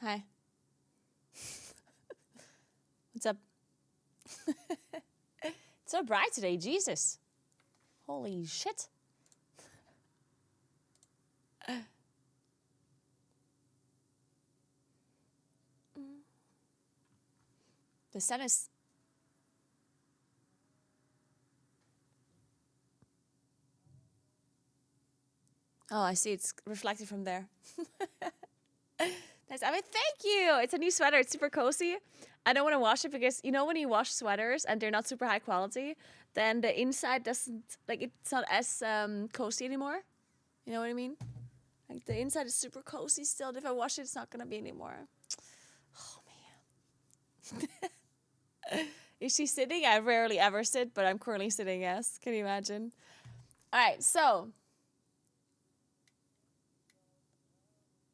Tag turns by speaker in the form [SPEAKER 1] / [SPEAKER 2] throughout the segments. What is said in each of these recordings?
[SPEAKER 1] Hi. What's up? It's so bright today, Jesus. Holy shit. The sun is... Oh, I see. It's reflected from there. Nice. I mean, thank you. It's a new sweater. It's super cozy. I don't want to wash it because, you know, when you wash sweaters and they're not super high quality, then the inside doesn't, like, it's not as cozy anymore. You know what I mean? Like, the inside is super cozy still. If I wash it, it's not going to be anymore. Oh, man. Is she sitting? I rarely ever sit, but I'm currently sitting, yes. Can you imagine? All right, so.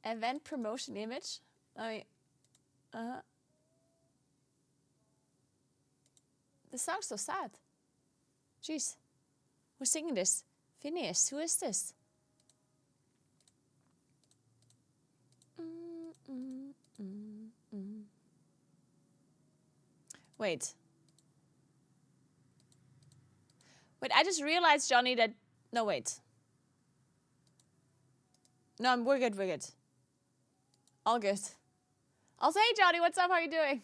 [SPEAKER 1] Event promotion image. I mean, the song's so sad. Jeez. Who's singing this? Phineas, who is this? Wait. Wait, I just realized, Johnny, that... No, wait. No, we're good, we're good. All good. Also, hey, Johnny, what's up? How are you doing?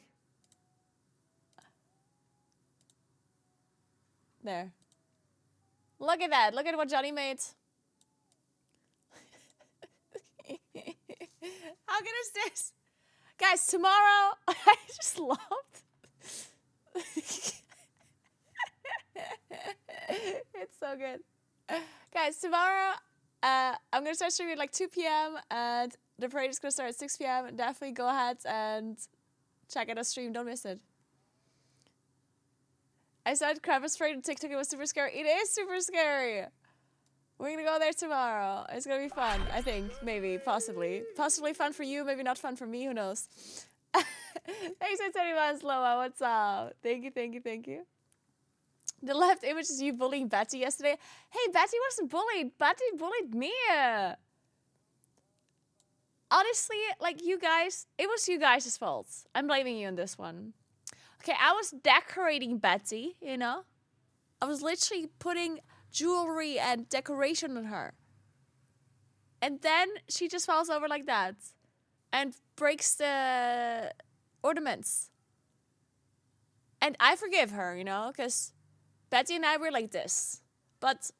[SPEAKER 1] There. Look at that. Look at what Johnny made. How good is this? Guys, tomorrow... I just loved... It's so good. Guys, tomorrow, I'm going to start streaming at like 2 p.m. and the parade is going to start at 6 p.m. Definitely go ahead and check out our stream. Don't miss it. I started Krampus Parade on TikTok. It was super scary. It is super scary. We're going to go there tomorrow. It's going to be fun, I think. Maybe, possibly. Possibly fun for you, maybe not fun for me. Who knows? Thanks for 20 months, Loa. What's up? Thank you, thank you, thank you. The left image is you bullying Betty yesterday. Hey, Betty wasn't bullied. Betty bullied me. Honestly, like you guys, it was you guys' fault. I'm blaming you on this one. Okay, I was decorating Betty, you know? I was literally putting jewelry and decoration on her. And then she just falls over like that. And breaks the ornaments. And I forgive her, you know? Because Betty and I were like this. But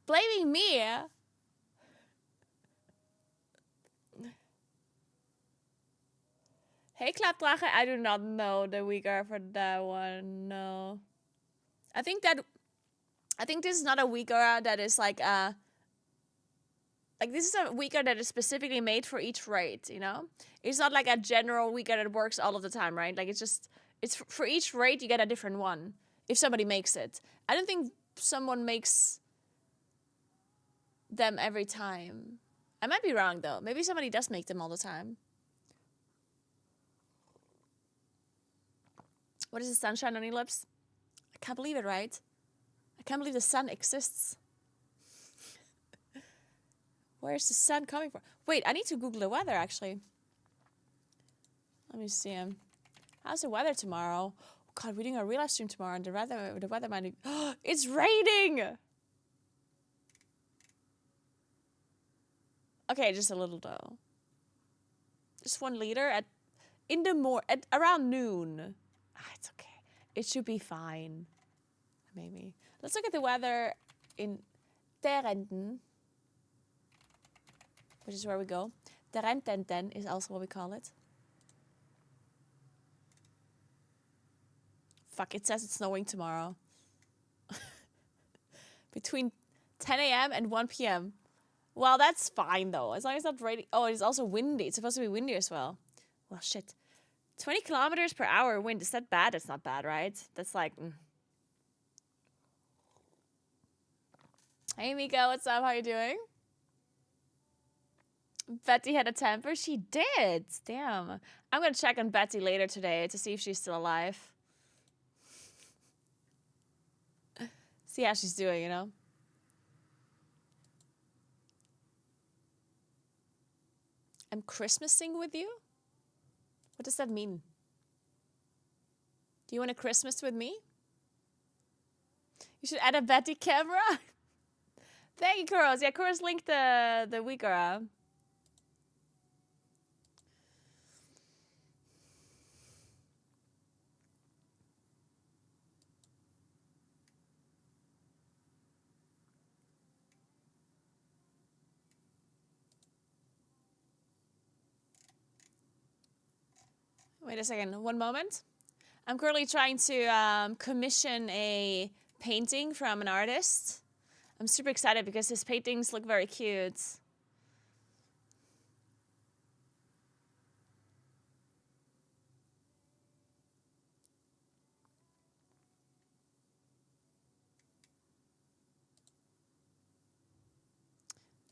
[SPEAKER 1] blaming me... Hey, Klapdrager, I do not know the weaker for that one. No. I think this is not a weaker that is like this is a weaker that is specifically made for each raid, you know? It's not like a general weaker that works all of the time, right? Like it's for each raid you get a different one if somebody makes it. I don't think someone makes them every time. I might be wrong though. Maybe somebody does make them all the time. What is the sunshine on your lips? I can't believe it, right? I can't believe the sun exists. Where's the sun coming from? Wait, I need to Google the weather, actually. Let me see. How's the weather tomorrow? Oh, God, we're doing a real live stream tomorrow, and the weather might be... It's raining! Okay, just a little, though. Just 1 liter at around noon. It's okay. It should be fine. Maybe. Let's look at the weather in Terenten, which is where we go. Terenten is also what we call it. Fuck, it says it's snowing tomorrow. Between 10 a.m. and 1 p.m. Well, that's fine, though. As long as it's not raining. Oh, it's also windy. It's supposed to be windy as well. Well, shit. 20 kilometers per hour wind. Is that bad? That's not bad, right? That's like... Hey, Mika. What's up? How you doing? Betty had a temper? She did. Damn. I'm going to check on Betty later today to see if she's still alive. See how she's doing, you know? I'm Christmasing with you? What does that mean? Do you want a Christmas with me? You should add a Betty camera. Thank you, Kuros. Yeah, Kuros linked the Uyghur. Wait a second, one moment. I'm currently trying to commission a painting from an artist. I'm super excited because his paintings look very cute.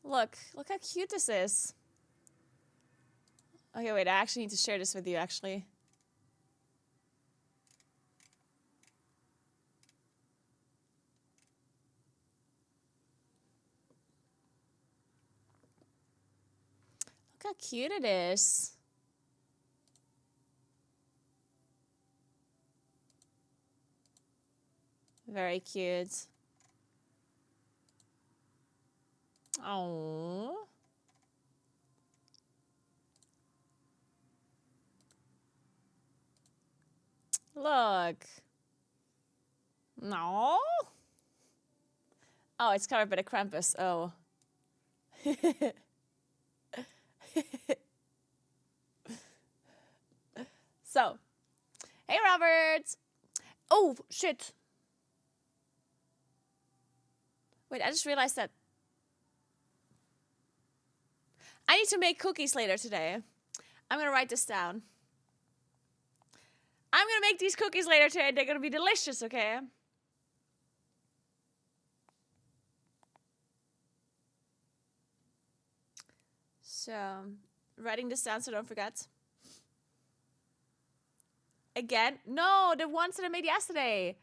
[SPEAKER 1] Look how cute this is. Okay, wait, I actually need to share this with you, actually. Look how cute it is. Very cute. Oh. Look. No. Oh, it's covered by the Krampus. Oh. So, hey, Robert. Oh, shit. Wait, I just realized that I need to make cookies later today. I'm going to write this down. I'm going to make these cookies later today. They're going to be delicious, okay? So, writing this down so don't forget. Again? No, the ones that I made yesterday.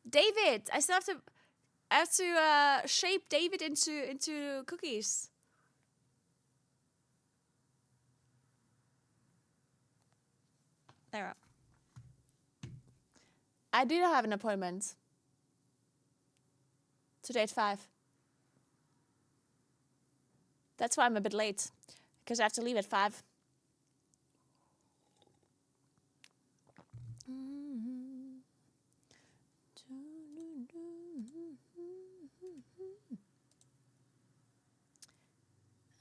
[SPEAKER 1] David. I still have to shape David into cookies. There we go. I do have an appointment today at 5. That's why I'm a bit late, because I have to leave at 5.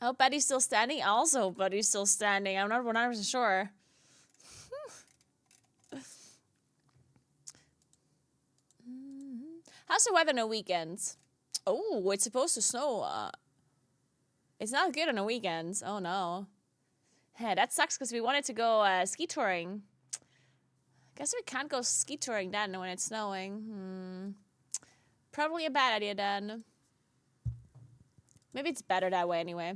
[SPEAKER 1] Oh, Betty's still standing? Also, Betty's still standing. I'm not 100% sure. How's the weather on the weekends? Oh, it's supposed to snow. It's not good on the weekends. Oh, no. Hey, that sucks because we wanted to go ski touring. Guess we can't go ski touring then when it's snowing. Probably a bad idea then. Maybe it's better that way anyway.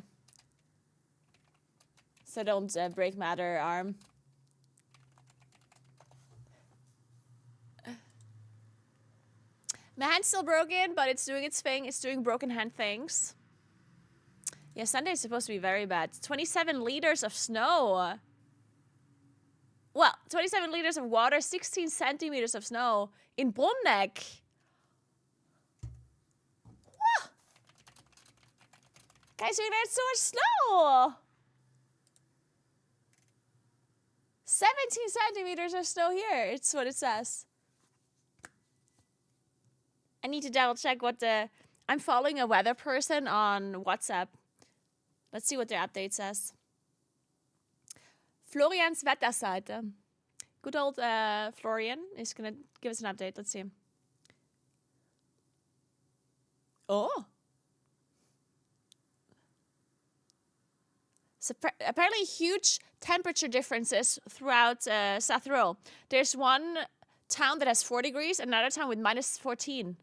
[SPEAKER 1] So don't break my other arm. My hand's still broken, but it's doing its thing. It's doing broken hand things. Yeah, Sunday is supposed to be very bad. 27 liters of snow. Well, 27 liters of water, 16 centimeters of snow in Brunneck. Whoa. Guys, we had so much snow. 17 centimeters of snow here. It's what it says. I need to double check what the... I'm following a weather person on WhatsApp. Let's see what their update says. Florian's Wetterseite. Good old Florian is going to give us an update. Let's see. Oh. So apparently huge temperature differences throughout South Tyrol. There's one town that has 4 degrees, another town with minus 14.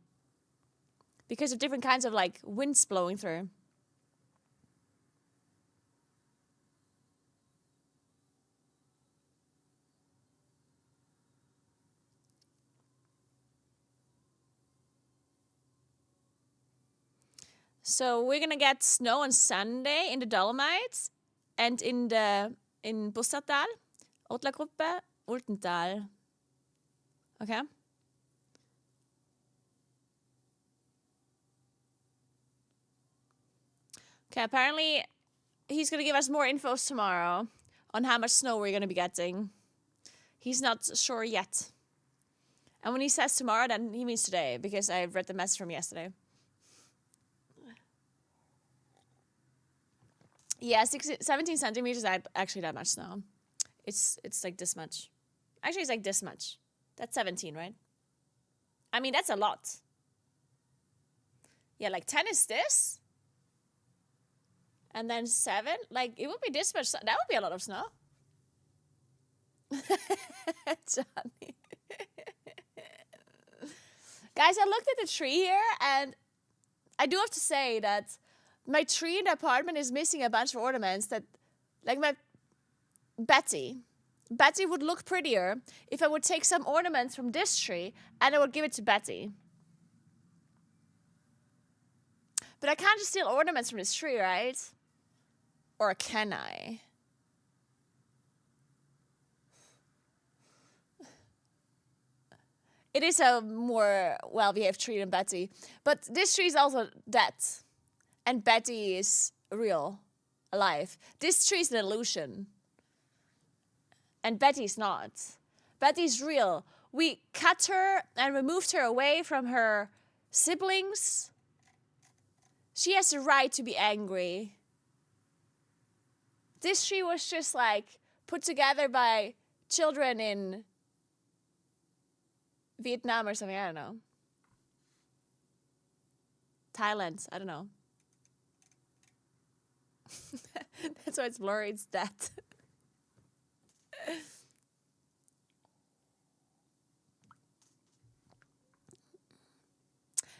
[SPEAKER 1] Because of different kinds of like winds blowing through. So we're gonna get snow on Sunday in the Dolomites. And in Bussardal, Ortlergruppe, Ultental. Okay? Okay, apparently he's going to give us more infos tomorrow on how much snow we're going to be getting. He's not sure yet. And when he says tomorrow, then he means today, because I read the message from yesterday. Yeah, 17 centimeters, actually that much snow. It's like this much. Actually, it's like this much. That's 17, right? I mean, that's a lot. Yeah, like 10 is this. And then 7, like, it would be this much. That would be a lot of snow. Johnny. Guys, I looked at the tree here, and I do have to say that my tree in the apartment is missing a bunch of ornaments that, like Betty would look prettier if I would take some ornaments from this tree and I would give it to Betty. But I can't just steal ornaments from this tree, right? Or can I? It is a more well-behaved tree than Betty. But this tree is also dead. And Betty is real, alive. This tree is an illusion. And Betty's not. Betty's real. We cut her and removed her away from her siblings. She has the right to be angry. This tree was just like put together by children in Vietnam or something, I don't know. Thailand, I don't know. That's why it's blurry, it's that.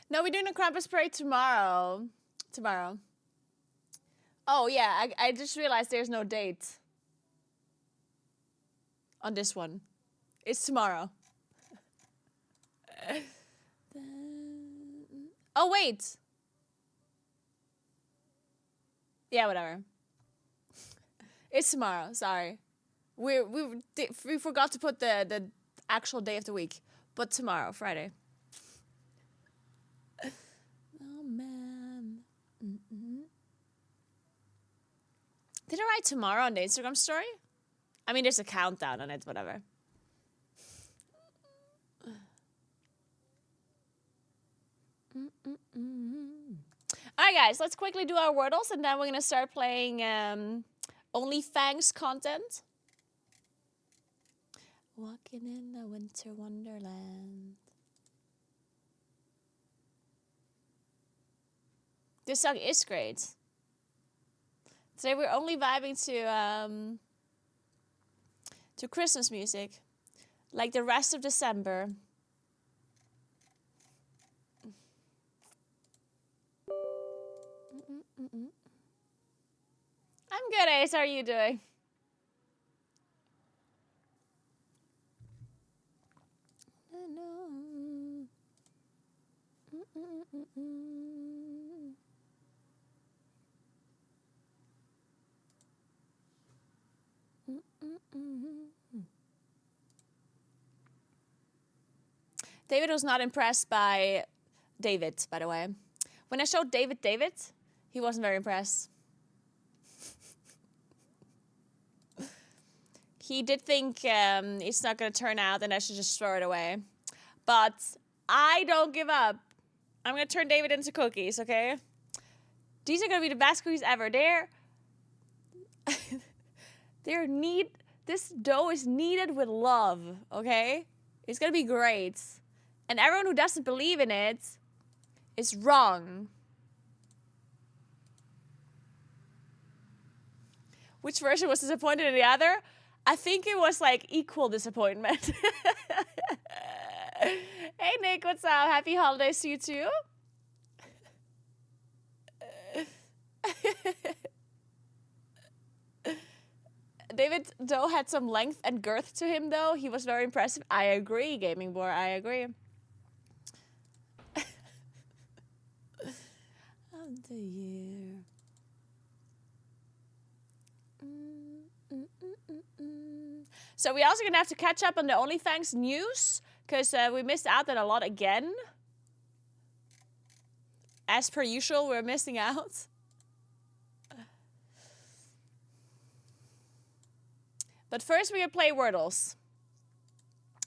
[SPEAKER 1] No, we're doing a Krampus parade tomorrow. Oh, yeah, I just realized there's no date on this one. It's tomorrow. Oh, wait. Yeah, whatever. It's tomorrow, sorry. We forgot to put the actual day of the week. But tomorrow, Friday. Oh, man. Did I write tomorrow on the Instagram story? I mean, there's a countdown on it, whatever. Alright, guys, let's quickly do our Wordles, and then we're going to start playing OnlyFangs content. Walking in a winter wonderland. This song is great. Today we're only vibing to Christmas music, like the rest of December. I'm good, Ace. How are you doing? David was not impressed by David, by the way. When I showed David, he wasn't very impressed. He did think it's not going to turn out and I should just throw it away. But I don't give up. I'm going to turn David into cookies, okay? These are going to be the best cookies ever. This dough is kneaded with love, okay? It's going to be great. And everyone who doesn't believe in it is wrong. Which version was disappointed in the other? I think it was like equal disappointment. Hey Nick, what's up? Happy holidays to you too. David Doe had some length and girth to him though. He was very impressive. I agree, Gaming Boy, I agree. Of the year. So we're also gonna have to catch up on the OnlyFangs news because we missed out on a lot again. As per usual, we're missing out. But first, we're gonna play Wordles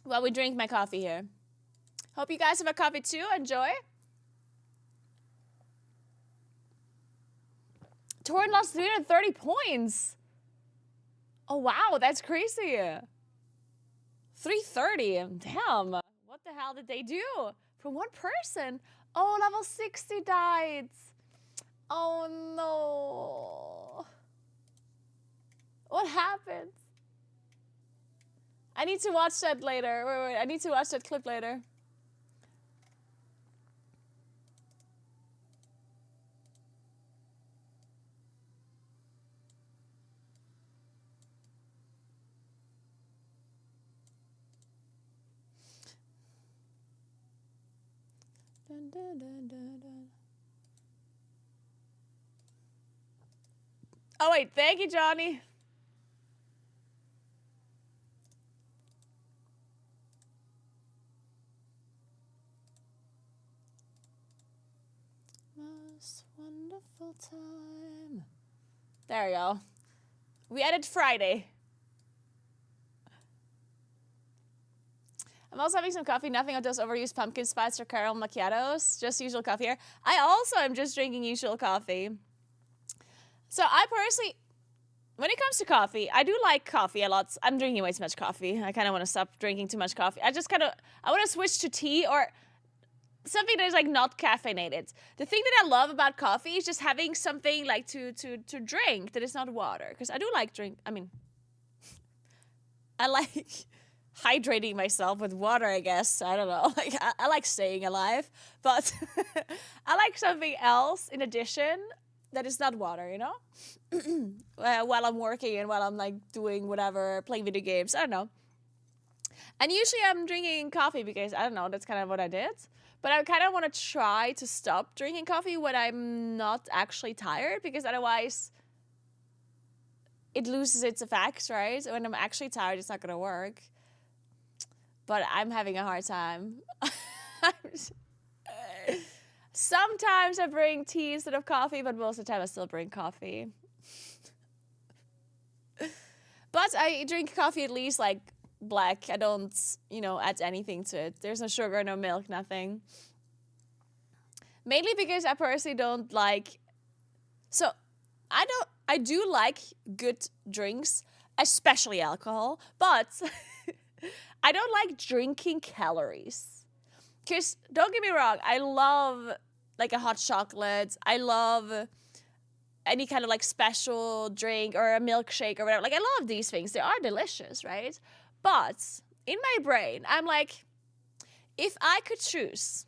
[SPEAKER 1] while we drink my coffee here. Hope you guys have a coffee too. Enjoy. Torn lost 330 points. Oh, wow, that's crazy. 330, damn. What the hell did they do? From one person? Oh, level 60 died. Oh, no. What happened? I need to watch that later. Wait, I need to watch that clip later. Dun, dun, dun, dun, dun. Oh, wait. Thank you, Johnny. Most wonderful time. There we go. We added Friday. I'm also having some coffee. Nothing of those overused pumpkin spice or caramel macchiatos. Just usual coffee here. I also am just drinking usual coffee. So I personally, when it comes to coffee, I do like coffee a lot. I'm drinking way too much coffee. I kind of want to stop drinking too much coffee. I want to switch to tea or something that is like not caffeinated. The thing that I love about coffee is just having something like to drink that is not water. Because I do like I like hydrating myself with water, I guess. I don't know. Like I like staying alive, but I like something else in addition that is not water, you know? While I'm working and while I'm like doing whatever, playing video games, I don't know. And usually I'm drinking coffee because, I don't know, that's kind of what I did. But I kind of want to try to stop drinking coffee when I'm not actually tired because otherwise it loses its effects, right? When I'm actually tired, it's not going to work. But I'm having a hard time. Sometimes I bring tea instead of coffee, but most of the time I still bring coffee. But I drink coffee at least like black. I don't, add anything to it. There's no sugar, no milk, nothing. Mainly because I personally don't like... So, I do like good drinks, especially alcohol, but I don't like drinking calories. Because, don't get me wrong, I love like a hot chocolate. I love any kind of like special drink or a milkshake or whatever. Like, I love these things. They are delicious, right? But in my brain, I'm like, if I could choose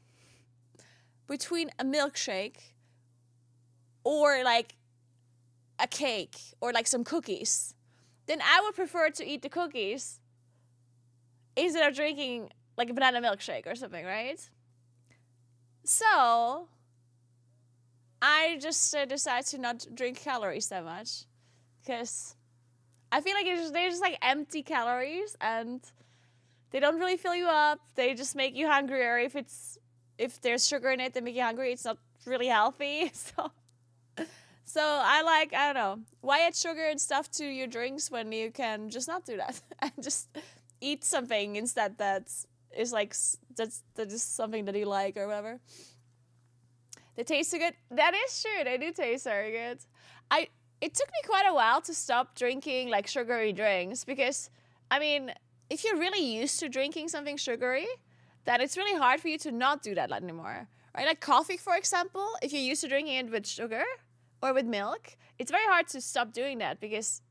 [SPEAKER 1] between a milkshake or like a cake or like some cookies, then I would prefer to eat the cookies instead of drinking like a banana milkshake or something, right? So I just decided to not drink calories that much because I feel like they're just like empty calories and they don't really fill you up. They just make you hungrier. If there's sugar in it, they make you hungry. It's not really healthy. So I don't know. Why add sugar and stuff to your drinks when you can just not do that and just eat something instead that is something that you like or whatever. They taste so good. That is true. They do taste very good. It took me quite a while to stop drinking like sugary drinks because, I mean, if you're really used to drinking something sugary, then it's really hard for you to not do that anymore. Right? Like coffee, for example, if you're used to drinking it with sugar or with milk, it's very hard to stop doing that because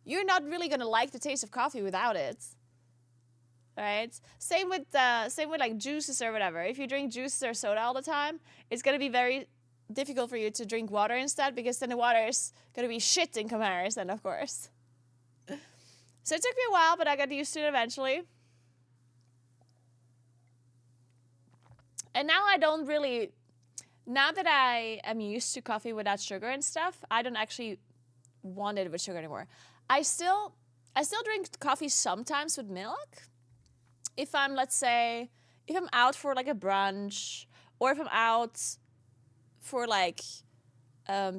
[SPEAKER 1] you're not really going to like the taste of coffee without it. Right? Same with like juices or whatever. If you drink juices or soda all the time, it's going to be very difficult for you to drink water instead because then the water is going to be shit in comparison, of course. So it took me a while, but I got used to it eventually. And now now that I am used to coffee without sugar and stuff, I don't actually want it with sugar anymore. I I still drink coffee sometimes with milk. If I'm, let's say, if I'm out for like a brunch, or if I'm out for like, I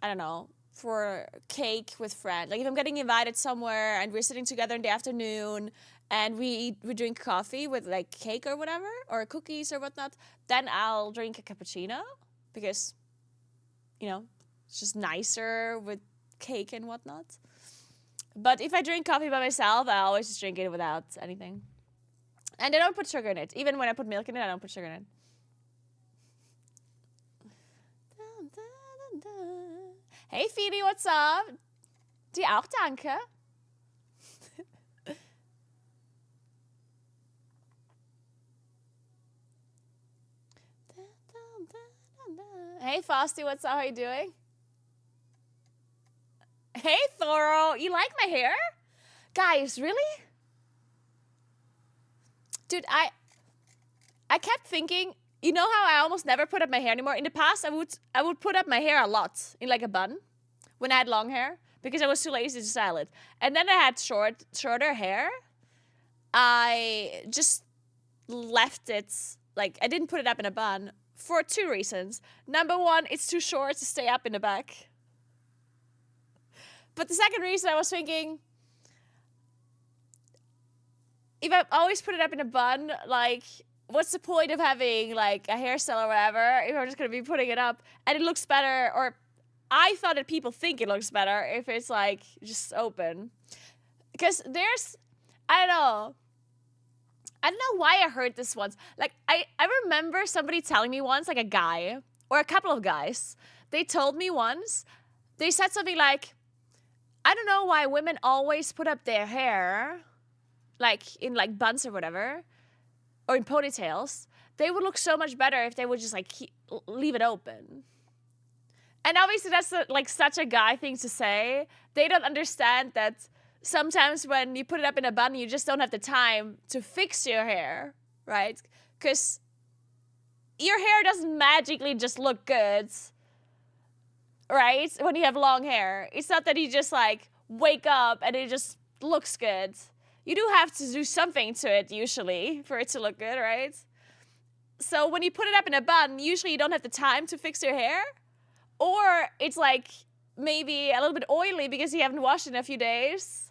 [SPEAKER 1] don't know, for cake with friends. Like if I'm getting invited somewhere and we're sitting together in the afternoon and we drink coffee with like cake or whatever, or cookies or whatnot, then I'll drink a cappuccino because, you know, it's just nicer with cake and whatnot. But if I drink coffee by myself, I always just drink it without anything. And I don't put sugar in it. Even when I put milk in it, I don't put sugar in it. Hey Fidi, what's up? Dir auch danke. Hey Frosty, what's up? How you doing? Hey Thoro, you like my hair? Guys, really? Dude, I kept thinking, you know how I almost never put up my hair anymore? In the past, I would put up my hair a lot in like a bun when I had long hair because I was too lazy to style it. And then I had shorter hair. I just left it, like I didn't put it up in a bun for 2 reasons. Number 1, it's too short to stay up in the back. But the second reason, I was thinking, if I always put it up in a bun, like, what's the point of having, like, a hairstyle or whatever if I'm just going to be putting it up and it looks better, or I thought that people think it looks better if it's, like, just open. Because there's, I don't know why I heard this once. Like, I remember somebody telling me once, like a guy, or a couple of guys, they told me once, they said something like, I don't know why women always put up their hair, like, in, like, buns or whatever, or in ponytails. They would look so much better if they would just, like, leave it open. And obviously that's, like, such a guy thing to say. They don't understand that sometimes when you put it up in a bun, you just don't have the time to fix your hair, right? Because your hair doesn't magically just look good, right? When you have long hair. It's not that you just, like, wake up and it just looks good. You do have to do something to it, usually, for it to look good, right? So when you put it up in a bun, usually you don't have the time to fix your hair. Or it's, like, maybe a little bit oily because you haven't washed it in a few days.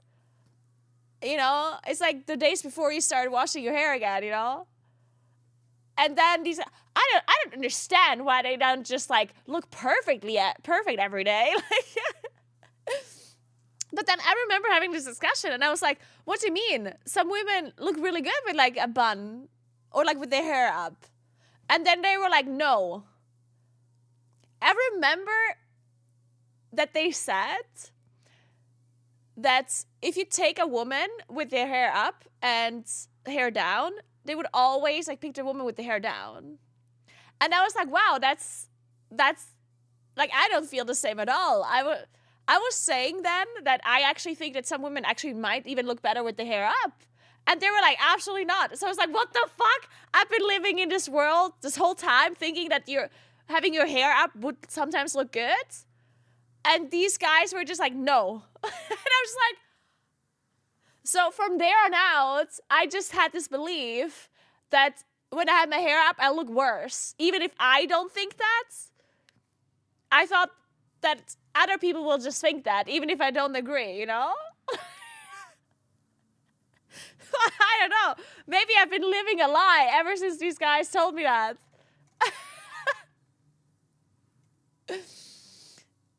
[SPEAKER 1] You know? It's like the days before you start washing your hair again, you know? And then these, I don't understand why they don't just, like, look perfect every day. Like, but then I remember having this discussion and I was like, what do you mean? Some women look really good with, like, a bun or, like, with their hair up. And then they were like, no. I remember that they said that if you take a woman with their hair up and hair down, they would always, like, pick the woman with the hair down. And I was like, wow, that's like, I don't feel the same at all. I was saying then that I actually think that some women actually might even look better with the hair up. And they were like, absolutely not. So I was like, what the fuck? I've been living in this world this whole time thinking that having your hair up would sometimes look good. And these guys were just like, no. And I was like, so from there on out, I just had this belief that when I had my hair up, I look worse. Even if I don't think that, I thought that other people will just think that, even if I don't agree, you know? I don't know. Maybe I've been living a lie ever since these guys told me that.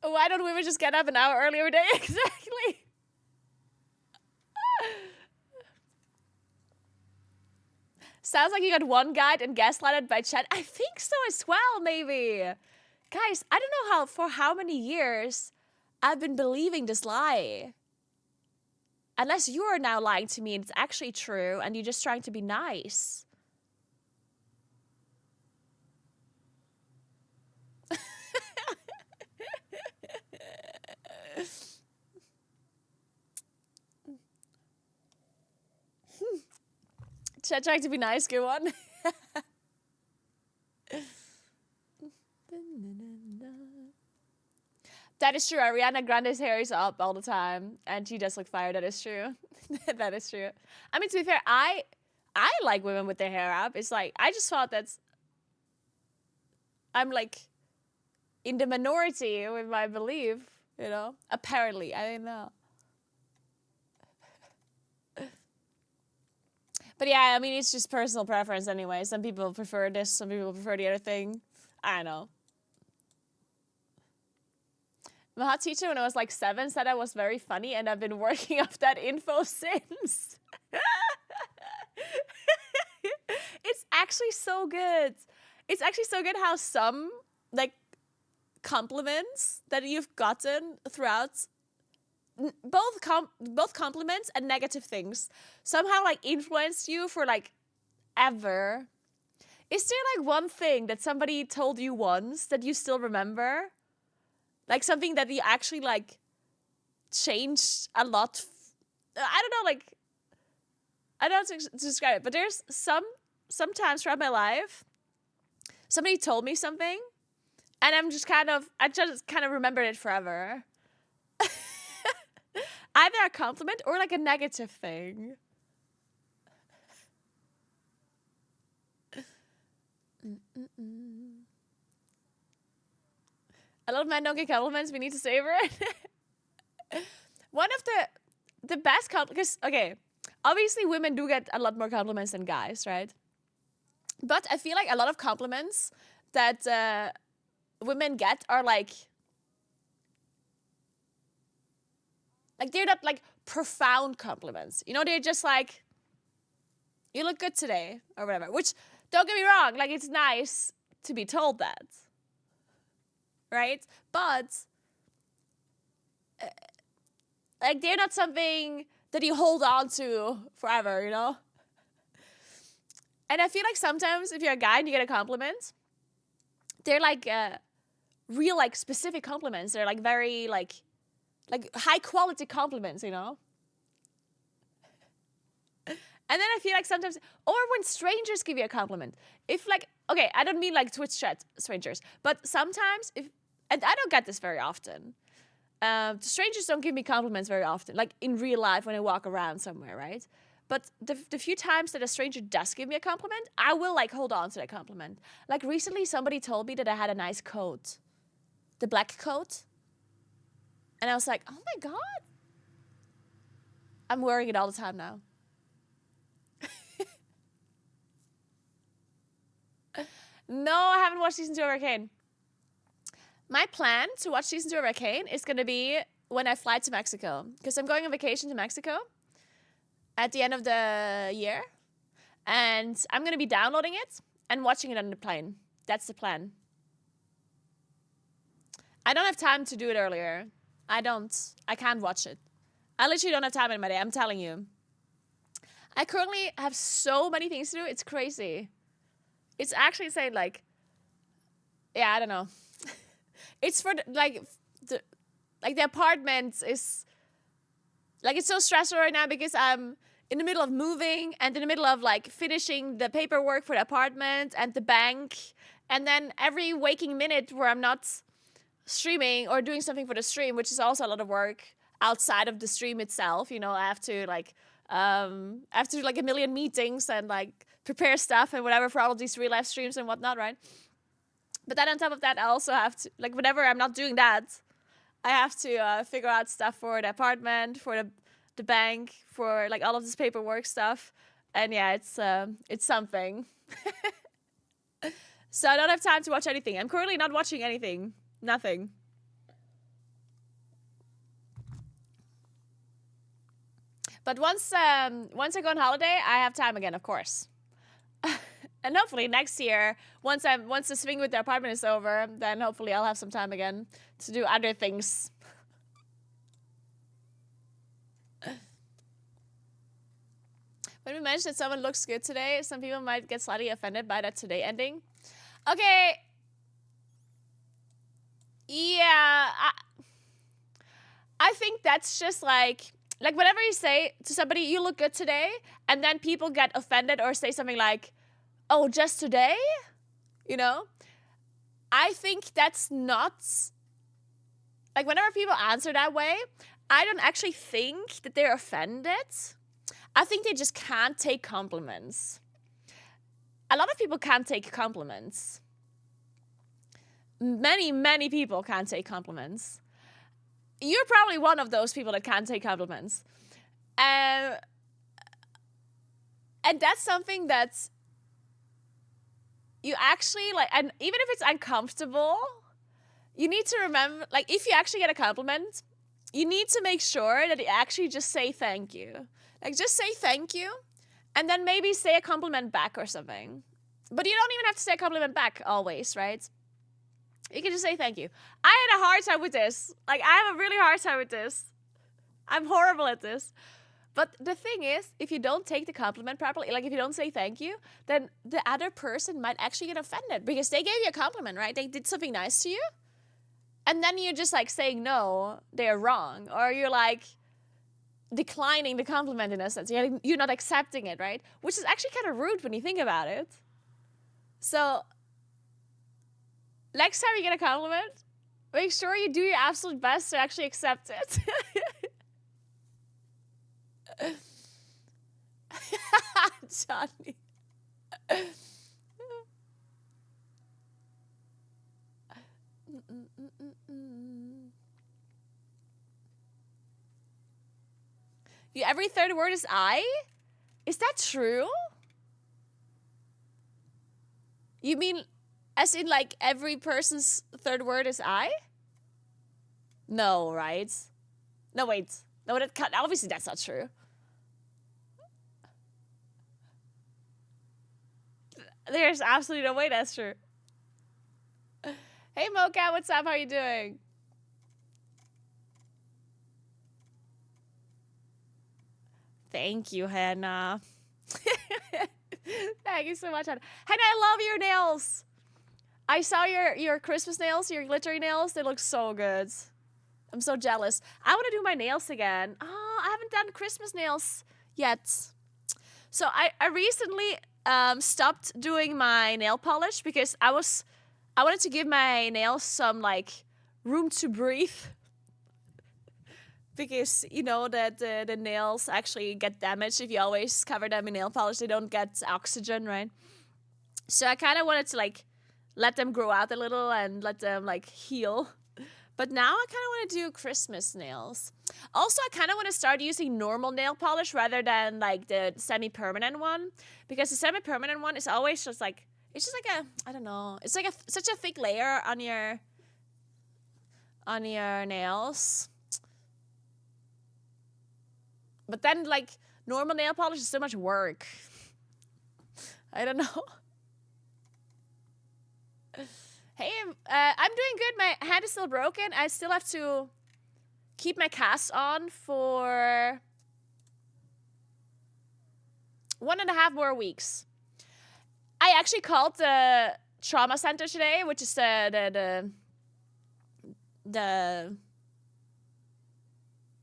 [SPEAKER 1] Why don't women just get up an hour earlier day? Exactly. Sounds like you got one guide and gaslighted by chat. I think so as well, maybe. Guys, I don't know for how many years I've been believing this lie. Unless you are now lying to me and it's actually true and you're just trying to be nice. Trying to be nice, good one. That is true. Ariana Grande's hair is up all the time, and she does look fire. That is true. That is true. I mean, to be fair, I like women with their hair up. It's like, I just thought I'm like in the minority with my belief, you know? Apparently, I don't know. But yeah, I mean, it's just personal preference anyway. Some people prefer this, some people prefer the other thing. I don't know. My hot teacher when I was like 7 said I was very funny, and I've been working off that info since. It's actually so good. It's actually so good how some like compliments that you've gotten throughout both compliments and negative things somehow like influenced you for like ever. Is there like one thing that somebody told you once that you still remember? Like something that you actually like changed a lot. I don't know, like, I don't know how to describe it, but there's sometimes throughout my life, somebody told me something, and I just kind of remembered it forever. Either a compliment or like a negative thing. A lot of men don't get compliments. We need to savor it. One of the best compliments, because, okay, obviously women do get a lot more compliments than guys, right? But I feel like a lot of compliments that women get are like they're not like profound compliments. You know, they're just like, you look good today, or whatever. Which, don't get me wrong, like, it's nice to be told that. Right? But like, they're not something that you hold on to forever, you know? And I feel like sometimes if you're a guy and you get a compliment, they're like real like specific compliments. They're like very like high quality compliments, you know? And then I feel like sometimes, or when strangers give you a compliment, if like, okay, I don't mean like Twitch chat strangers, but sometimes and I don't get this very often. Strangers don't give me compliments very often, like in real life when I walk around somewhere, right? But the few times that a stranger does give me a compliment, I will like hold on to that compliment. Like recently somebody told me that I had a nice coat. The black coat. And I was like, oh my God. I'm wearing it all the time now. No, I haven't watched season 2 of Arcane. My plan to watch season 2 of Arcane is going to be when I fly to Mexico. Because I'm going on vacation to Mexico at the end of the year. And I'm going to be downloading it and watching it on the plane. That's the plan. I don't have time to do it earlier. I can't watch it. I literally don't have time in my day. I'm telling you. I currently have so many things to do. It's crazy. It's actually saying like, yeah, I don't know. It's for the apartment is like, it's so stressful right now because I'm in the middle of moving and in the middle of like finishing the paperwork for the apartment and the bank. And then every waking minute where I'm not streaming or doing something for the stream, which is also a lot of work outside of the stream itself. You know, I have to do like a million meetings and like prepare stuff and whatever for all of these real life streams and whatnot, right? But then on top of that, I also have to, like, whenever I'm not doing that, I have to figure out stuff for the apartment, for the bank, for like all of this paperwork stuff. And yeah, it's something. So I don't have time to watch anything. I'm currently not watching anything. Nothing. But once I go on holiday, I have time again, of course. And hopefully next year, once the swing with the apartment is over, then hopefully I'll have some time again to do other things. When we mentioned that someone looks good today, some people might get slightly offended by that today ending. Okay. Yeah, I think that's just like whenever you say to somebody, you look good today, and then people get offended or say something like, oh, just today? You know? I think that's not like whenever people answer that way, I don't actually think that they're offended. I think they just can't take compliments. A lot of people can't take compliments. Many people can't take compliments. You're probably one of those people that can't take compliments. And that's something that's you actually like, and even if it's uncomfortable, you need to remember, like if you actually get a compliment, you need to make sure that you actually just say thank you. Like just say thank you and then maybe say a compliment back or something. But you don't even have to say a compliment back always, right? You can just say thank you. I had a hard time with this. Like I have a really hard time with this. I'm horrible at this. But the thing is, if you don't take the compliment properly, like if you don't say thank you, then the other person might actually get offended because they gave you a compliment, right? They did something nice to you. And then you're just like saying, no, they're wrong. Or you're like declining the compliment in a sense. You're not accepting it, right? Which is actually kind of rude when you think about it. So next time you get a compliment, make sure you do your absolute best to actually accept it. Johnny. Every third word is I? Is that true? You mean as in like every person's third word is I? No, right? No, wait. No, that can't, obviously that's not true. There's absolutely no way that's true. Hey, Mocha, what's up? How are you doing? Thank you, Hannah. Thank you so much, Hannah. Hannah, I love your nails. I saw your Christmas nails, your glittery nails. They look so good. I'm so jealous. I want to do my nails again. Oh, I haven't done Christmas nails yet. So I recently stopped doing my nail polish because I wanted to give my nails some like room to breathe. Because you know that the nails actually get damaged if you always cover them in nail polish. They don't get oxygen, right? So I kind of wanted to like let them grow out a little and let them like heal. But now I kind of want to do Christmas nails. Also, I kind of want to start using normal nail polish rather than like the semi-permanent one. Because the semi-permanent one is always just like, it's just like a, I don't know. It's like such a thick layer on your nails. But then like normal nail polish is so much work. I don't know. Hey, I'm doing good. My hand is still broken. I still have to keep my cast on for 1.5 more weeks. I actually called the trauma center today, which is the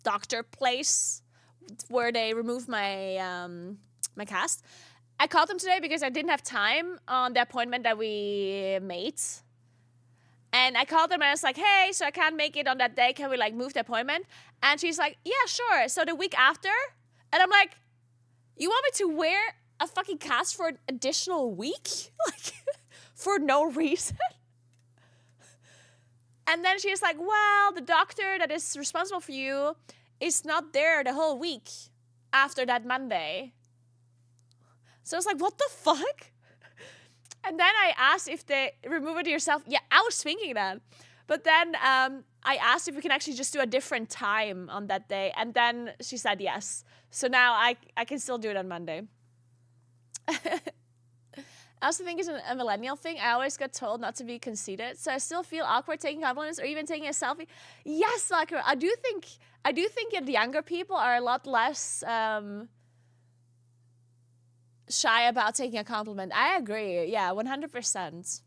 [SPEAKER 1] doctor place where they remove my my cast. I called them today because I didn't have time on the appointment that we made. And I called them and I was like, hey, so I can't make it on that day. Can we like move the appointment? And she's like, yeah, sure. So the week after. And I'm like, you want me to wear a fucking cast for an additional week? Like, for no reason? And then she's like, well, the doctor that is responsible for you is not there the whole week after that Monday. So I was like, what the fuck? And then I asked if they remove it yourself. Yeah, I was thinking that. But then I asked if we can actually just do a different time on that day. And then she said yes. So now I can still do it on Monday. I also think it's a millennial thing. I always get told not to be conceited. So I still feel awkward taking compliments or even taking a selfie. Yes, Sakura. I do think that younger people are a lot less shy about taking a compliment. I agree. Yeah, 100%.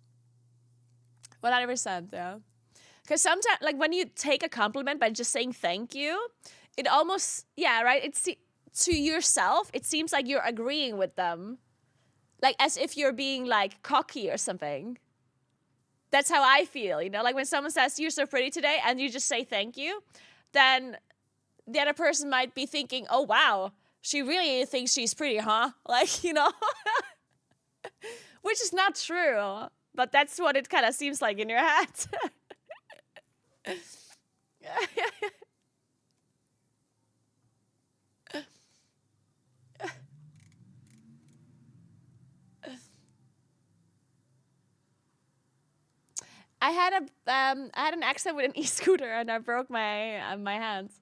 [SPEAKER 1] 100%, yeah. Because sometimes, like, when you take a compliment by just saying thank you, it almost, yeah, right? It's to yourself, it seems like you're agreeing with them. Like, as if you're being, like, cocky or something. That's how I feel, you know? Like when someone says, you're so pretty today, and you just say thank you, then the other person might be thinking, oh, wow, she really thinks she's pretty, huh? Like, you know? Which is not true, but that's what it kind of seems like in your head. I had an accident with an e-scooter and I broke my hands.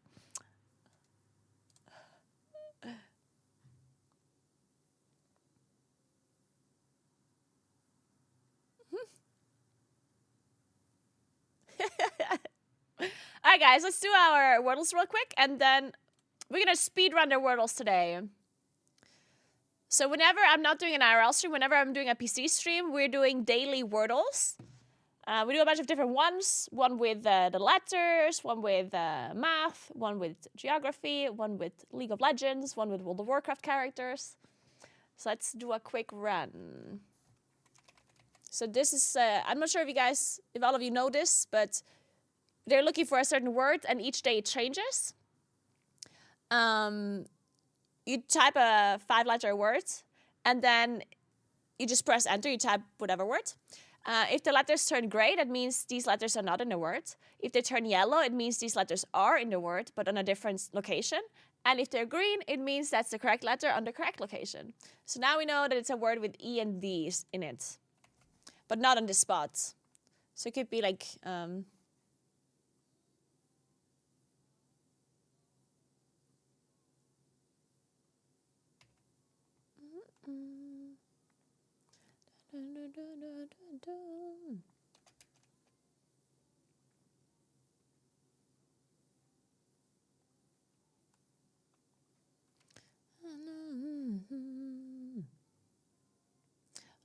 [SPEAKER 1] Alright guys, let's do our Wordles real quick and then we're gonna speed run the Wordles today. So whenever I'm not doing an IRL stream, whenever I'm doing a PC stream, we're doing daily Wordles. We do a bunch of different ones. One with the letters, one with math, one with geography, one with League of Legends, one with World of Warcraft characters. So let's do a quick run. So this is, I'm not sure if all of you know this, but they're looking for a certain word and each day it changes. You type a 5-letter word and then you just press enter, you type whatever word. If the letters turn gray, that means these letters are not in the word. If they turn yellow, it means these letters are in the word, but on a different location. And if they're green, it means that's the correct letter on the correct location. So now we know that it's a word with E and D's in it, but not on the spot. So it could be like...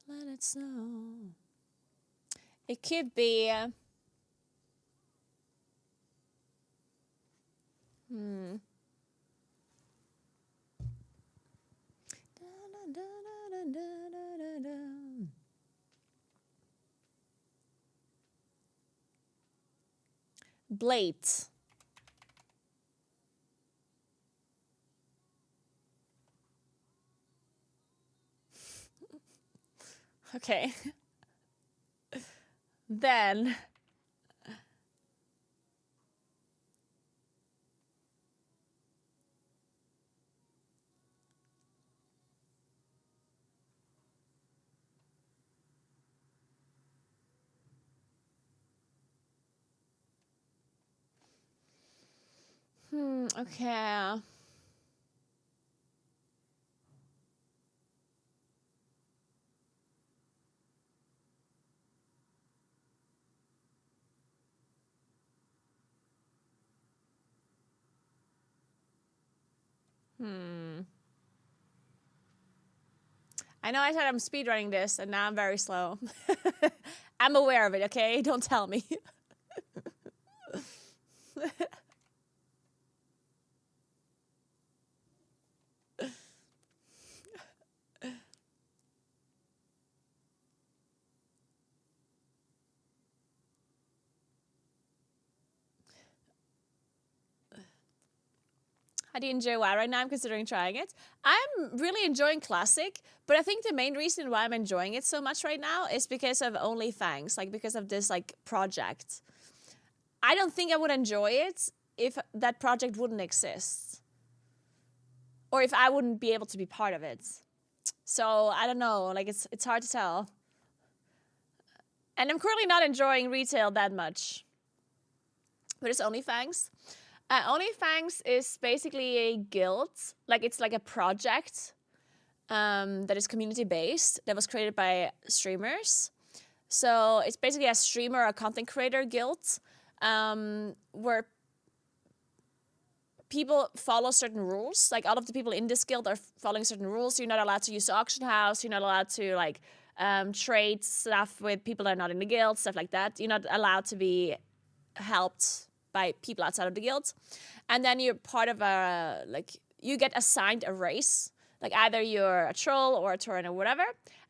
[SPEAKER 1] Let it snow. It could be... Blade. Okay. Then... okay. I know I said I'm speedrunning this, and now I'm very slow. I'm aware of it, okay? Don't tell me. How do you enjoy WoW right now? I'm considering trying it. I'm really enjoying Classic, but I think the main reason why I'm enjoying it so much right now is because of OnlyFangs, like because of this like project. I don't think I would enjoy it if that project wouldn't exist. Or if I wouldn't be able to be part of it. So I don't know, like it's hard to tell. And I'm currently not enjoying retail that much. But it's OnlyFangs. OnlyFangs is basically a guild, like it's like a project that is community-based, that was created by streamers. So it's basically a streamer or content creator guild where people follow certain rules. Like all of the people in this guild are following certain rules. You're not allowed to use the auction house. You're not allowed to like trade stuff with people that are not in the guild, stuff like that. You're not allowed to be helped by people outside of the guild. And then you're part of a, like, you get assigned a race. Like either you're a troll or a tauren or whatever.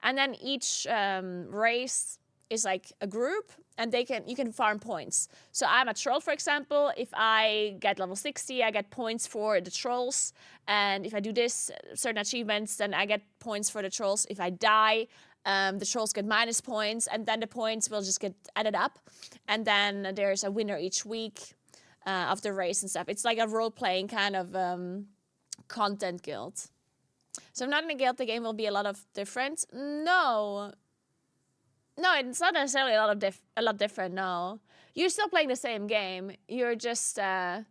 [SPEAKER 1] And then each race is like a group, and you can farm points. So I'm a troll, for example. If I get level 60, I get points for the trolls. And if I do this, certain achievements, then I get points for the trolls. If I die, the trolls get minus points, and then the points will just get added up. And then there's a winner each week of the race and stuff. It's like a role-playing kind of content guild. So if not in a guild, the game will be a lot of different. No, it's not necessarily a lot different. No, you're still playing the same game. You're just not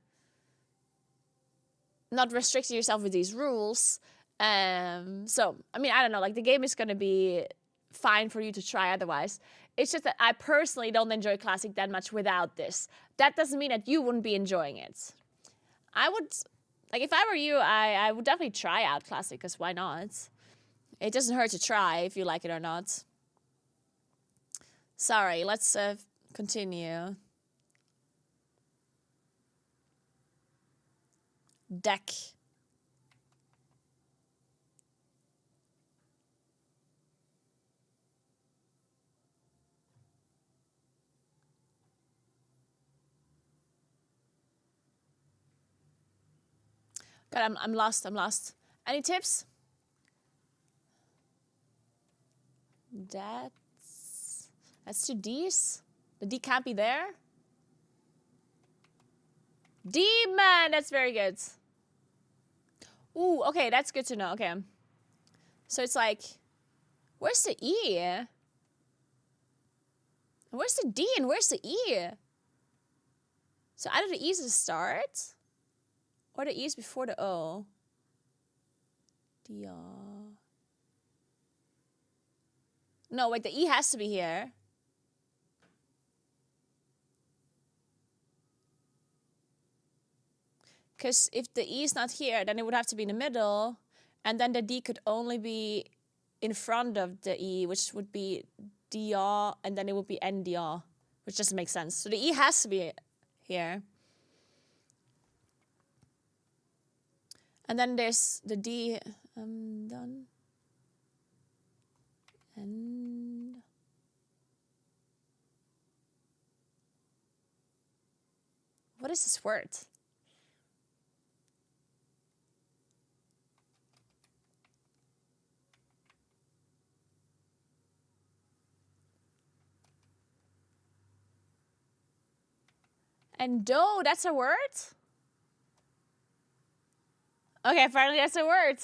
[SPEAKER 1] restricting yourself with these rules. So I mean, I don't know. Like the game is gonna be fine for you to try. Otherwise, it's just that I personally don't enjoy Classic that much without this. That doesn't mean that you wouldn't be enjoying it. I would. Like, if I were you, I would definitely try out Classic, because why not? It doesn't hurt to try if you like it or not. Sorry, let's continue. Deck. God, I'm lost. Any tips? That's 2 Ds. The D can't be there. Demon! That's very good. Ooh, okay, that's good to know. Okay. So it's like, where's the E? And where's the D and where's the E? So either the E is the start, or the E is before the O. No, wait, the E has to be here. Because if the E is not here, then it would have to be in the middle. And then the D could only be in front of the E, which would be DR, and then it would be NDR, which doesn't make sense. So the E has to be here. And then there's the D. Done. And what is this word? Endo, that's a word? Okay, apparently that's a word.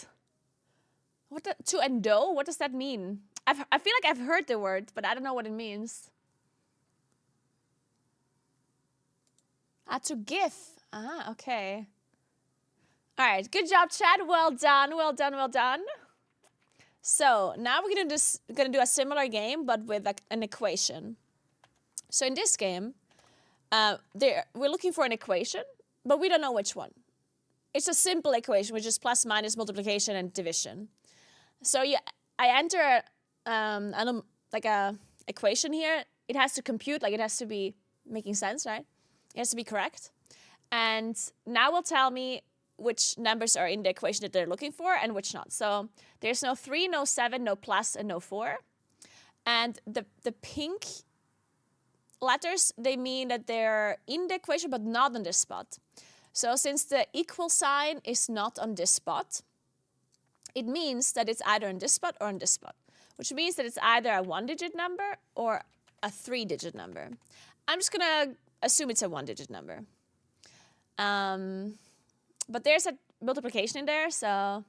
[SPEAKER 1] To endo? What does that mean? I feel like I've heard the word, but I don't know what it means. To give. Okay. All right, good job, Chad. Well done. So now we're gonna do a similar game, but with an equation. So in this game, we're looking for an equation, but we don't know which one. It's a simple equation, which is plus, minus, multiplication, and division. So I enter a equation here. It has to compute, like it has to be making sense, right? It has to be correct. And now will tell me which numbers are in the equation that they're looking for and which not. So there's no 3, no 7, no plus, and no 4. And the pink letters, they mean that they're in the equation but not on this spot. So since the equal sign is not on this spot, it means that it's either on this spot or on this spot, which means that it's either a 1-digit number or a 3-digit number. I'm just gonna assume it's a 1-digit number. But there's a multiplication in there, so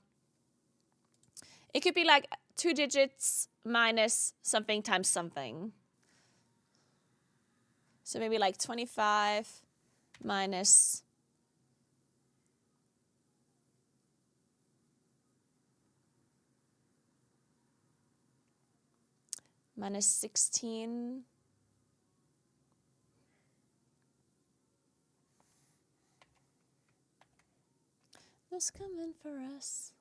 [SPEAKER 1] it could be like 2 digits minus something times something. So maybe like 25 minus minus 16. Who's coming for us?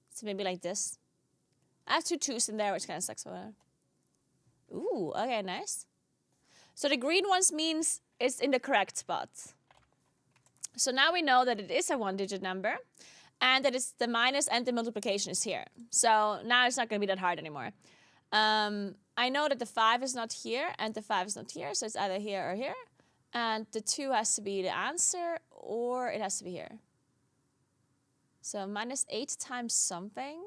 [SPEAKER 1] So maybe like this. I have 2 2s in there, which kind of sucks. Whatever. Ooh, okay, nice. So the green ones means it's in the correct spot. So now we know that it is a 1-digit number. And that is the minus and the multiplication is here. So now it's not going to be that hard anymore. I know that the 5 is not here and the 5 is not here, so it's either here or here. And the 2 has to be the answer, or it has to be here. So minus 8 times something.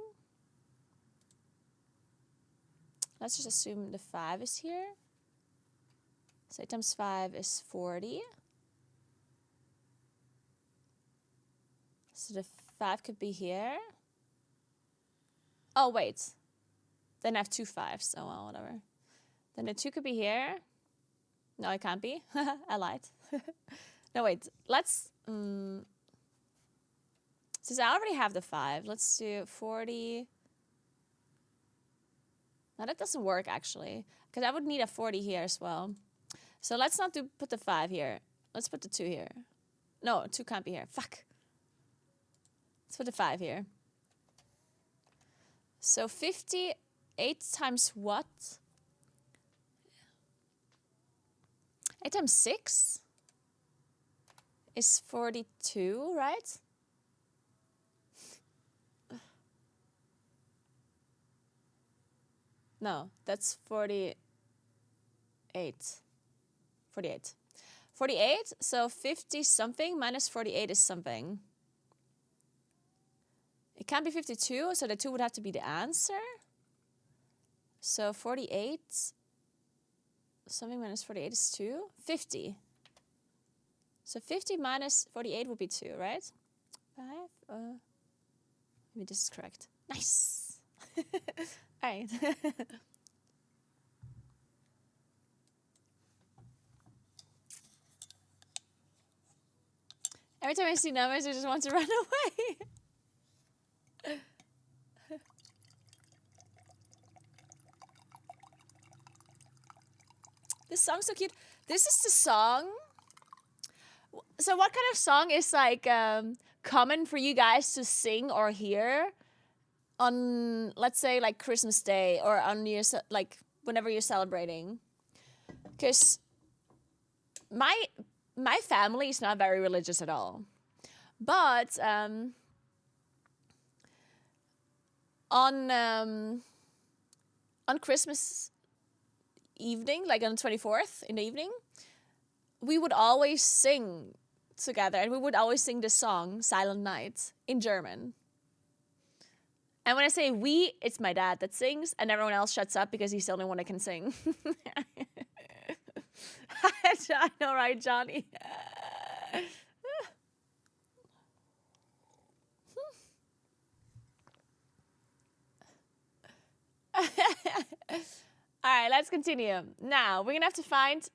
[SPEAKER 1] Let's just assume the 5 is here. So 8 times 5 is 40. So the 5 could be here. Oh, wait. Then I have 2 5s. Oh, well, whatever. Then the 2 could be here. No, it can't be. I lied. No, wait. Let's... since I already have the 5, let's do 40... Now, that doesn't work, actually. Because I would need a 40 here as well. So let's not put the 5 here. Let's put the 2 here. No, 2 can't be here. Fuck. Let's put the 5 here. So 58 times what? 8 times 6 is 42, right? No, that's 48. 48. 48, so 50 something minus 48 is something. It can't be 52, so the 2 would have to be the answer. So 48, something minus 48 is 2. 50. So 50 minus 48 would be 2, right? 5, maybe this is correct. Nice. All right. Every time I see numbers, I just want to run away. This song's so cute. This is the song. So what kind of song is like common for you guys to sing or hear on, let's say, like Christmas Day or on your, like whenever you're celebrating? Because my family is not very religious at all, but on Christmas evening, like on the 24th in the evening, we would always sing together, and we would always sing the song Silent Night in German. And when I say we, it's my dad that sings, and everyone else shuts up because he's the only one that can sing. I know, right, Johnny? All right, let's continue. Now, we're going to have to find...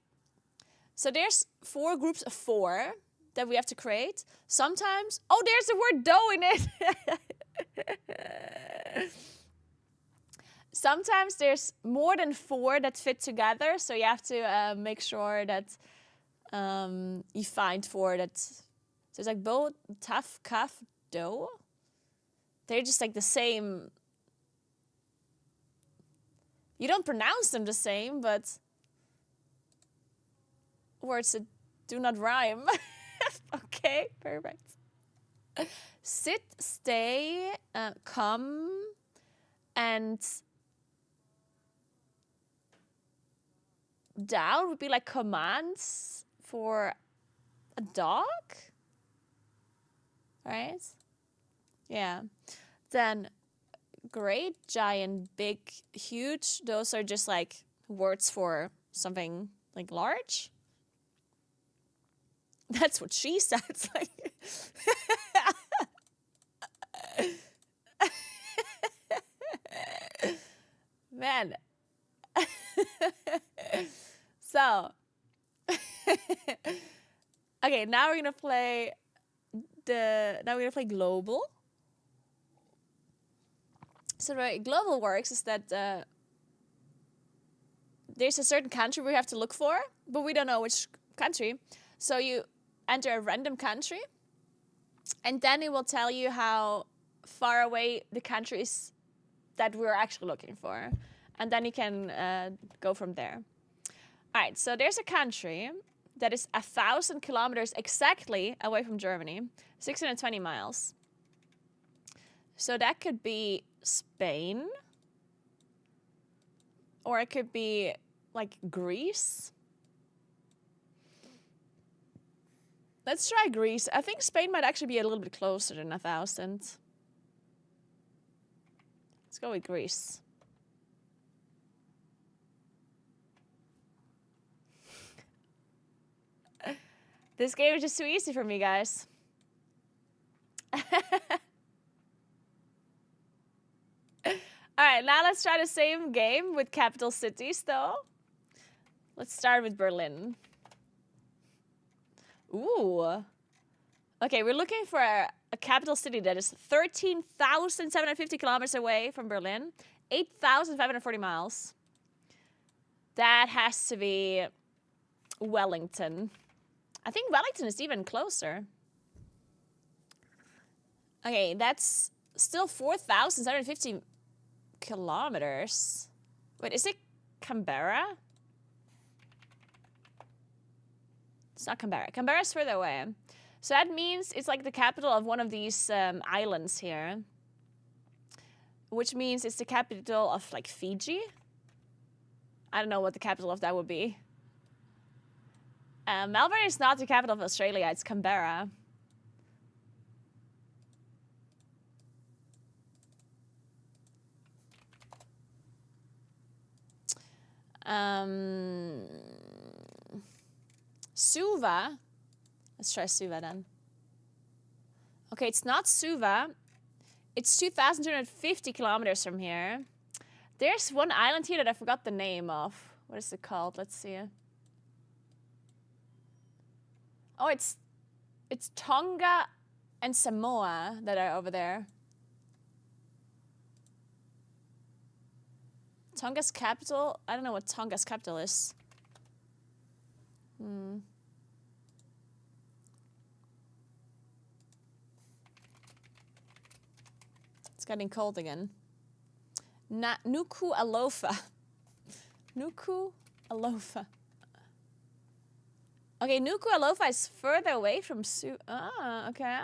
[SPEAKER 1] So there's 4 groups of 4 that we have to create. Sometimes... Oh, there's the word dough in it. Sometimes there's more than 4 that fit together. So you have to make sure that you find 4 that... So it's like bo, taf, kaf, dough. They're just like the same... You don't pronounce them the same, but... Words that do not rhyme. Okay, perfect. Sit, stay, come, and down would be like commands for a dog, right? Yeah. Then great, giant, big, huge. Those are just like words for something like large. That's what she sounds like. Man. So. Okay, now we're gonna play global. So the way global works is that there's a certain country we have to look for, but we don't know which country. So you enter a random country, and then it will tell you how far away the country is that we're actually looking for. And then you can go from there. All right, so there's a country that is 1,000 kilometers exactly away from Germany, 620 miles. So that could be Spain. Or it could be, like, Greece. Let's try Greece. I think Spain might actually be a little bit closer than 1,000. Let's go with Greece. This game is just too easy for me, guys. Alright, now let's try the same game with capital cities, though. Let's start with Berlin. Ooh. Okay, we're looking for a capital city that is 13,750 kilometers away from Berlin. 8,540 miles. That has to be Wellington. I think Wellington is even closer. Okay, that's still 4,750 kilometers. Wait, is it Canberra? It's not Canberra. Canberra's further away. So that means it's like the capital of one of these islands here. Which means it's the capital of like Fiji. I don't know what the capital of that would be. Melbourne is not the capital of Australia. It's Canberra. Suva. Let's try Suva then. Okay, it's not Suva. It's 2,250 kilometers from here. There's one island here that I forgot the name of. What is it called? Let's see. Oh, it's Tonga and Samoa that are over there. Tonga's capital? I don't know what Tonga's capital is. It's getting cold again. Nuku'alofa. Nuku'alofa. Okay, Nuku'alofa is further away from okay.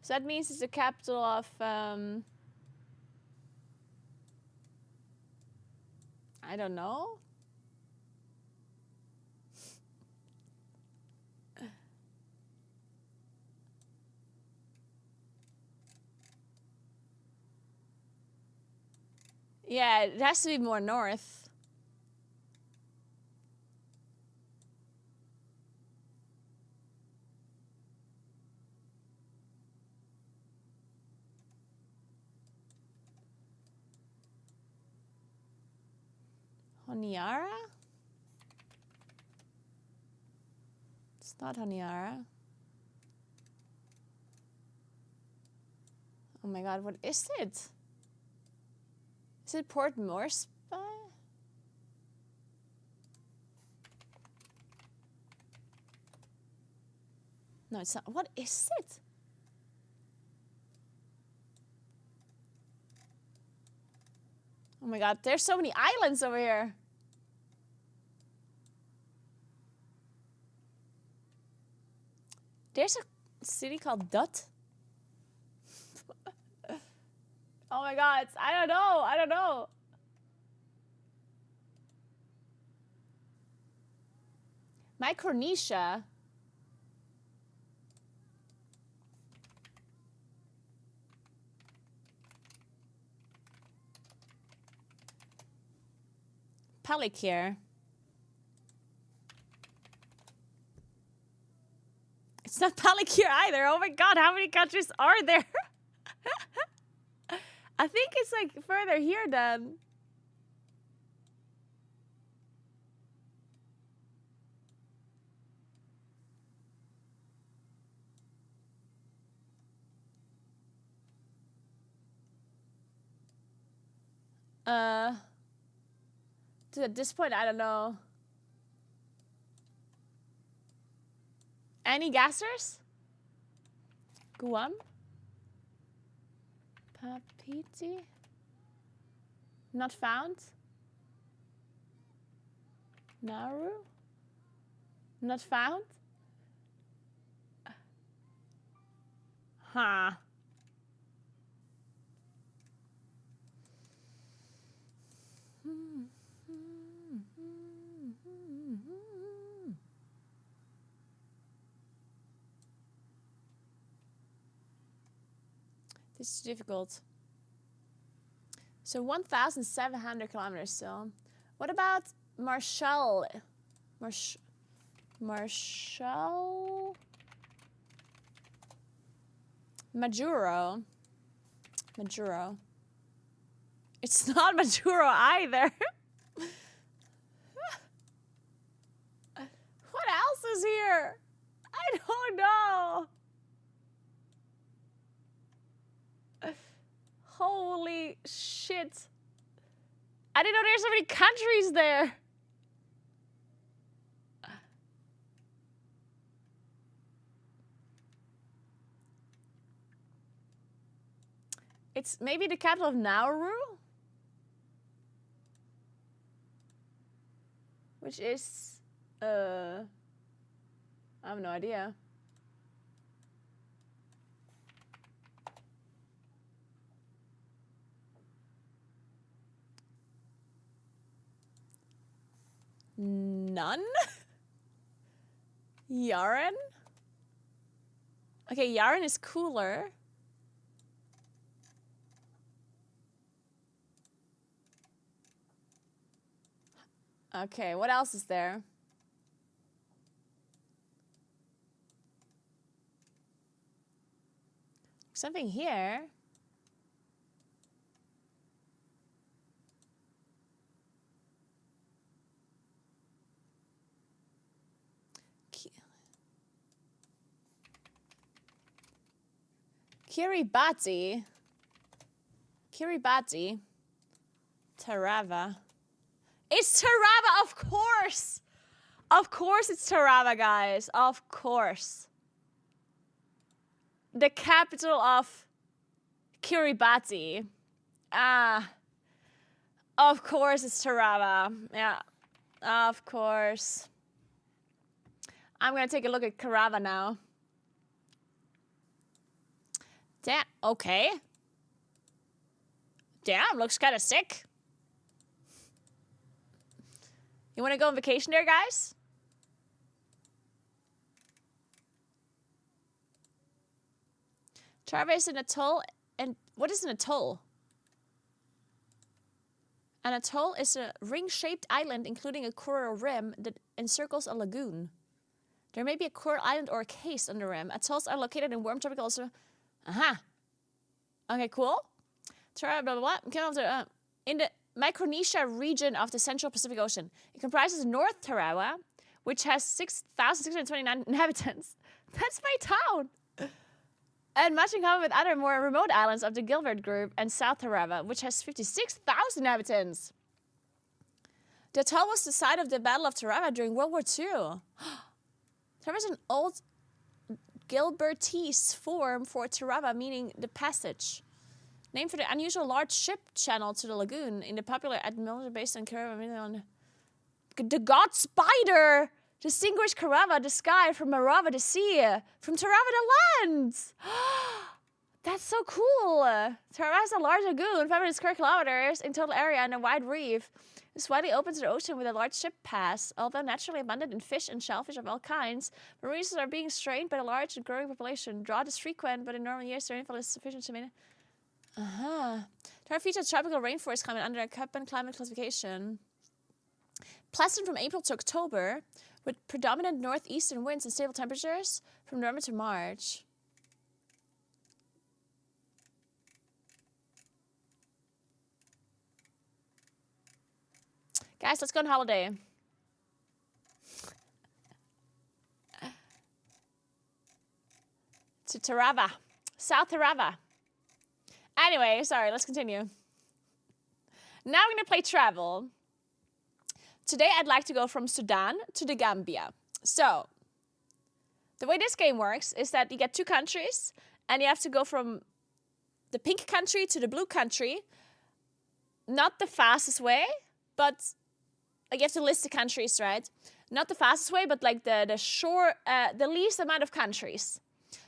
[SPEAKER 1] So that means it's the capital of I don't know. Yeah, it has to be more north. Honiara? It's not Honiara. Oh my god, what is it? Is it Port Moresby? No, it's not. What is it? Oh my god, there's so many islands over here. There's a city called Dut. Oh my god, I don't know. I don't know. Micronesia. Palikir. It's not Palikir either. Oh my god, how many countries are there? I think it's like further here then. Dude, at this point, I don't know. Any guessers? Guam? Papiti? Not found? Nauru? Not found? Huh. It's difficult. So 1,700 kilometers still. What about Marshall? Marshall? Majuro. Majuro. It's not Majuro either. What else is here? I don't know. Holy shit. I didn't know there's so many countries there. It's maybe the capital of Nauru? Which is, I have no idea. None? Yaren? Okay, Yaren is cooler. Okay, what else is there? Something here. Kiribati. Kiribati. Tarawa. It's Tarawa, of course! Of course it's Tarawa, guys. Of course. The capital of Kiribati. Ah. Of course it's Tarawa. Yeah. Of course. I'm gonna take a look at Tarawa now. Damn, okay. Damn, looks kind of sick. You want to go on vacation there, guys? Tarawa is an atoll, and what is an atoll? An atoll is a ring-shaped island including a coral rim that encircles a lagoon. There may be a coral island or a case on the rim. Atolls are located in warm tropical ocean. Aha. Okay, cool. Tarawa, blah, blah, blah. In the Micronesia region of the Central Pacific Ocean. It comprises North Tarawa, which has 6,629 inhabitants. That's my town. And much in common with other more remote islands of the Gilbert Group, and South Tarawa, which has 56,000 inhabitants. The atoll was the site of the Battle of Tarawa during World War II. Tarawa is an old Gilbertese form for Tarawa, meaning the passage. Named for the unusual large ship channel to the lagoon in the popular military base on Karawa. The god Spider distinguished Karawa, the sky, from Marawa, the sea, from Tarawa, the land. That's so cool. Tarawa has a large lagoon, 500 square kilometers in total area, and a wide reef. It's widely open to the ocean with a large ship pass. Although naturally abundant in fish and shellfish of all kinds, marine resources are being strained by a large and growing population. Drought is frequent, but in normal years, the rainfall is sufficient to maintain. Tarawa features tropical rainforest climate under a Köppen climate classification. Pleasant from April to October, with predominant northeastern winds and stable temperatures from November to March. Guys, let's go on holiday. To Tarawa. South Tarawa. Anyway, sorry, let's continue. Now we're going to play travel. Today I'd like to go from Sudan to the Gambia. So, the way this game works is that you get two countries, and you have to go from the pink country to the blue country. Not the fastest way, but like you have to list the countries, right? Not the fastest way, but like the least amount of countries.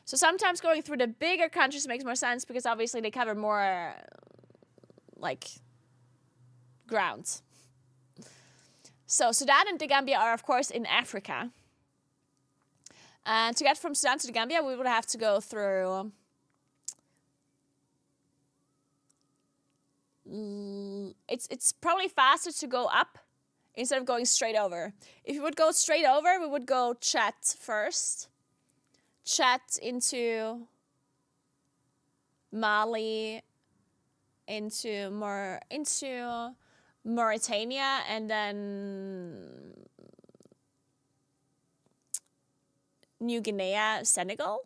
[SPEAKER 1] So sometimes going through the bigger countries makes more sense because obviously they cover more, like, ground. So Sudan and the Gambia are, of course, in Africa. And to get from Sudan to the Gambia, we would have to go through it's probably faster to go up instead of going straight over. If you would go straight over, we would go chat first. Chat into Mali, into Mauritania, and then New Guinea, Senegal.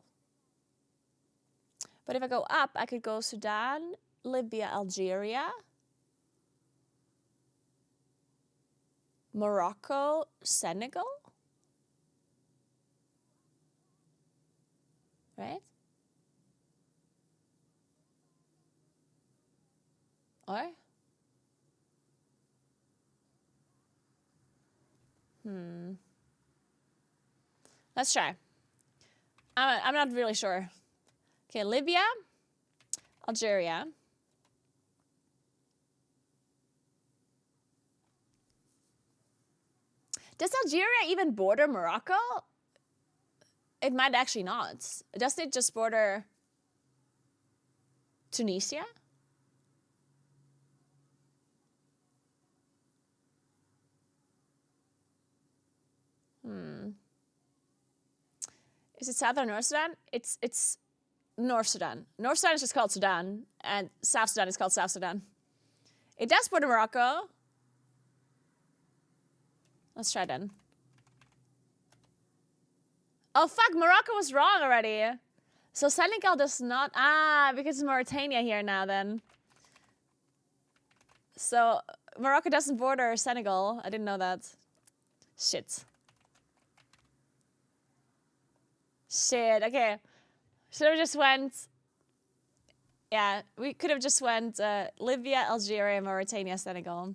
[SPEAKER 1] But if I go up, I could go Sudan, Libya, Algeria, Morocco, Senegal. Right? Or? Let's try. I'm not really sure. Okay, Libya, Algeria. Does Algeria even border Morocco? It might actually not. Doesn't it just border Tunisia? Is it South or North Sudan? It's North Sudan. North Sudan is just called Sudan, and South Sudan is called South Sudan. It does border Morocco. Let's try then. Oh fuck, Morocco was wrong already. So Senegal does not, because it's Mauritania here now then. So Morocco doesn't border Senegal. I didn't know that. Shit. Okay. Should have just went, yeah, we could have just went Libya, Algeria, Mauritania, Senegal.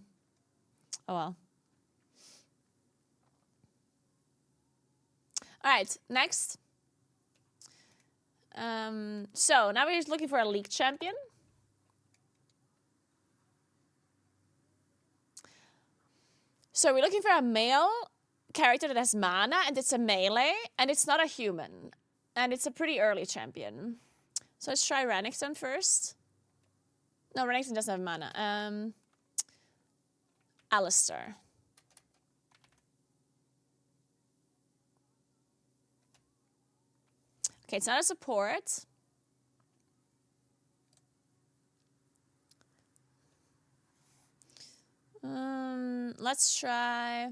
[SPEAKER 1] Oh well. All right, next. So now we're just looking for a league champion. So we're looking for a male character that has mana, and it's a melee, and it's not a human. And it's a pretty early champion. So let's try Renekton first. No, Renekton doesn't have mana. Alistair. Okay, it's not a support. Let's try...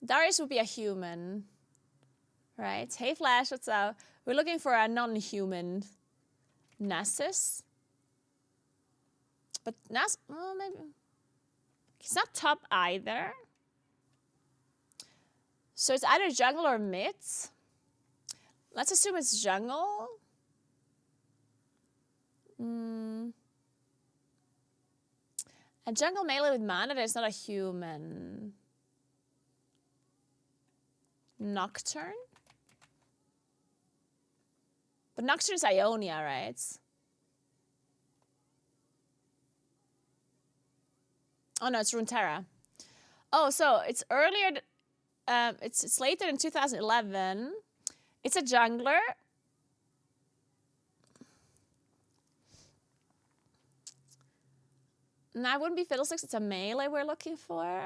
[SPEAKER 1] Darius would be a human, right? Hey Flash, what's up? We're looking for a non-human Nasus. But maybe... He's not top either. So it's either jungle or mid. Let's assume it's jungle. A jungle melee with mana that is not a human. Nocturne? But Nocturne is Ionia, right? Oh no, it's Runeterra. Oh, so it's earlier... it's later in 2011. It's a jungler. No, it wouldn't be Fiddlesticks. It's a melee we're looking for.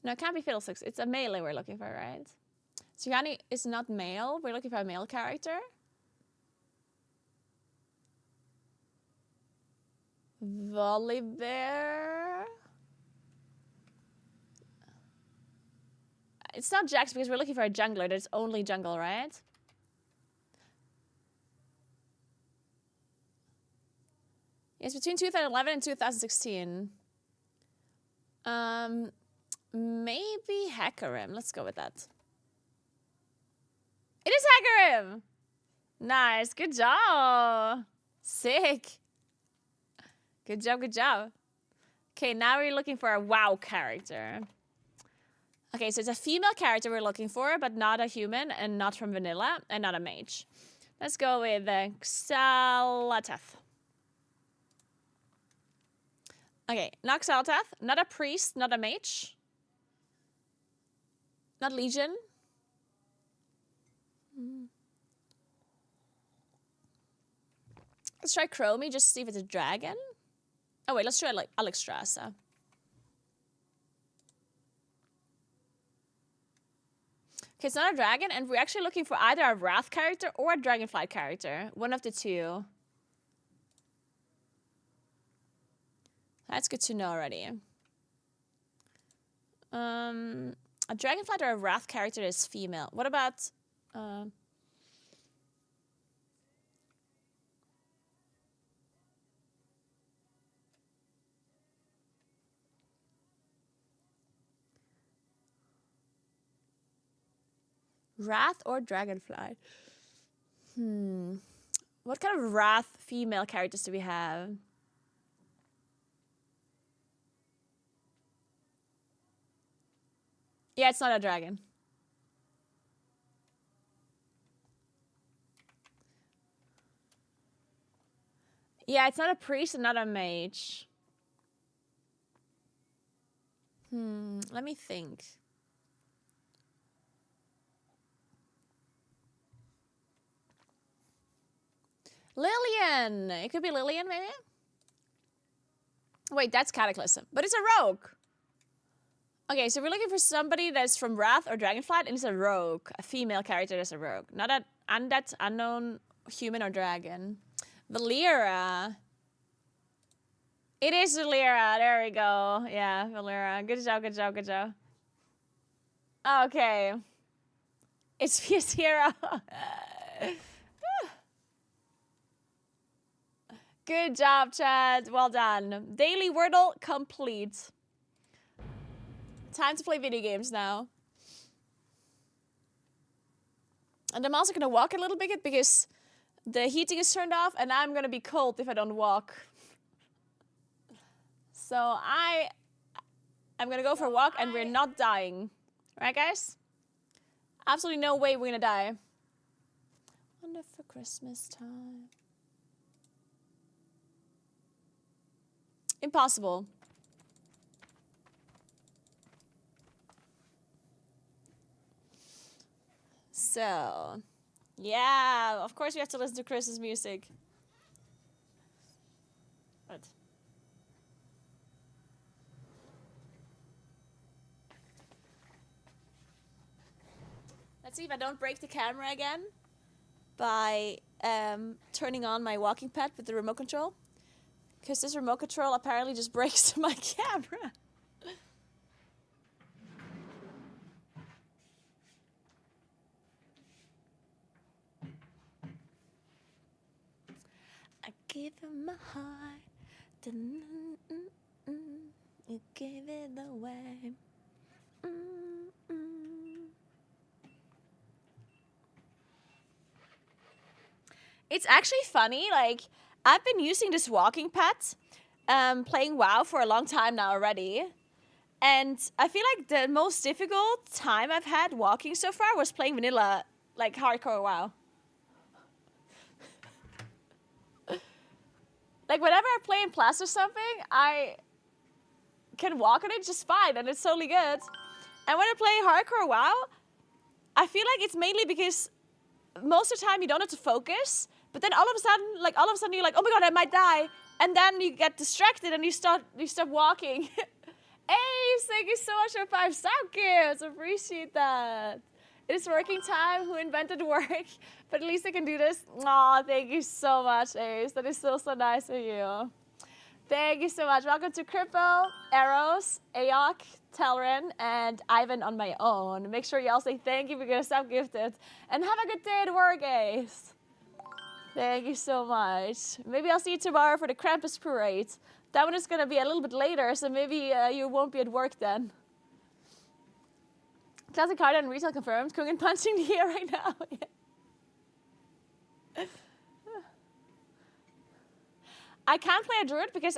[SPEAKER 1] No, it can't be Fiddlesticks. It's a melee we're looking for, right? Sugani is not male. We're looking for a male character. Volibear. It's not Jax because we're looking for a jungler. There's only jungle, right? It's between 2011 and 2016. Maybe Hecarim. Let's go with that. It is Hecarim! Nice. Good job. Sick. Good job, good job. Okay, now we're looking for a WoW character. Okay, so it's a female character we're looking for, but not a human, and not from vanilla, and not a mage. Let's go with Xal'atath. Okay, not Xal'atath, not a priest, not a mage. Not Legion. Let's try Chromie, just to see if it's a dragon. Oh wait, let's try like Alexstrasza. Okay, it's not a dragon, and we're actually looking for either a Wrath character or a Dragonflight character. One of the two. That's good to know already. A Dragonflight or a Wrath character is female. What about... Wrath or Dragonflight? What kind of Wrath female characters do we have? Yeah, it's not a dragon. Yeah, it's not a priest and not a mage. Let me think. Lillian! It could be Lillian, maybe? Wait, that's Cataclysm. But it's a rogue. Okay, so we're looking for somebody that's from Wrath or Dragonflight, and it's a rogue. A female character that's a rogue. Not an undead, unknown human or dragon. Valera. It is Valera. There we go. Yeah, Valera. Good job, good job, good job. Okay. It's Fiestera. Good job, Chad. Well done. Daily Wordle complete. Time to play video games now. And I'm also going to walk a little bit because the heating is turned off and I'm going to be cold if I don't walk. So I'm going to go for a walk and we're not dying. Right, guys? Absolutely no way we're going to die. Wonderful Christmas time. Impossible. So, yeah, of course we have to listen to Christmas music. What? Let's see if I don't break the camera again by turning on my walking pad with the remote control. Because this remote control apparently just breaks my camera. I gave him my heart. You gave it away. It's actually funny, like, I've been using this walking pad, playing WoW for a long time now already. And I feel like the most difficult time I've had walking so far was playing vanilla, like hardcore WoW. Like whenever I play in Plus or something, I can walk on it just fine and it's totally good. And when I play hardcore WoW, I feel like it's mainly because most of the time you don't have to focus. But then all of a sudden you're like, oh my god, I might die. And then you get distracted and you stop walking. Hey, thank you so much for 5 sub gifts. Appreciate that. It is working time. Who invented work? But at least I can do this. Aw, thank you so much, Ace. That is so nice of you. Thank you so much. Welcome to Cripple, Eros, Aok, Telrin, and Ivan on my own. Make sure you all say thank you for getting sub-gifted. And have a good day at work, Ace. Thank you so much. Maybe I'll see you tomorrow for the Krampus Parade. That one is going to be a little bit later, so maybe you won't be at work then. Classic card and retail confirmed. Kungen punching the air right now. I can't play a druid because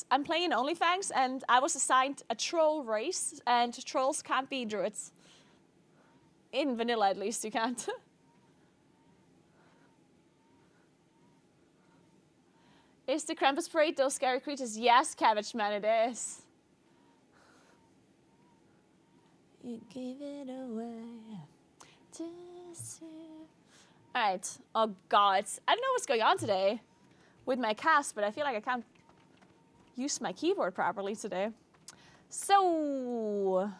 [SPEAKER 1] I'm playing in OnlyFangs and I was assigned a troll race and trolls can't be druids. In vanilla at least you can't. Is the Krampus Parade those scary creatures? Yes, Cabbage Man, it is. You gave it away. Alright. Oh god. I don't know what's going on today with my cast, but I feel like I can't use my keyboard properly today. So...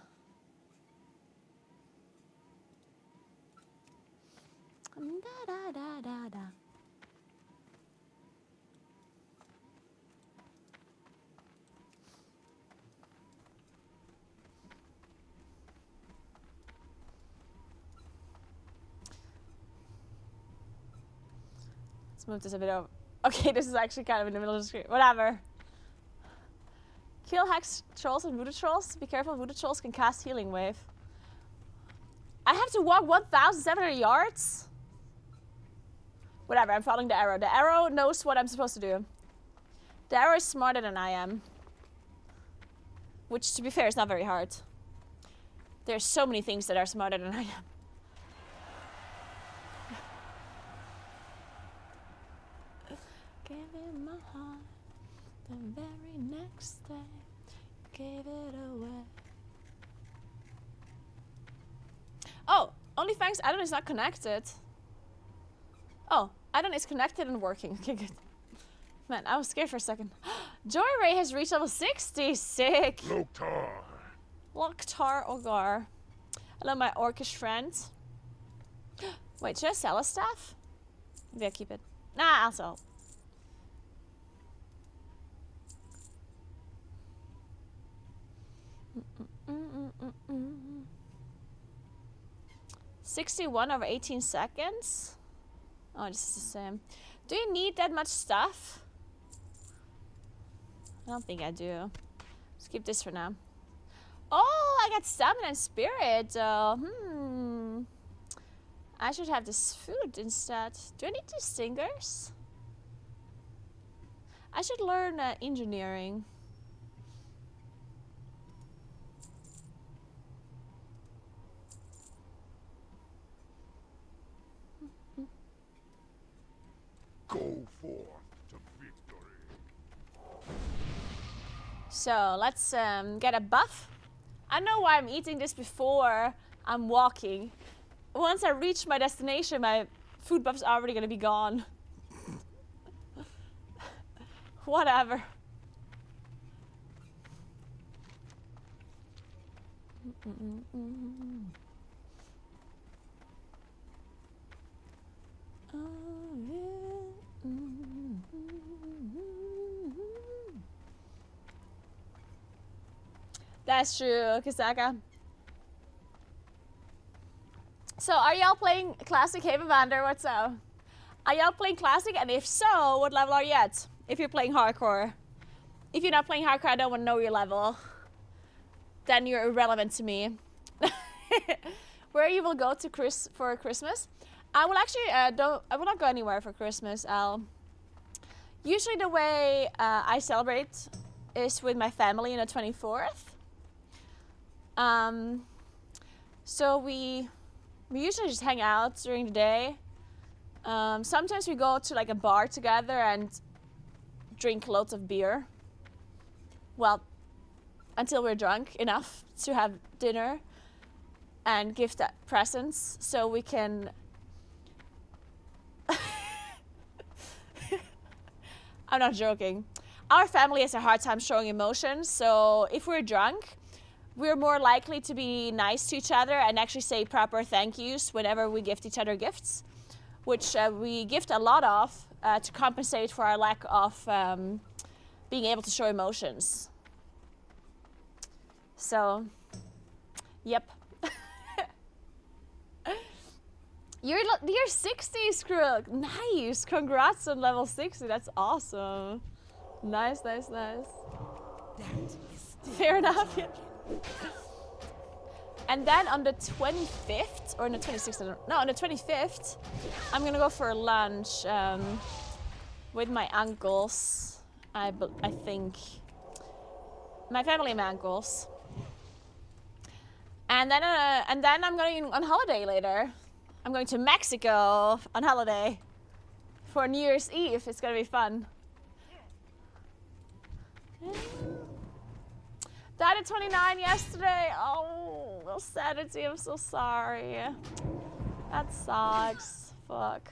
[SPEAKER 1] Da, da, da, da, da. Let's move this a bit over. Okay, this is actually kind of in the middle of the screen. Whatever. Kill hex trolls and voodoo trolls. Be careful, voodoo trolls can cast healing wave. I have to walk 1,700 yards? Whatever, I'm following the arrow. The arrow knows what I'm supposed to do. The arrow is smarter than I am. Which, to be fair, is not very hard. There's so many things that are smarter than I am. Gave it my heart. The very next day, gave it away. Oh, OnlyFangs add-on is not connected. Oh, add-on is connected and working. Okay, good. Man, I was scared for a second. Joy Ray has reached level 60. Sick. Loktar Ogar. Hello, my orcish friend. Wait, should I sell a staff? Maybe I'll keep it. Nah, I'll sell. Mm-mm-mm-mm-mm. 61 over 18 seconds. Oh, this is the same. Do you need that much stuff? I don't think I do. Let's keep this for now. Oh, I got stamina and spirit. I should have this food instead. Do I need these stingers? I should learn engineering.
[SPEAKER 2] Go forth to victory.
[SPEAKER 1] So let's get a buff. I know why I'm eating this before I'm walking. Once I reach my destination, my food buff's already gonna be gone. Whatever. That's true, Kisaka. So, are y'all playing Classic Haven Vander? What's up? Are y'all playing Classic? And if so, what level are you at? If you're playing Hardcore. If you're not playing Hardcore, I don't want to know your level. Then you're irrelevant to me. Where you will go to for Christmas? I will actually I will not go anywhere for Christmas. Usually the way I celebrate is with my family on the 24th. So we usually just hang out during the day. Sometimes we go to like a bar together and drink loads of beer. Well, until we're drunk enough to have dinner and gift presents so we can... I'm not joking. Our family has a hard time showing emotions, so if we're drunk, we're more likely to be nice to each other and actually say proper thank yous whenever we gift each other gifts, which we gift a lot of to compensate for our lack of being able to show emotions. So, yep. You're 60, Skrull. Nice. Congrats on level 60. That's awesome. Nice, nice, nice. Fair enough. Yeah. And then on the 25th, or on the 26th, on the 25th, I'm gonna go for lunch with my uncles. I think. My family and my uncles. And then I'm going on holiday later. I'm going to Mexico on holiday for New Year's Eve. It's gonna be fun. Died at 29 yesterday. Oh, Saturday. I'm so sorry. That sucks. Fuck.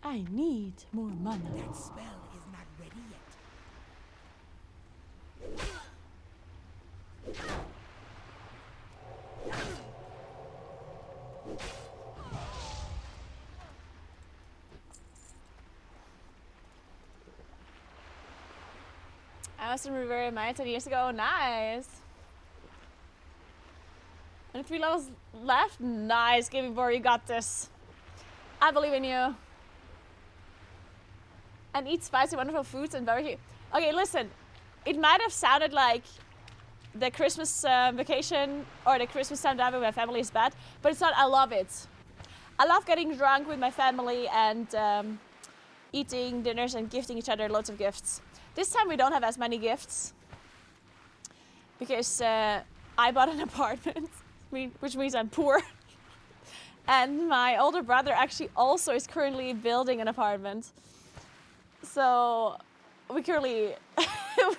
[SPEAKER 1] I need more mana.
[SPEAKER 3] That spell is not ready yet.
[SPEAKER 1] I was in Rivera Maya 10 years ago. Nice. And 3 levels left. Nice, Gaming Boy, you got this. I believe in you. And eat spicy, wonderful foods and barbecue. Okay, listen. It might have sounded like the Christmas vacation or the Christmas time driving with my family is bad, but it's not. I love it. I love getting drunk with my family and eating dinners and gifting each other loads of gifts. This time we don't have as many gifts because I bought an apartment, which means I'm poor. And my older brother actually also is currently building an apartment. So we currently,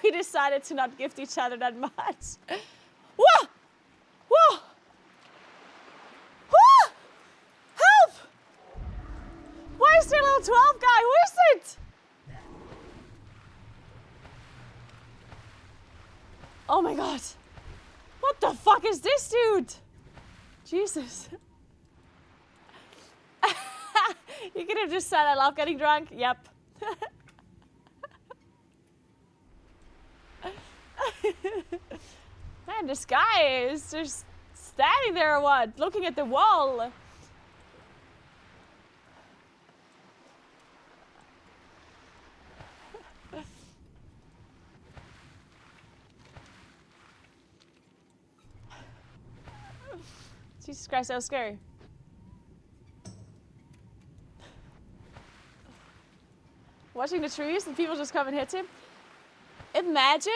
[SPEAKER 1] we decided to not gift each other that much. Whoa! Whoa! Whoa! Help! Why is there a level 12 guy? Who is it? Oh my god. What the fuck is this dude? Jesus. You could have just said I love getting drunk. Yep. Man, this guy is just standing there or what? Looking at the wall. Jesus Christ, that was scary. Watching the trees and people just come and hit him. Imagine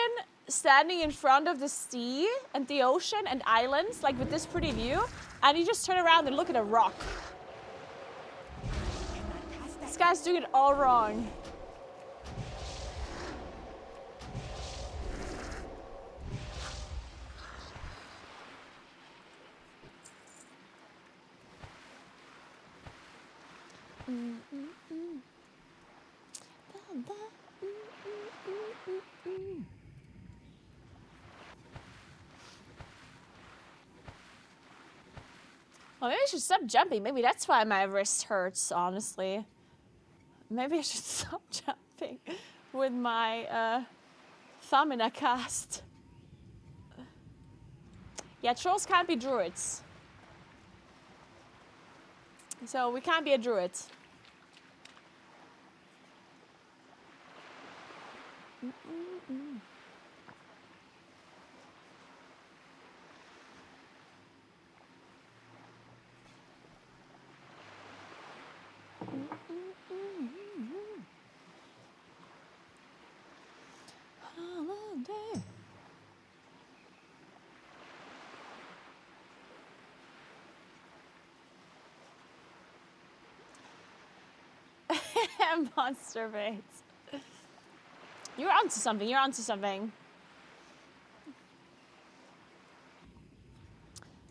[SPEAKER 1] standing in front of the sea and the ocean and islands, like with this pretty view, and you just turn around and look at a rock. This guy's doing it all wrong. Well, maybe I should stop jumping. Maybe that's why my wrist hurts, honestly. Maybe I should stop jumping with my thumb in a cast. Yeah, trolls can't be druids. So we can't be a druid. Holiday. Monster bait. You're onto something. You're onto something.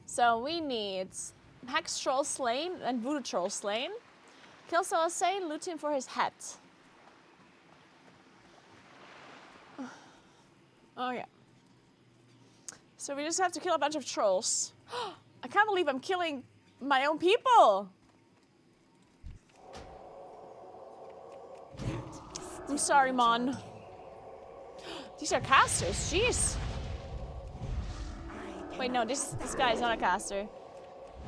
[SPEAKER 1] So we need Hex Troll slain and Voodoo Troll slain. Kill Soul slain, loot him for his hat. Oh yeah. So we just have to kill a bunch of trolls. I can't believe I'm killing my own people. I'm sorry, Mon. These are casters, jeez. Wait, no, this guy is not a caster.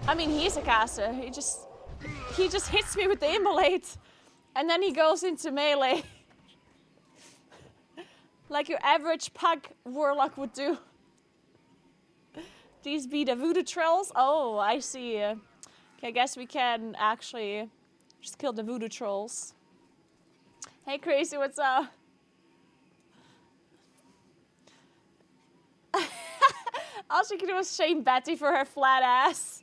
[SPEAKER 1] I mean, he is a caster. He just hits me with the immolate, and then he goes into melee. Like your average pug warlock would do. These be the voodoo trolls? Oh, I see. Okay, I guess we can actually just kill the voodoo trolls. Hey, Crazy, what's up? All she could do was shame Betty for her flat ass.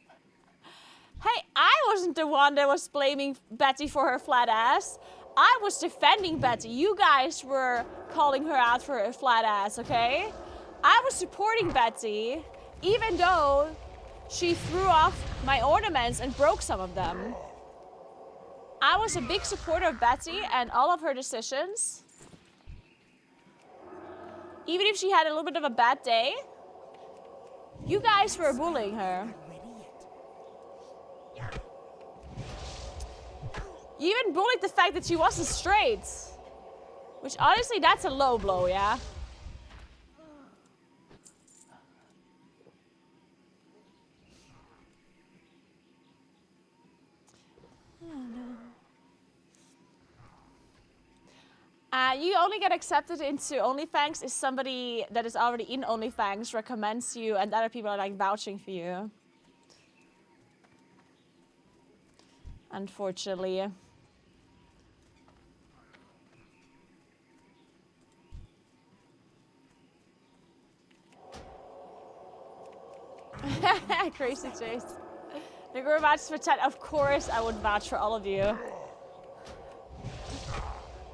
[SPEAKER 1] Hey, I wasn't the one that was blaming Betty for her flat ass. I was defending Betty. You guys were calling her out for her flat ass, okay? I was supporting Betty, even though she threw off my ornaments and broke some of them. I was a big supporter of Betty and all of her decisions. Even if she had a little bit of a bad day, you guys were bullying her.
[SPEAKER 3] Not ready yet.
[SPEAKER 1] You even bullied the fact that she wasn't straight. Which honestly, that's a low blow, yeah? You only get accepted into OnlyFangs if somebody that is already in OnlyFangs recommends you and other people are like vouching for you. Unfortunately. Crazy Chase. Naguura vouches for 10. Of course I would vouch for all of you.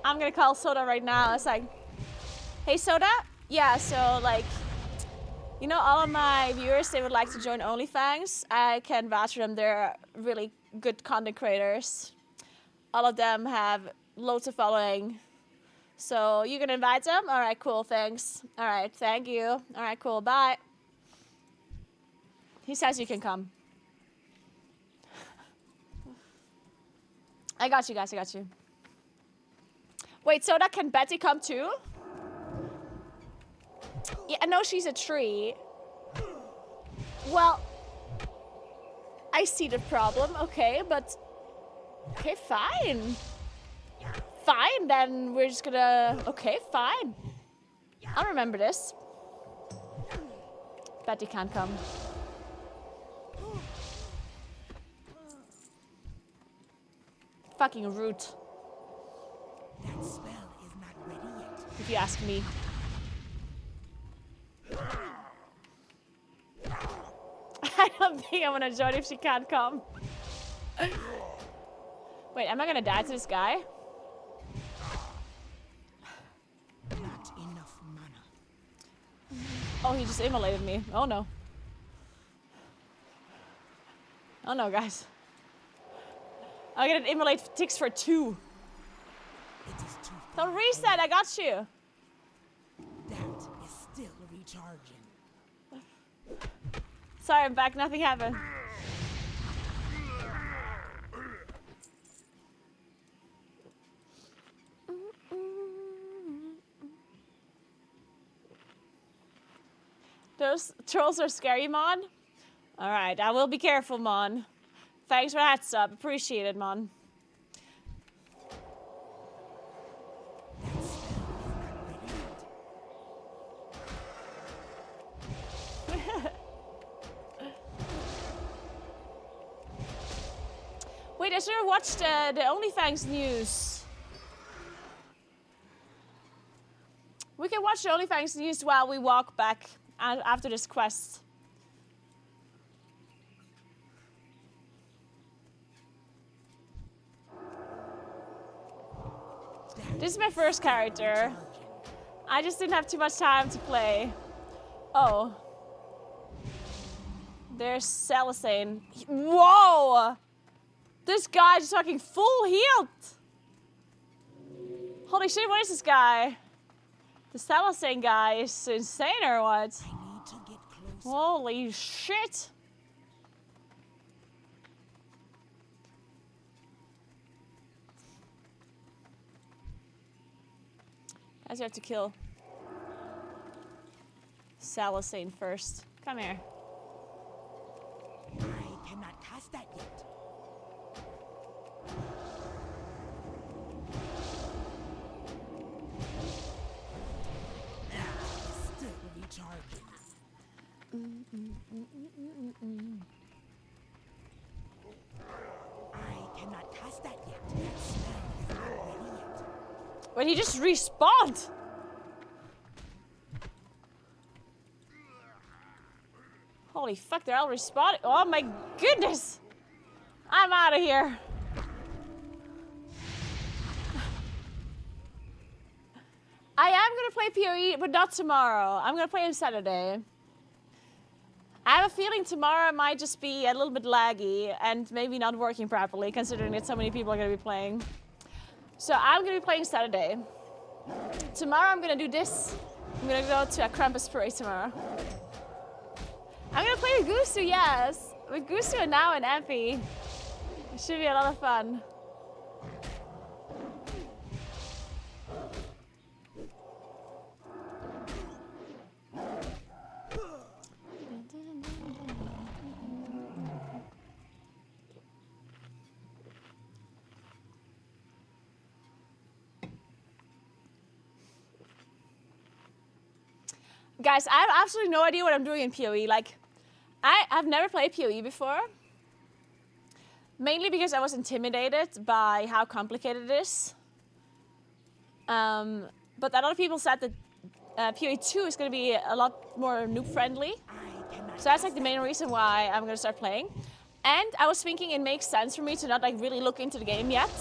[SPEAKER 1] I'm gonna call Soda right now. It's like, hey Soda? Yeah, so like, you know, all of my viewers, they would like to join OnlyFangs. I can vouch for them. They're really good content creators. All of them have loads of following. So you can invite them? All right, cool, thanks. All right, thank you. All right, cool, bye. He says you can come. I got you guys, I got you. Wait, Soda, can Betty come too? Yeah, I know she's a tree. Well, I see the problem, okay, but... Okay, fine. Fine, then we're just gonna... Okay, fine. I'll remember this. Betty can't come. Fucking rude,
[SPEAKER 3] That spell is not ready yet.
[SPEAKER 1] if you ask me. I don't think I'm gonna join if she can't come. Wait, am I gonna die to this guy?
[SPEAKER 3] Not enough mana.
[SPEAKER 1] Oh, he just immolated me. Oh no. Oh no, guys. I'm gonna immolate ticks for 2.
[SPEAKER 3] It is too far.
[SPEAKER 1] Don't reset, I got you.
[SPEAKER 3] That is still recharging.
[SPEAKER 1] Sorry, I'm back, nothing happened. Those trolls are scary, Mon. Alright, I will be careful, Mon. Thanks for the heads up. Appreciate it, Mon.
[SPEAKER 3] That spell is not ready yet.
[SPEAKER 1] Wait, I should have watched the OnlyFangs news. We can watch the OnlyFangs news while we walk back after this quest. This is my first character. I just didn't have too much time to play. Oh. There's Salasane. Whoa! This guy just fucking full healed. Holy shit, what is this guy? The Salasane guy is insane or what?
[SPEAKER 3] I need to get closer.
[SPEAKER 1] Holy shit. Guys, you have to kill Salasane first. Come here.
[SPEAKER 3] I cannot cast that yet. Still recharging. I cannot cast that yet. That spell is not ready yet.
[SPEAKER 1] Wait, he just respawned. Holy fuck, they're all respawning. Oh my goodness. I'm out of here. I am gonna play PoE, but not tomorrow. I'm gonna play on Saturday. I have a feeling tomorrow might just be a little bit laggy and maybe not working properly, considering that so many people are gonna be playing. So I'm gonna be playing Saturday. Tomorrow I'm gonna do this. I'm gonna go to a Krampus parade tomorrow. I'm gonna play with Gusu, yes. With Gusu and now and Ampy. It should be a lot of fun. Guys, I have absolutely no idea what I'm doing in PoE. Like, I've never played PoE before. Mainly because I was intimidated by how complicated it is. But a lot of people said that PoE 2 is going to be a lot more noob-friendly. So that's like the main reason why I'm going to start playing. And I was thinking it makes sense for me to not like really look into the game yet.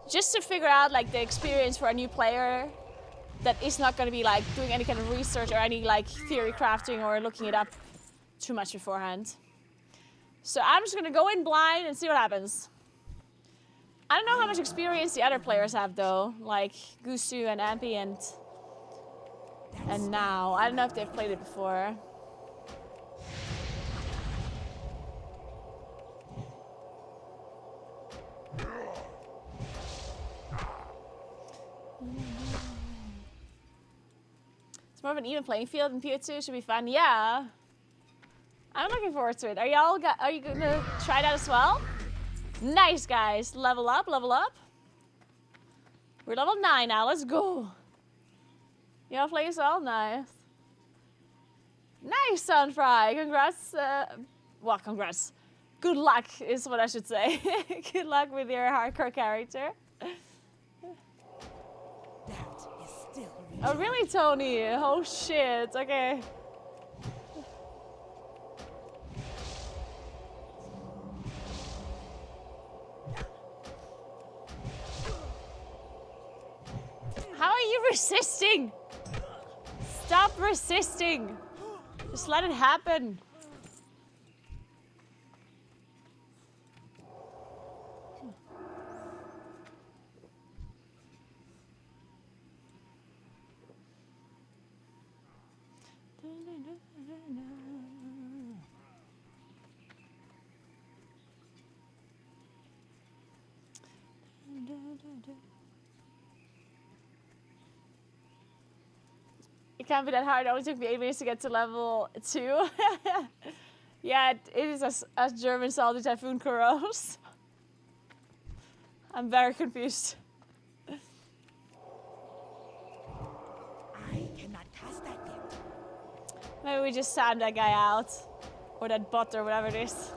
[SPEAKER 1] Just to figure out like the experience for a new player that is not going to be like doing any kind of research or any like theory crafting or looking it up too much beforehand. So I'm just going to go in blind and see what happens. I don't know how much experience the other players have though, like Gusu and Ampy and now. I don't know if they've played it before. It's more of an even playing field in PO2. Should be fun. Yeah. I'm looking forward to it. Are you gonna try that as well? Nice, guys. Level up, level up. We're level 9 now. Let's go. Y'all play as well? Nice. Nice, Sunfry. Congrats. Well, congrats. Good luck is what I should say. Good luck with your hardcore character. Oh, really, Tony? Oh, shit. Okay. How are you resisting? Stop resisting. Just let it happen. It can't be that hard. It only took me 8 minutes to get to level 2. Yeah, it is as German salty typhoon corrodes. I'm very confused.
[SPEAKER 3] I cannot cast that yet.
[SPEAKER 1] Maybe we just sound that guy out. Or that bot or whatever it is.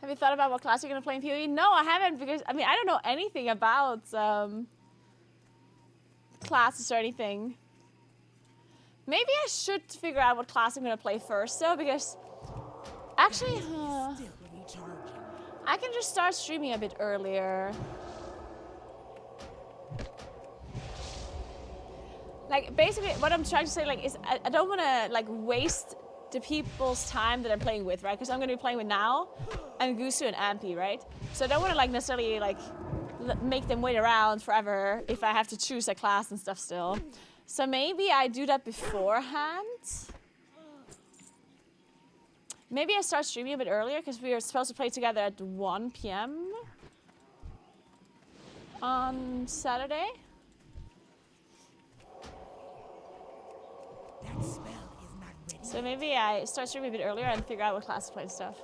[SPEAKER 1] Have you thought about what class you're going to play in PoE? No, I haven't, because, I mean, I don't know anything about classes or anything. Maybe I should figure out what class I'm going to play first, though, because actually, I can just start streaming a bit earlier. Like, basically, what I'm trying to say, like, is I don't want to, like, waste the people's time that I'm playing with, right? Because I'm going to be playing with Now and Gusu and Ampy, right? So I don't want to like necessarily like make them wait around forever if I have to choose a class and stuff still. So maybe I do that beforehand. Maybe I start streaming a bit earlier because we are supposed to play together at 1 p.m. on Saturday.
[SPEAKER 3] That spell is not ready.
[SPEAKER 1] So maybe I start streaming a bit earlier and figure out what class to play and stuff.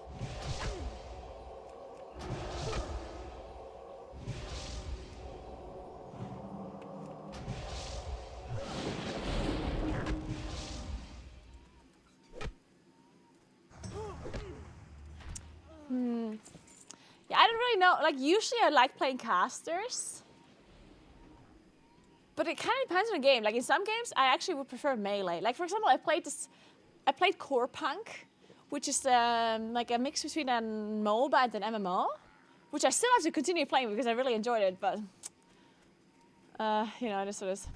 [SPEAKER 1] Yeah, I don't really know. know, like usually I like playing casters. But it kind of depends on the game. Like in some games, I actually would prefer melee. Like for example, I played Core Punk, which is like a mix between a MOBA and an MMO, which I still have to continue playing because I really enjoyed it. But you know, it is what it is.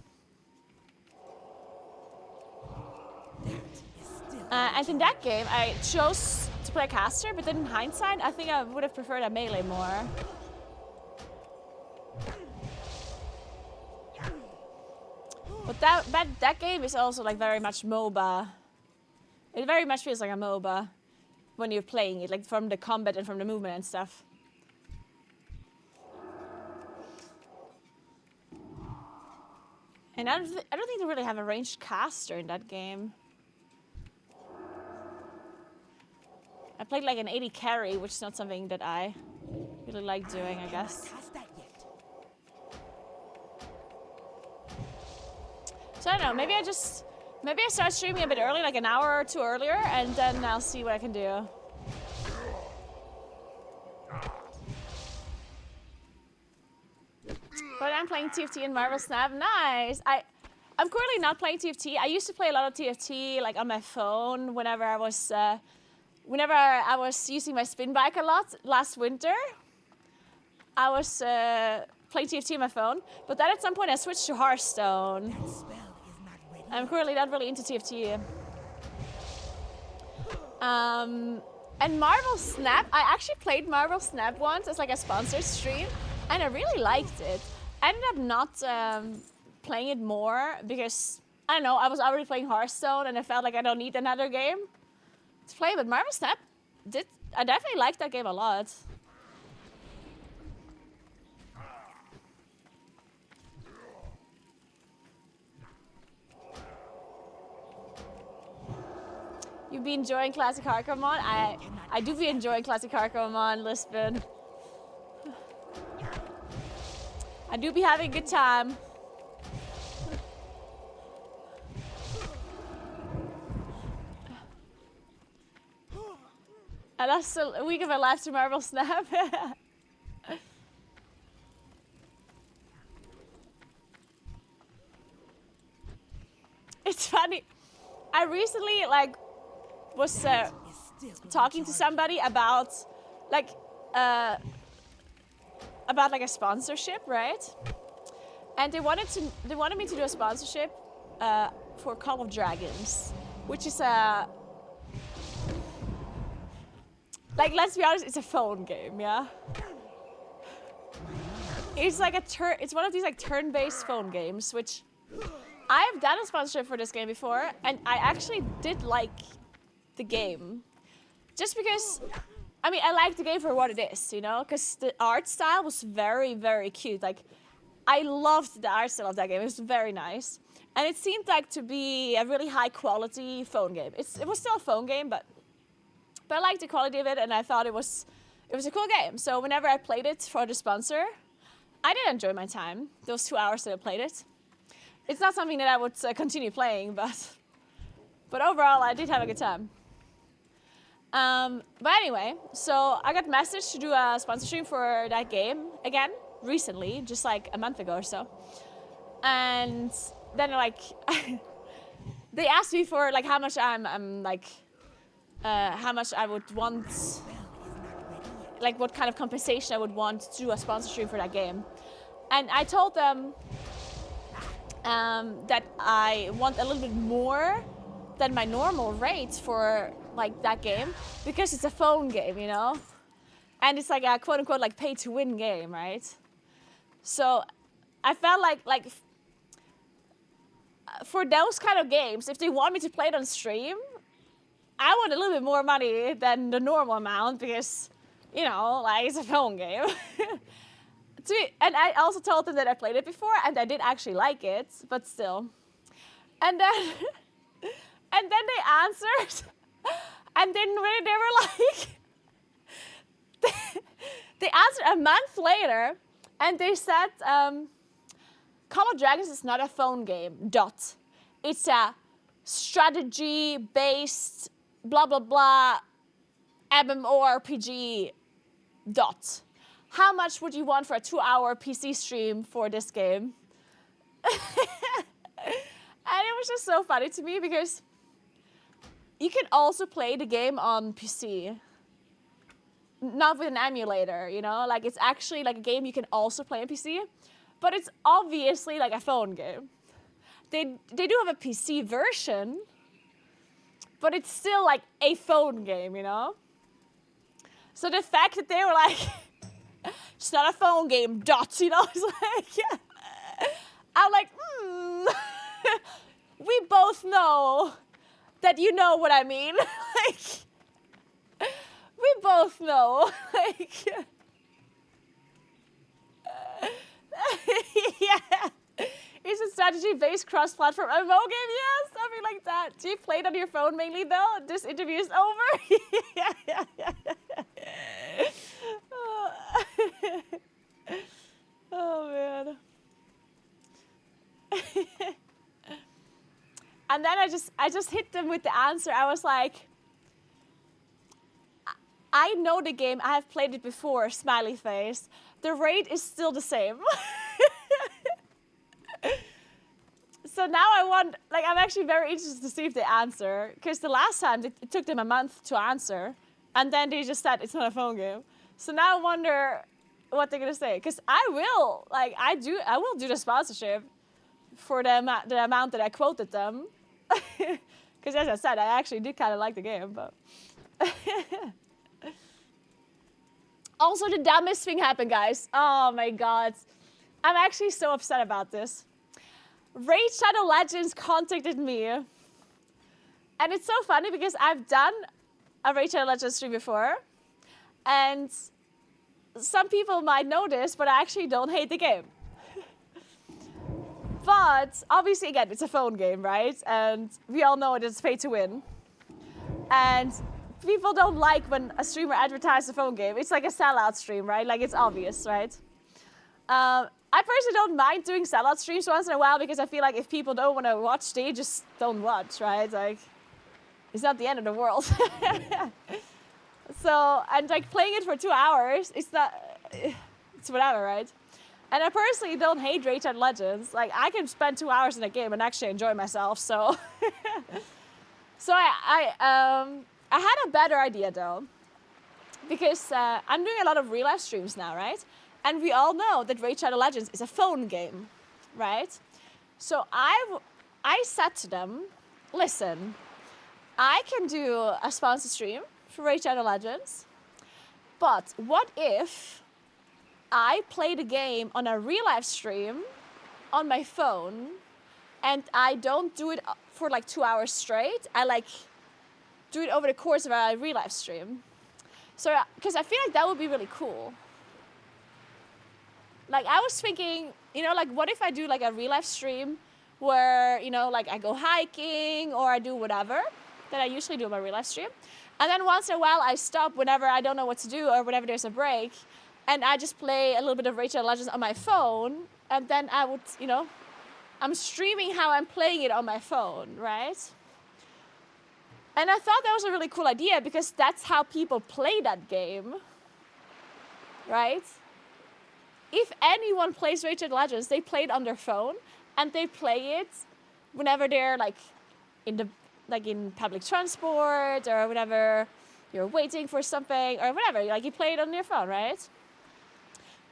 [SPEAKER 1] And in that game, I chose to play caster, but then in hindsight, I think I would have preferred a melee more. But that game is also like very much MOBA. It very much feels like a MOBA when you're playing it, like from the combat and from the movement and stuff. And I don't think they really have a ranged caster in that game. I played like an 80 carry, which is not something that I really like doing, I guess. So I don't know, maybe I start streaming a bit early, like an hour or two earlier, and then I'll see what I can do. But I'm playing TFT and Marvel Snap, nice! I'm currently not playing TFT. I used to play a lot of TFT like on my phone whenever I was using my spin bike a lot last winter. I was playing TFT on my phone, but then at some point I switched to Hearthstone. I'm currently not really into TFT. And Marvel Snap, I actually played Marvel Snap once as like a sponsored stream, and I really liked it. I ended up not playing it more because, I don't know, I was already playing Hearthstone and I felt like I don't need another game to play, but Marvel Snap, I definitely liked that game a lot. You be enjoying Classic Hardcore Mon? I do be enjoying Classic Hardcore Mon, Lisbon. I do be having a good time. I lost a week of my life to Marvel Snap. It's funny. I recently was talking to somebody about a sponsorship, right? And they wanted me to do a sponsorship for Call of Dragons, which is a let's be honest, it's a phone game, yeah. It's like it's one of these like turn-based phone games, which I've done a sponsorship for this game before, and I actually did like the game. Just because, I mean, I like the game for what it is, you know? Because the art style was very, very cute. Like, I loved the art style of that game. It was very nice. And it seemed like to be a really high-quality phone game. It was still a phone game, but I liked the quality of it, and I thought it was a cool game. So whenever I played it for the sponsor, I did enjoy my time, those 2 hours that I played it. It's not something that I would continue playing, but overall, I did have a good time. But anyway, so I got messaged to do a sponsorship for that game again recently, just like a month ago or so. And then they asked me for like how much how much I would want, like what kind of compensation I would want to do a sponsorship for that game. And I told them that I want a little bit more than my normal rate for like that game because it's a phone game, you know? And it's like a quote unquote like pay to win game, right? So I felt like for those kind of games, if they want me to play it on stream, I want a little bit more money than the normal amount because, you know, like it's a phone game. And I also told them that I played it before and I did actually like it, but still. And then they answered, and then when they were like, they answered a month later, and they said, Call of Dragons is not a phone game, . It's a strategy-based, blah, blah, blah, MMORPG, . how much would you want for a 2-hour PC stream for this game? And it was just so funny to me because you can also play the game on PC. Not with an emulator, you know? Like, it's actually like a game you can also play on PC. But it's obviously like a phone game. They do have a PC version, but it's still like a phone game, you know? So the fact that they were like, it's not a phone game, dots, you know? It's like, yeah. I'm like, we both know that you know what I mean. Like, we both know. Like, yeah. It's a strategy-based cross-platform MMO game, yeah, something like that. Do you play it on your phone mainly, though? This interview is over. Yeah. Oh, man. And then I just hit them with the answer. I was like, I know the game. I have played it before, smiley face. The rate is still the same. So now I'm actually very interested to see if they answer. Because the last time, it took them a month to answer. And then they just said it's not a phone game. So now I wonder what they're going to say. Because I will do the sponsorship for the amount that I quoted them. Because as I said, I actually did kind of like the game. But also, the dumbest thing happened, guys. Oh my god. I'm actually so upset about this. Raid Shadow Legends contacted me. And it's so funny because I've done a Raid Shadow Legends stream before. And some people might know this, but I actually don't hate the game. But obviously, again, it's a phone game, right? And we all know it is pay to win. And people don't like when a streamer advertises a phone game. It's like a sellout stream, right? Like, it's obvious, right? I personally don't mind doing sellout streams once in a while because I feel like if people don't want to watch, they just don't watch, right? Like, it's not the end of the world. So, and like playing it for 2 hours, it's whatever, right? And I personally don't hate Raid Shadow Legends. Like, I can spend 2 hours in a game and actually enjoy myself, so. So I had a better idea though, because I'm doing a lot of real life streams now, right? And we all know that Raid Shadow Legends is a phone game, right? So I said to them, listen, I can do a sponsor stream for Raid Shadow Legends, but what if I play the game on a real life stream on my phone and I don't do it for like 2 hours straight? I like do it over the course of a real life stream. So, because I feel like that would be really cool. Like, I was thinking, you know, like, what if I do like a real life stream where, you know, like I go hiking or I do whatever that I usually do on my real life stream. And then once in a while I stop whenever I don't know what to do or whenever there's a break. And I just play a little bit of Raid Shadow Legends on my phone. And then I would, you know, I'm streaming how I'm playing it on my phone, right? And I thought that was a really cool idea because that's how people play that game, right? If anyone plays Raid Shadow Legends, they play it on their phone and they play it whenever they're like in public transport or whenever you're waiting for something or whatever. Like, you play it on your phone, right?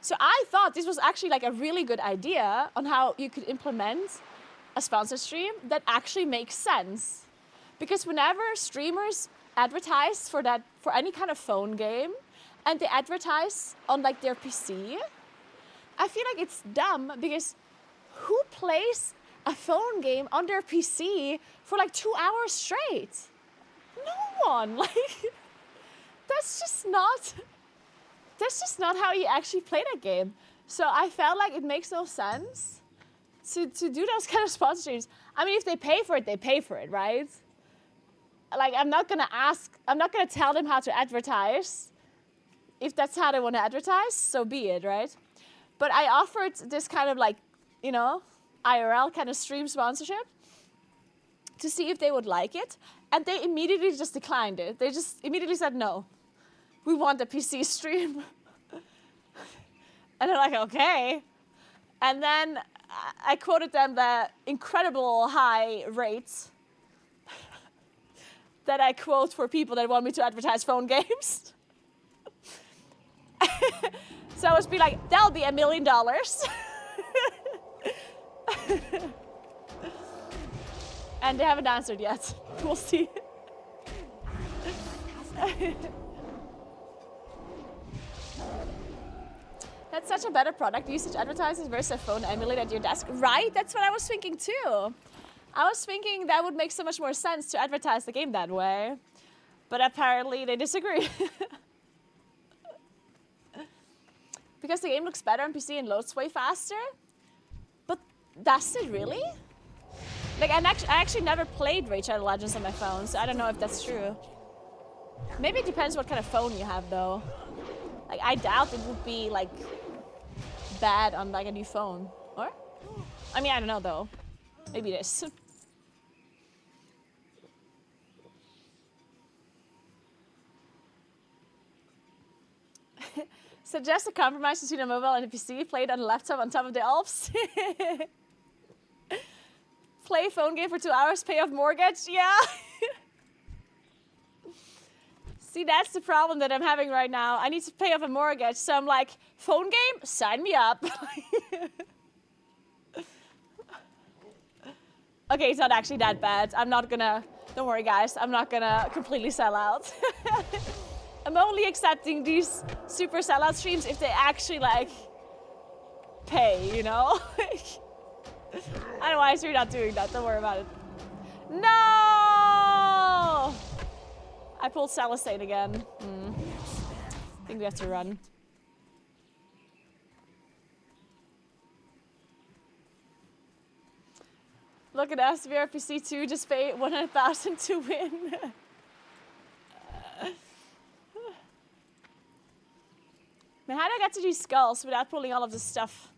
[SPEAKER 1] So I thought this was actually like a really good idea on how you could implement a sponsor stream that actually makes sense. Because whenever streamers advertise for any kind of phone game and they advertise on like their PC, I feel like it's dumb because who plays a phone game on their PC for like 2 hours straight? No one. Like, that's just not how you actually play that game. So I felt like it makes no sense to do those kind of sponsor streams. I mean, if they pay for it, they pay for it, right? Like, I'm not gonna tell them how to advertise. If that's how they want to advertise, so be it, right? But I offered this kind of like, you know, IRL kind of stream sponsorship to see if they would like it. And they immediately just declined it. They just immediately said, no, we want a PC stream. And they're like, okay. And then I quoted them the incredible high rates that I quote for people that want me to advertise phone games. So I was be like, that'll be $1 million. And they haven't answered yet. We'll see. That's such a better product usage advertisers versus a phone emulator at your desk. Right? That's what I was thinking too. I was thinking that would make so much more sense to advertise the game that way. But apparently they disagree. Because the game looks better on PC and loads way faster? But does it really? Like, I actually never played Raid Shadow Legends on my phone, so I don't know if that's true. Maybe it depends what kind of phone you have, though. Like, I doubt it would be, like, bad on, like, a new phone. Or? I mean, I don't know, though. Maybe it is. Suggest a compromise between a mobile and a PC. Play it on a laptop on top of the Alps. Play phone game for 2 hours, pay off mortgage. Yeah. See, that's the problem that I'm having right now. I need to pay off a mortgage, so I'm like, phone game? Sign me up. Okay, it's not actually that bad. I'm not gonna, don't worry guys, I'm not gonna completely sell out. I'm only accepting these super sellout streams if they actually like pay, you know? Otherwise, you're not doing that. Don't worry about it. No! I pulled Salasane again. I think we have to run. Look at us. We are PC 2. Just pay 100,000 to win. Man, how do I get to these skulls without pulling all of this stuff?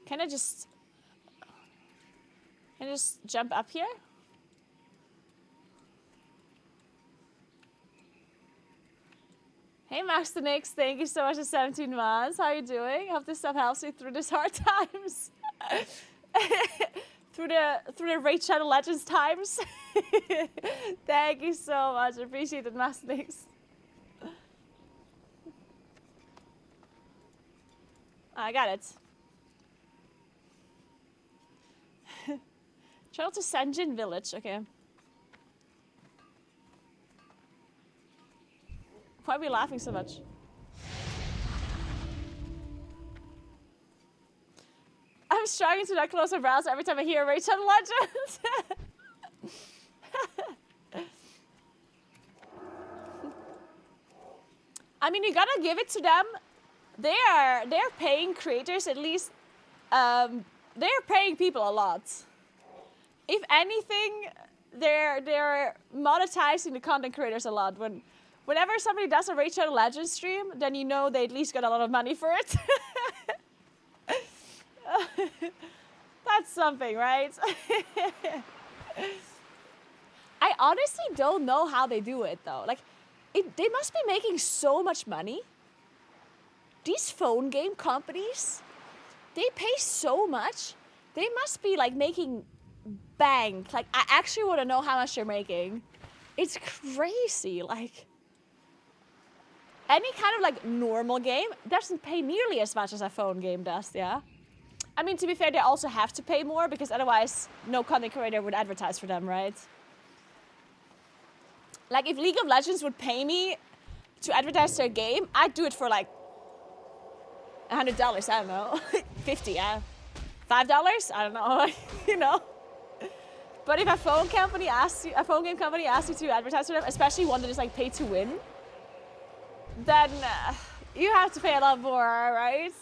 [SPEAKER 1] Can I just jump up here? Hey Master Nix, thank you so much for 17 months. How are you doing? Hope this stuff helps you through these hard times. through the Raid Shadow Legends times. Thank you so much. Appreciate it, Master Nix. I got it. Travel to Sanjin Village, okay. Why are we laughing so much? I'm struggling to not close my browser every time I hear Raid Shadow Legends. I mean, you gotta give it to them. They're paying creators at least. They're paying people a lot. If anything, they're monetizing the content creators a lot. Whenever somebody does a Raid Shadow Legends stream, then you know they at least got a lot of money for it. That's something, right? I honestly don't know how they do it though. Like, they must be making so much money. These phone game companies, they pay so much. They must be like making bank. Like, I actually want to know how much they're making. It's crazy. Like, any kind of like normal game doesn't pay nearly as much as a phone game does, yeah? I mean, to be fair, they also have to pay more because otherwise no content creator would advertise for them, right? Like, if League of Legends would pay me to advertise their game, I'd do it for like $100, I don't know. 50, yeah. $5, I don't know, you know? But if a phone game company asks you to advertise for them, especially one that is like pay to win, then you have to pay a lot more, right?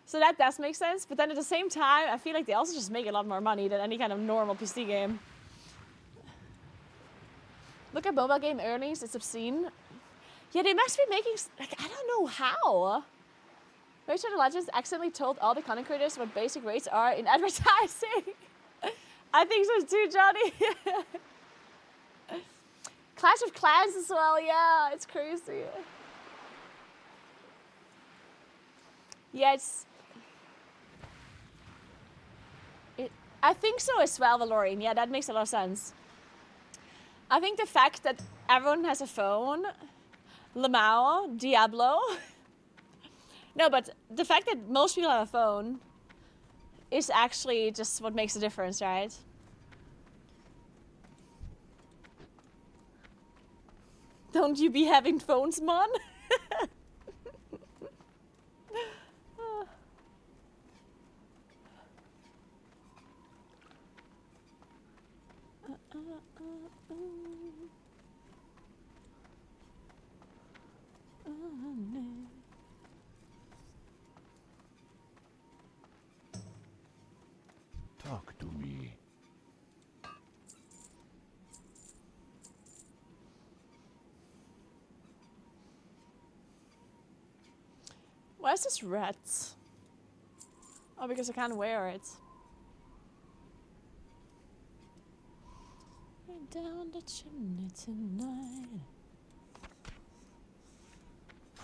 [SPEAKER 1] So that does make sense. But then at the same time, I feel like they also just make a lot more money than any kind of normal PC game. Look at mobile game earnings, it's obscene. Yeah, they must be making, like, I don't know how. Raid Shadow Legends accidentally told all the content creators what basic rates are in advertising. I think so too, Johnny. Clash of Clans as well, yeah, it's crazy. Yeah, I think so as well, Valorine. Yeah, that makes a lot of sense. I think the fact that everyone has a phone, Lamau, Diablo. No, but the fact that most people have a phone is actually just what makes a difference, right? Don't you be having phones, Mon?
[SPEAKER 2] Talk to me.
[SPEAKER 1] Why is this red? Oh, because I can't wear it. Down the chimney tonight.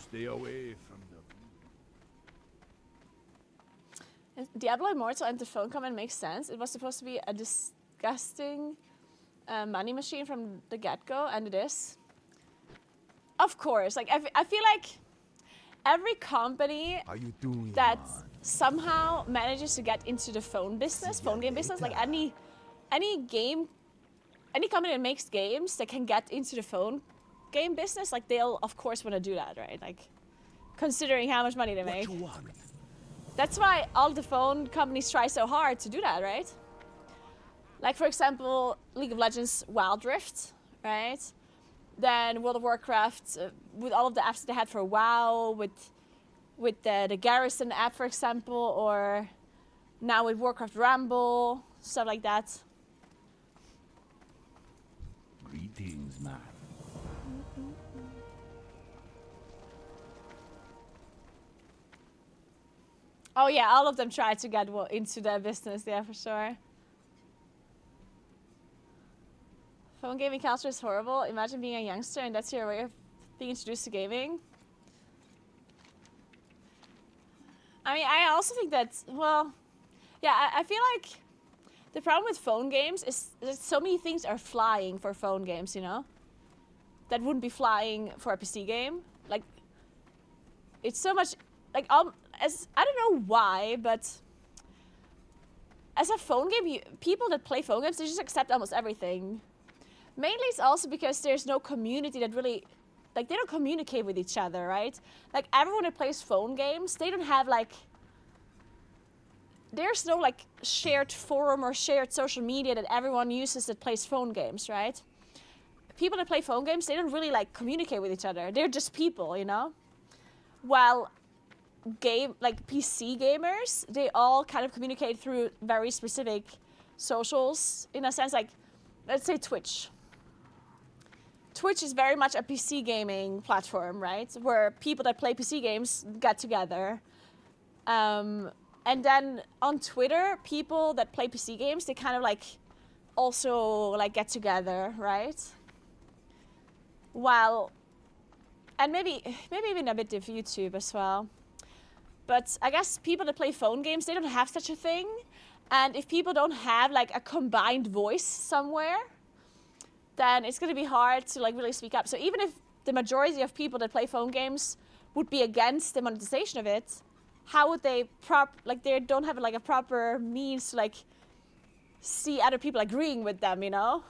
[SPEAKER 2] Stay away from the...
[SPEAKER 1] Diablo Immortal and the phone comment makes sense. It was supposed to be a disgusting money machine from the get-go, and it is. Of course, like I feel like every company
[SPEAKER 2] How you doing,
[SPEAKER 1] that
[SPEAKER 2] man?
[SPEAKER 1] somehow manages to get into the phone business, phone game business, like any company that makes games that can get into the phone game business, like they'll of course want to do that, right? Like considering how much money they make.
[SPEAKER 2] What you want?
[SPEAKER 1] That's why all the phone companies try so hard to do that, right? Like for example, League of Legends Wild Rift, right? Then World of Warcraft, with all of the apps they had for WoW, with the Garrison app, for example, or now with Warcraft Ramble, stuff like that.
[SPEAKER 2] Greetings, man.
[SPEAKER 1] Oh yeah, all of them try to get into their business, yeah, for sure. Phone gaming culture is horrible. Imagine being a youngster and that's your way of being introduced to gaming. I mean, I also think that, well, yeah, I feel like the problem with phone games is that so many things are flying for phone games, you know? That wouldn't be flying for a PC game. Like, it's so much, like, as I don't know why, but as a phone game, people that play phone games, they just accept almost everything. Mainly it's also because there's no community that really, like they don't communicate with each other, right? Like everyone that plays phone games, they don't have like, there's no like shared forum or shared social media that everyone uses that plays phone games, right? People that play phone games, they don't really like communicate with each other. They're just people, you know? While PC gamers, they all kind of communicate through very specific socials, in a sense, like, let's say Twitch. Twitch is very much a PC gaming platform, right? Where people that play PC games get together. And then on Twitter, people that play PC games, they kind of like also like get together, right? And maybe even a bit of YouTube as well. But I guess people that play phone games, they don't have such a thing. And if people don't have like a combined voice somewhere, then it's going to be hard to like really speak up. So even if the majority of people that play phone games would be against the monetization of it, how would they they don't have like a proper means to like see other people agreeing with them, you know?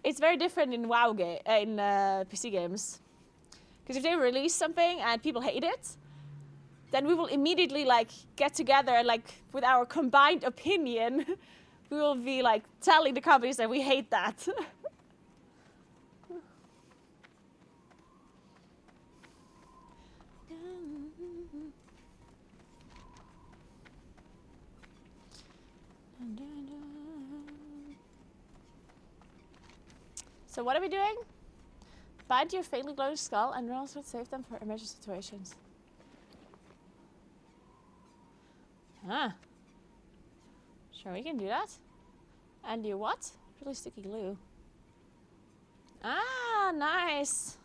[SPEAKER 1] It's very different in PC games. Because if they release something and people hate it, then we will immediately like get together and like with our combined opinion, we will be like telling the companies that we hate that. So what are we doing? Bind your faintly glowing skull and also save them for emergency situations. Ah. Sure, we can do that. And do what? really sticky glue. Ah, nice.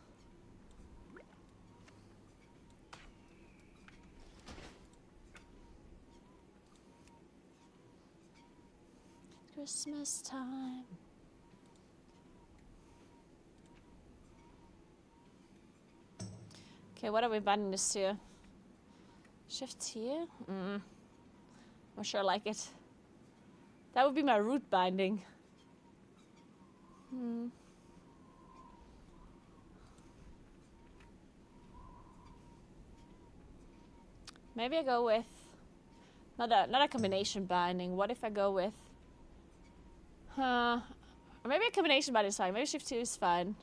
[SPEAKER 1] Christmas time. Okay, what are we binding this to? Shift here? I'm sure I like it. That would be my root binding. Maybe I go with not a combination binding. What if I go with or maybe a combination binding is fine. Maybe shift 2 is fine.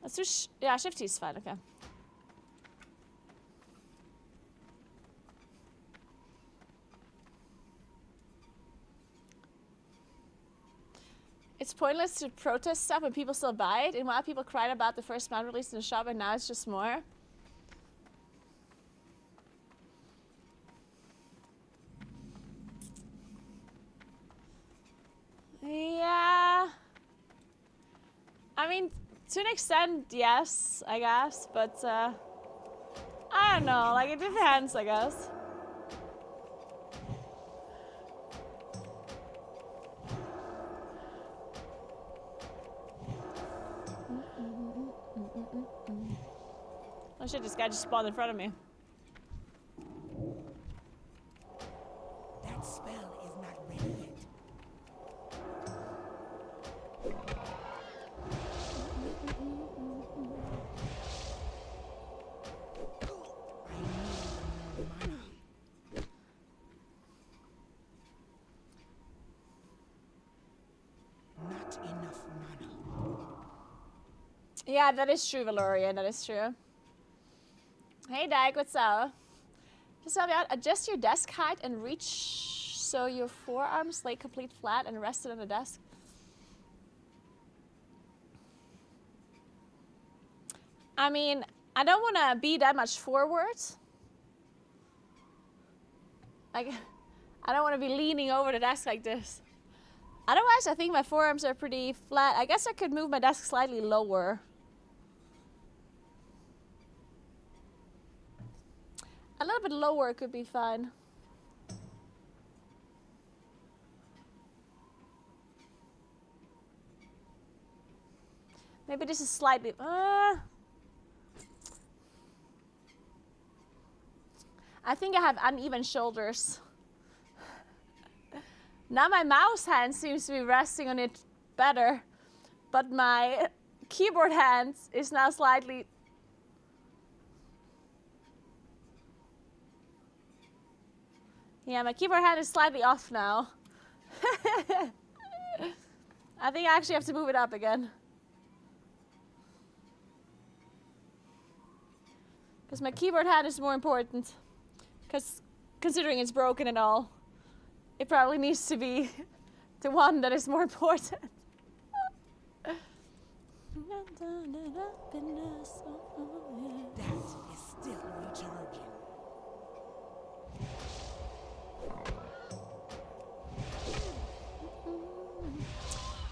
[SPEAKER 1] Let's do yeah, shift 2 is fine, okay. It's pointless to protest stuff when people still buy it. And while people cried about the first mount release in the shop and now it's just more. Yeah. I mean, to an extent, yes, I guess. But, I don't know. Like, it depends, I guess. Oh shit, this guy just spawned in front of me.
[SPEAKER 3] That spell is not ready yet. I need more mana. Not enough mana.
[SPEAKER 1] Yeah, that is true, Valoria. That is true. Hey, Dag, what's up? Just help me out. Adjust your desk height and reach so your forearms lay complete flat and rested on the desk. I mean, I don't want to be that much forward. Like, I don't want to be leaning over the desk like this. Otherwise, I think my forearms are pretty flat. I guess I could move my desk slightly lower. A little bit lower could be fine. Maybe this is slightly... I think I have uneven shoulders. Now my mouse hand seems to be resting on it better, but my keyboard hand is now slightly... Yeah, my keyboard hand is slightly off now. I think I actually have to move it up again. Because my keyboard hand is more important. Because considering it's broken and all, it probably needs to be the one that is more important.
[SPEAKER 3] That is still recharging.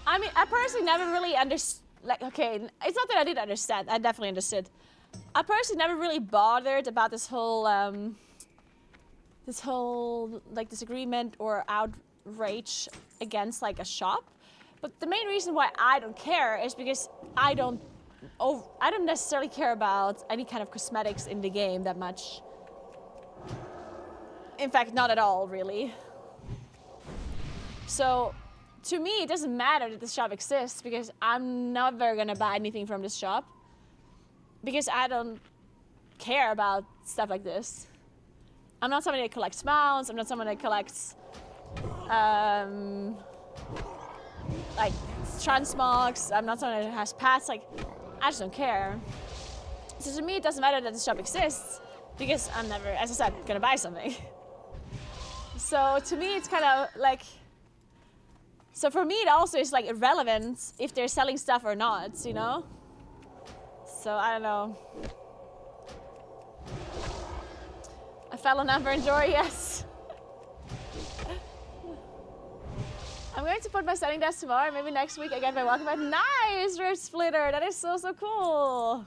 [SPEAKER 1] I mean, I personally never really understood, like, okay, it's not that I didn't understand, I definitely understood. I personally never really bothered about this whole, like, disagreement or outrage against, like, a shop. But the main reason why I don't care is because I don't necessarily care about any kind of cosmetics in the game that much. In fact, not at all, really. So, to me, it doesn't matter that this shop exists because I'm never gonna buy anything from this shop. Because I don't care about stuff like this. I'm not somebody that collects mounts, I'm not someone that collects, like, transmogs, I'm not someone that has pets, like, I just don't care. So to me, it doesn't matter that this shop exists because I'm never, as I said, gonna buy something. So to me, it's kind of like, so for me, it also is like irrelevant if they're selling stuff or not, you know? So I don't know. I fell on Amber and Jory, yes. I'm going to put my setting desk tomorrow. Maybe next week I get my walkabout. Nice, Rift Splitter. That is so cool.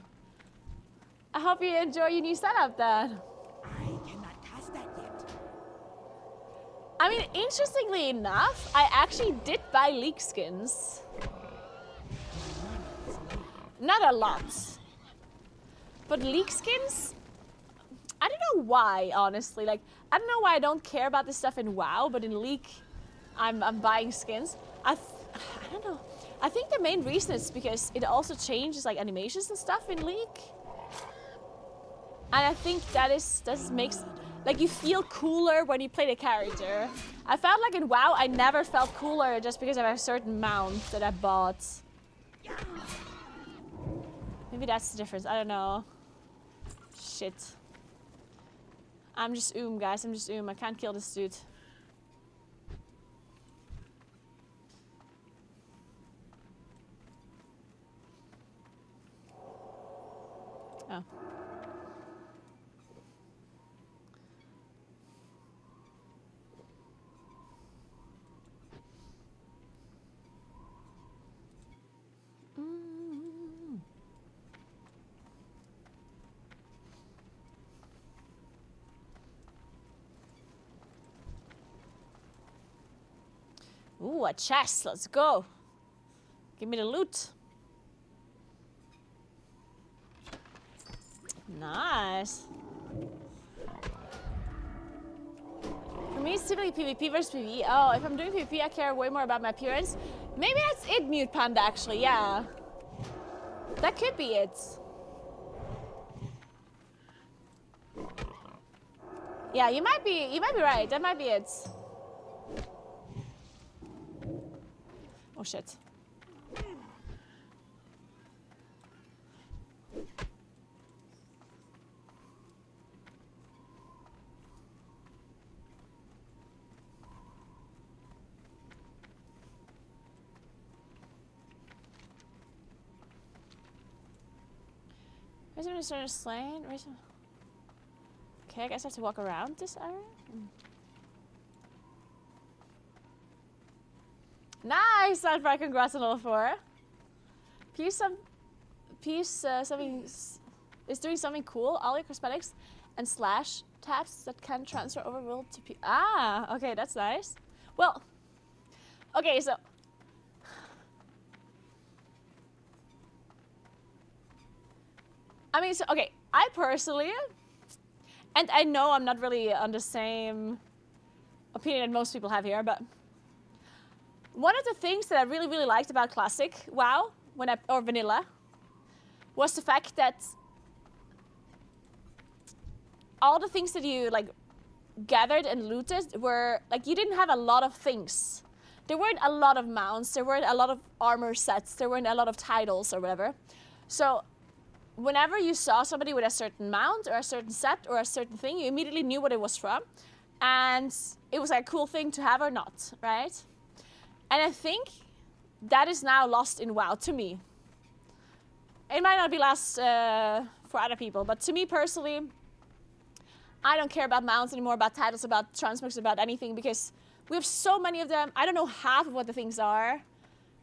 [SPEAKER 1] I hope you enjoy your new setup then.
[SPEAKER 3] I cannot cast that yet.
[SPEAKER 1] I mean, interestingly enough, I actually did buy leak skins. Not a lot. But leak skins? I don't know why, honestly. Like, I don't know why I don't care about this stuff in WoW, but in League, I'm buying skins. I don't know. I think the main reason is because it also changes like animations and stuff in League. And I think that makes like you feel cooler when you play the character. I felt like in WoW I never felt cooler just because of a certain mount that I bought. Maybe that's the difference. I don't know. Shit. I'm just guys. I'm just I can't kill this dude. Oh. Ooh, a chest. Let's go. Give me the loot. Nice. For me, it's typically PvP versus PvE. Oh, if I'm doing PvP, I care way more about my appearance. Maybe that's it, Mute Panda, actually. Yeah. That could be it. Yeah, you might be right. That might be it. Oh shit. Where's the started slain? Okay, I guess I have to walk around this area. Nice, Sunfry, congrats on level 4. Something is doing something cool. All your cosmetics and slash tabs that can transfer over will to P. Ah, okay, that's nice. Well, okay, so I mean, so okay, I personally, and I know I'm not really on the same opinion that most people have here, but one of the things that I really, really liked about Classic WoW, or Vanilla, was the fact that all the things that you like gathered and looted were like you didn't have a lot of things. There weren't a lot of mounts, there weren't a lot of armor sets, there weren't a lot of titles or whatever. So whenever you saw somebody with a certain mount or a certain set or a certain thing, you immediately knew what it was from. And it was like a cool thing to have or not, right? And I think that is now lost in WoW to me. It might not be lost for other people, but to me personally, I don't care about mounts anymore, about titles, about transmogs, about anything, because we have so many of them. I don't know half of what the things are.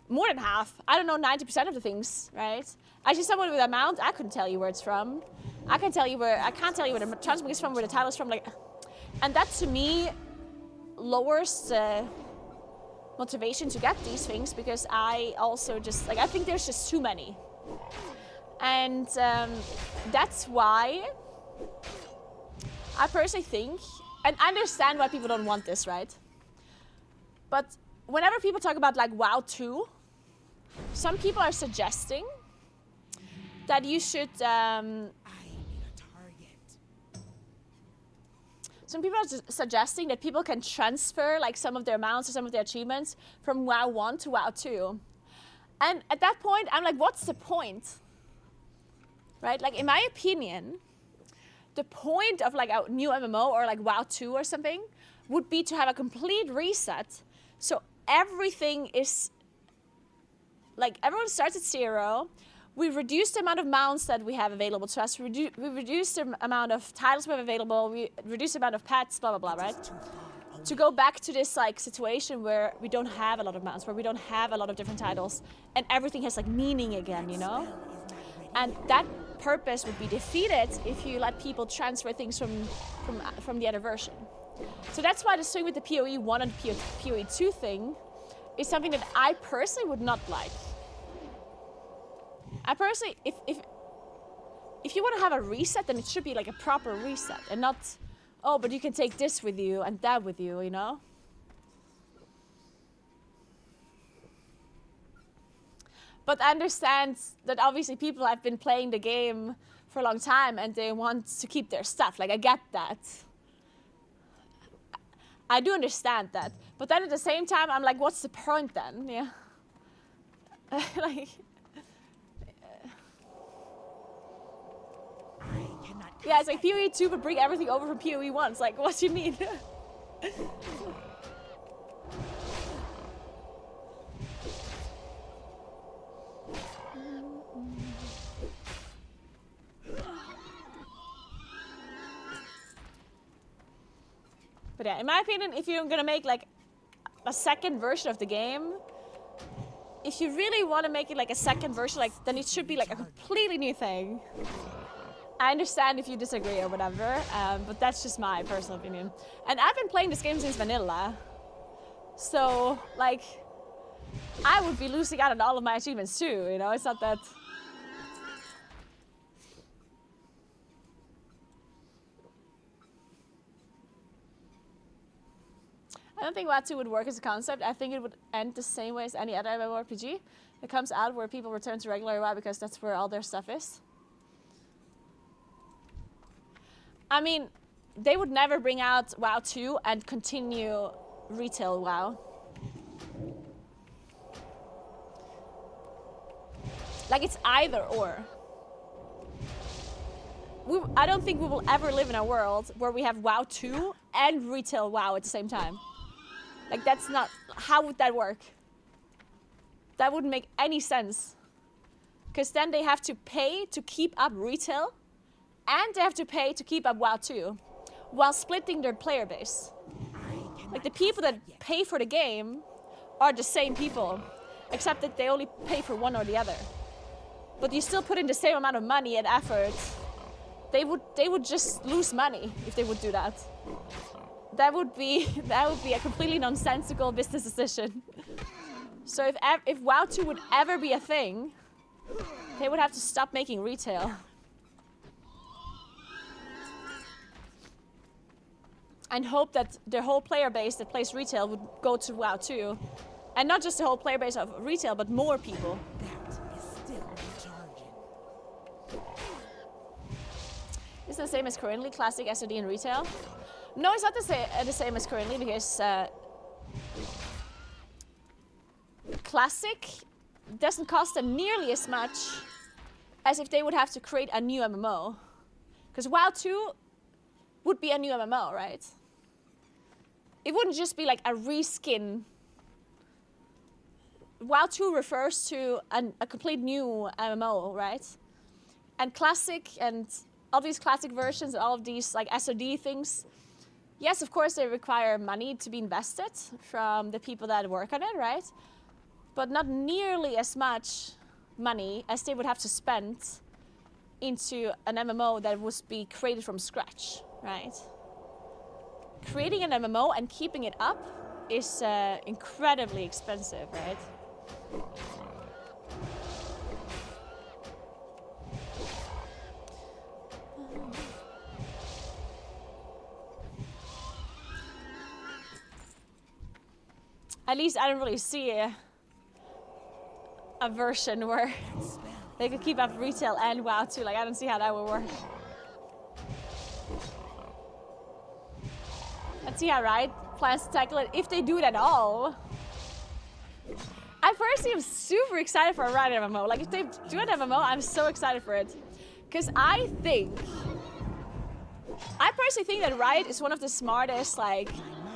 [SPEAKER 1] More than half. I don't know 90% of the things, right? I see someone with a mount, I couldn't tell you where it's from. I can't tell you where the transmog is from, where the title is from, like, and that to me lowers the motivation to get these things, because I also just like I think there's just too many, and that's why I personally think, and I understand why people don't want this, right? But whenever people talk about like WoW 2, some people are suggesting that you should some people are suggesting that people can transfer like some of their mounts or some of their achievements from WoW 1 to WoW 2. And at that point, I'm like, what's the point? Right? Like, in my opinion, the point of like a new MMO or like WoW 2 or something would be to have a complete reset. So everything is, like, everyone starts at 0. We reduce the amount of mounts that we have available to us. We reduce the amount of titles we have available. We reduce the amount of pets, blah, blah, blah, right? to go back to this like situation where we don't have a lot of mounts, where we don't have a lot of different titles, and everything has like meaning again, you know? And that purpose would be defeated if you let people transfer things from the other version. So that's why the swing with the PoE 1 and PoE 2 thing is something that I personally would not like. I personally, if you want to have a reset, then it should be like a proper reset and not, oh, but you can take this with you and that with you, you know? But I understand that obviously people have been playing the game for a long time and they want to keep their stuff. Like, I get that. I do understand that. But then at the same time, I'm like, what's the point then? Yeah. Like... Yeah, it's like PoE 2 but bring everything over from PoE 1. It's like, what do you mean? But yeah, in my opinion, if you're gonna make like a second version of the game, if you really want to make it like a second version, like then it should be like a completely new thing. I understand if you disagree or whatever, but that's just my personal opinion. And I've been playing this game since vanilla. So, like, I would be losing out on all of my achievements too, you know? It's not that... I don't think WoW 2 would work as a concept. I think it would end the same way as any other MMORPG that comes out where people return to regular WoW because that's where all their stuff is. I mean, they would never bring out WoW 2 and continue retail WoW. Like, it's either or. I don't think we will ever live in a world where we have WoW 2 and retail WoW at the same time. Like, that's not... How would that work? That wouldn't make any sense. Because then they have to pay to keep up retail, and they have to pay to keep up WoW 2, while splitting their player base. Like, the people that pay for the game are the same people, except that they only pay for one or the other. But you still put in the same amount of money and effort. They would just lose money if they would do that. That would be a completely nonsensical business decision. So if WoW 2 would ever be a thing, they would have to stop making retail. And hope that the whole player base that plays retail would go to WoW 2. And not just the whole player base of retail, but more people.
[SPEAKER 3] That is still charging.
[SPEAKER 1] Is it the same as currently, Classic, SOD, and retail? No, it's not the same as currently because Classic doesn't cost them nearly as much as if they would have to create a new MMO. Because WoW 2 would be a new MMO, right? It wouldn't just be like a reskin. WoW 2 refers to a complete new MMO, right? And Classic and all these Classic versions and all of these like SOD things, yes, of course they require money to be invested from the people that work on it, right? But not nearly as much money as they would have to spend into an MMO that would be created from scratch, right? Creating an MMO and keeping it up is incredibly expensive, right? At least I don't really see a version where they could keep up retail and WoW too. Like, I don't see how that would work. Let's see how Riot plans to tackle it, if they do it at all. I personally am super excited for a Riot MMO. Like, if they do an MMO, I'm so excited for it. Because I personally think that Riot is one of the smartest, like,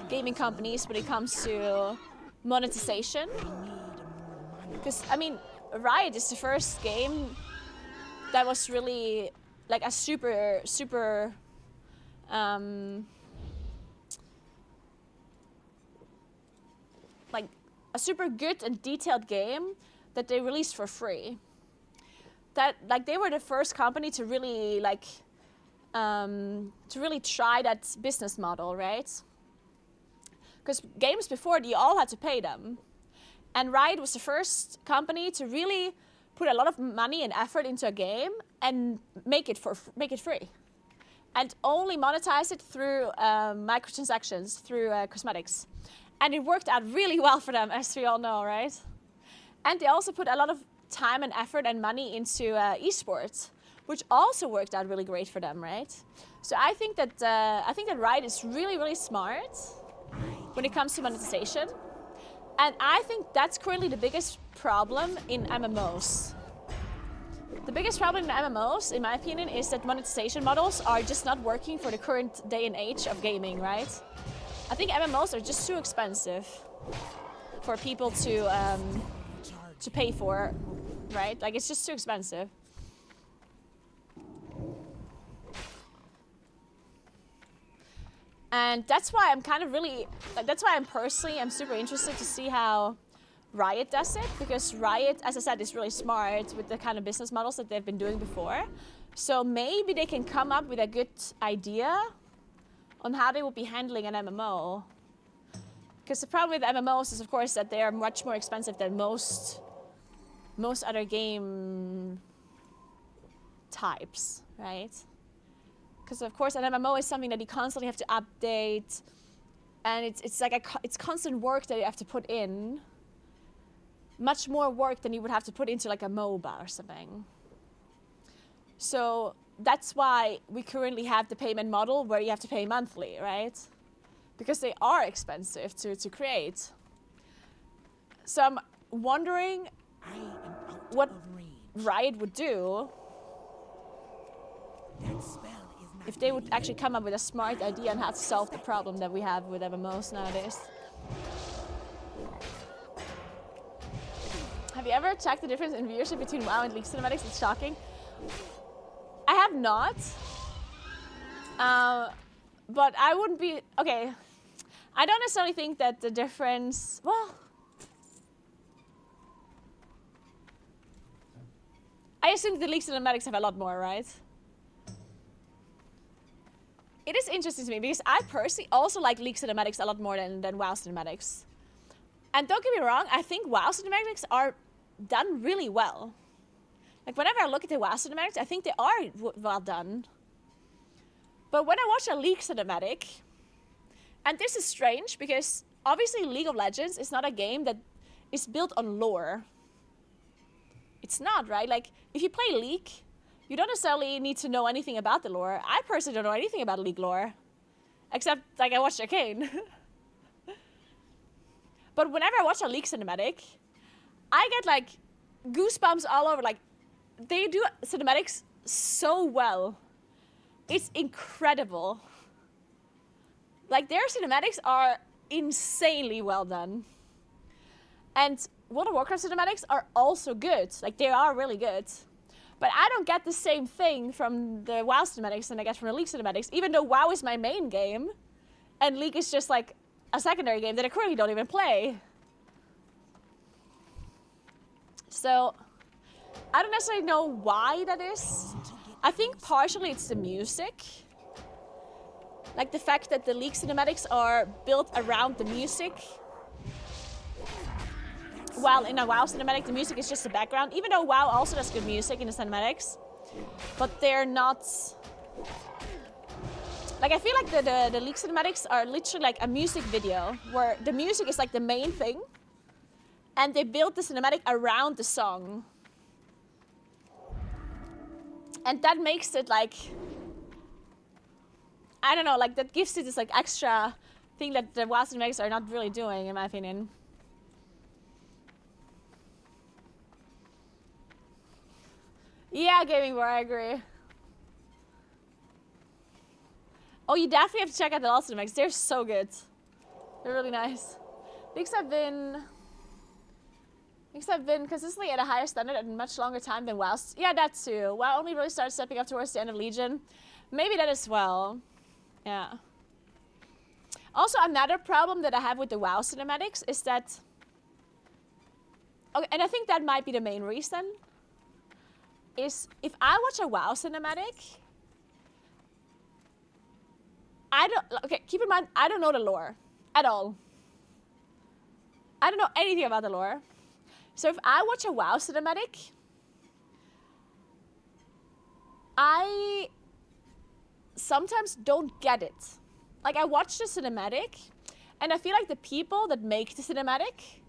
[SPEAKER 1] gaming companies when it comes to monetization. Because, I mean, Riot is the first game that was really, like, a super like a super good and detailed game that they released for free. That like they were the first company to really like to really try that business model, right? Because games before, you all had to pay them. And Riot was the first company to really put a lot of money and effort into a game and make it free. And only monetize it through microtransactions, through cosmetics. And it worked out really well for them, as we all know, right? And they also put a lot of time and effort and money into esports, which also worked out really great for them, right? So I think that Riot is really, really smart when it comes to monetization. And I think that's currently the biggest problem in MMOs. The biggest problem in MMOs, in my opinion, is that monetization models are just not working for the current day and age of gaming, right? I think MMOs are just too expensive for people to pay for, right? Like, it's just too expensive. And that's why I'm super interested to see how Riot does it, because Riot, as I said, is really smart with the kind of business models that they've been doing before. So maybe they can come up with a good idea on how they will be handling an MMO. Because the problem with MMOs is, of course, that they are much more expensive than most other game types, right? Because of course an MMO is something that you constantly have to update, and it's like it's constant work that you have to put in. Much more work than you would have to put into like a MOBA or something. So that's why we currently have the payment model where you have to pay monthly, right? Because they are expensive to create. So I'm wondering what Riot would do if they would actually come up with a smart idea on how to solve the problem that we have with MMOs nowadays. Have you ever checked the difference in viewership between WoW and League Cinematics? It's shocking. I have not. But I wouldn't be... Okay. I don't necessarily think that the difference... Well... I assume the League Cinematics have a lot more, right? It is interesting to me because I personally also like League Cinematics a lot more than WoW Cinematics. And don't get me wrong, I think WoW Cinematics are done really well. Like whenever I look at the WoW Cinematics, I think they are well done. But when I watch a League Cinematic, and this is strange because obviously League of Legends is not a game that is built on lore. It's not, right? Like if you play League, you don't necessarily need to know anything about the lore. I personally don't know anything about League lore. Except, like, I watched Arcane. But whenever I watch a League cinematic, I get, like, goosebumps all over. Like, they do cinematics so well. It's incredible. Like, their cinematics are insanely well done. And World of Warcraft cinematics are also good. Like, they are really good. But I don't get the same thing from the WoW cinematics than I get from the League cinematics, even though WoW is my main game, and League is just like a secondary game that I currently don't even play. So, I don't necessarily know why that is. I think partially it's the music. Like the fact that the League cinematics are built around the music. While in a WoW cinematic, the music is just the background, even though WoW also does good music in the cinematics. But they're not... Like, I feel like the League cinematics are literally like a music video, where the music is like the main thing, and they build the cinematic around the song. And that makes it like... I don't know, like that gives it this like extra thing that the WoW cinematics are not really doing, in my opinion. Yeah, Gaming War, I agree. Oh, you definitely have to check out the LoL cinematics. They're so good. They're really nice. Leagues have been consistently at a higher standard and much longer time than WoW. Yeah, that too. WoW only really started stepping up towards the end of Legion. Maybe that as well. Yeah. Also, another problem that I have with the WoW cinematics is that... Okay, and I think that might be the main reason. Is if I watch a WoW cinematic... Okay, keep in mind, I don't know the lore at all. I don't know anything about the lore. So if I watch a WoW cinematic, I sometimes don't get it. Like, I watch the cinematic, and I feel like the people that make the cinematic,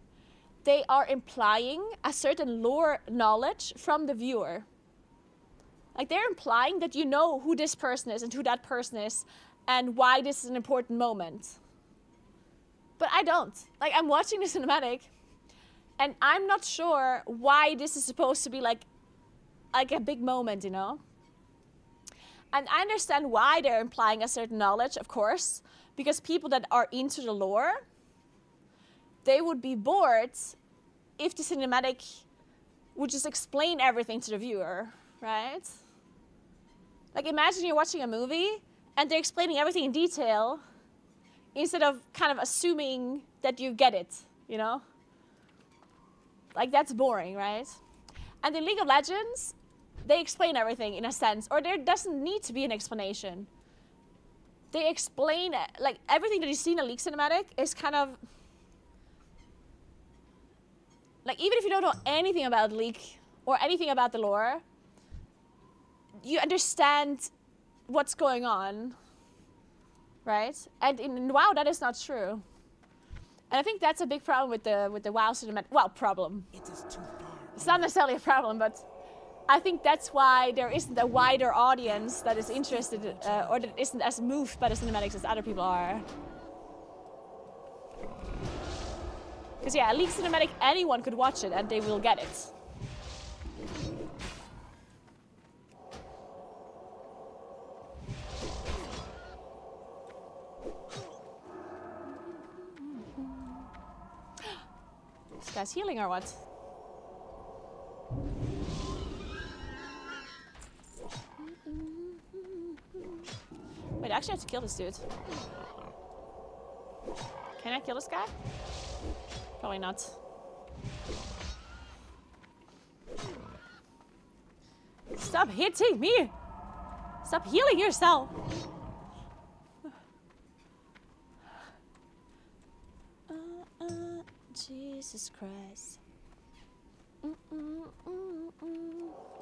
[SPEAKER 1] they are implying a certain lore knowledge from the viewer. Like, they're implying that you know who this person is and who that person is and why this is an important moment. But I don't. Like, I'm watching the cinematic, and I'm not sure why this is supposed to be like a big moment, you know? And I understand why they're implying a certain knowledge, of course, because people that are into the lore, they would be bored if the cinematic would just explain everything to the viewer, right? Like, imagine you're watching a movie and they're explaining everything in detail instead of kind of assuming that you get it, you know? Like, that's boring, right? And in League of Legends, they explain everything in a sense, or there doesn't need to be an explanation. They explain, like, everything that you see in a League cinematic is kind of... Like, even if you don't know anything about League or anything about the lore, you understand what's going on, right? And in WoW, that is not true. And I think that's a big problem with the WoW cinematic. Well, problem.
[SPEAKER 3] It is too far.
[SPEAKER 1] It's not necessarily a problem, but I think that's why there isn't a wider audience that is interested or that isn't as moved by the cinematics as other people are. Because yeah, a League cinematic, anyone could watch it and they will get it. This guy's healing or what? Wait, I actually have to kill this dude. Can I kill this guy? Probably not. Stop hitting me! Stop healing yourself! Jesus Christ.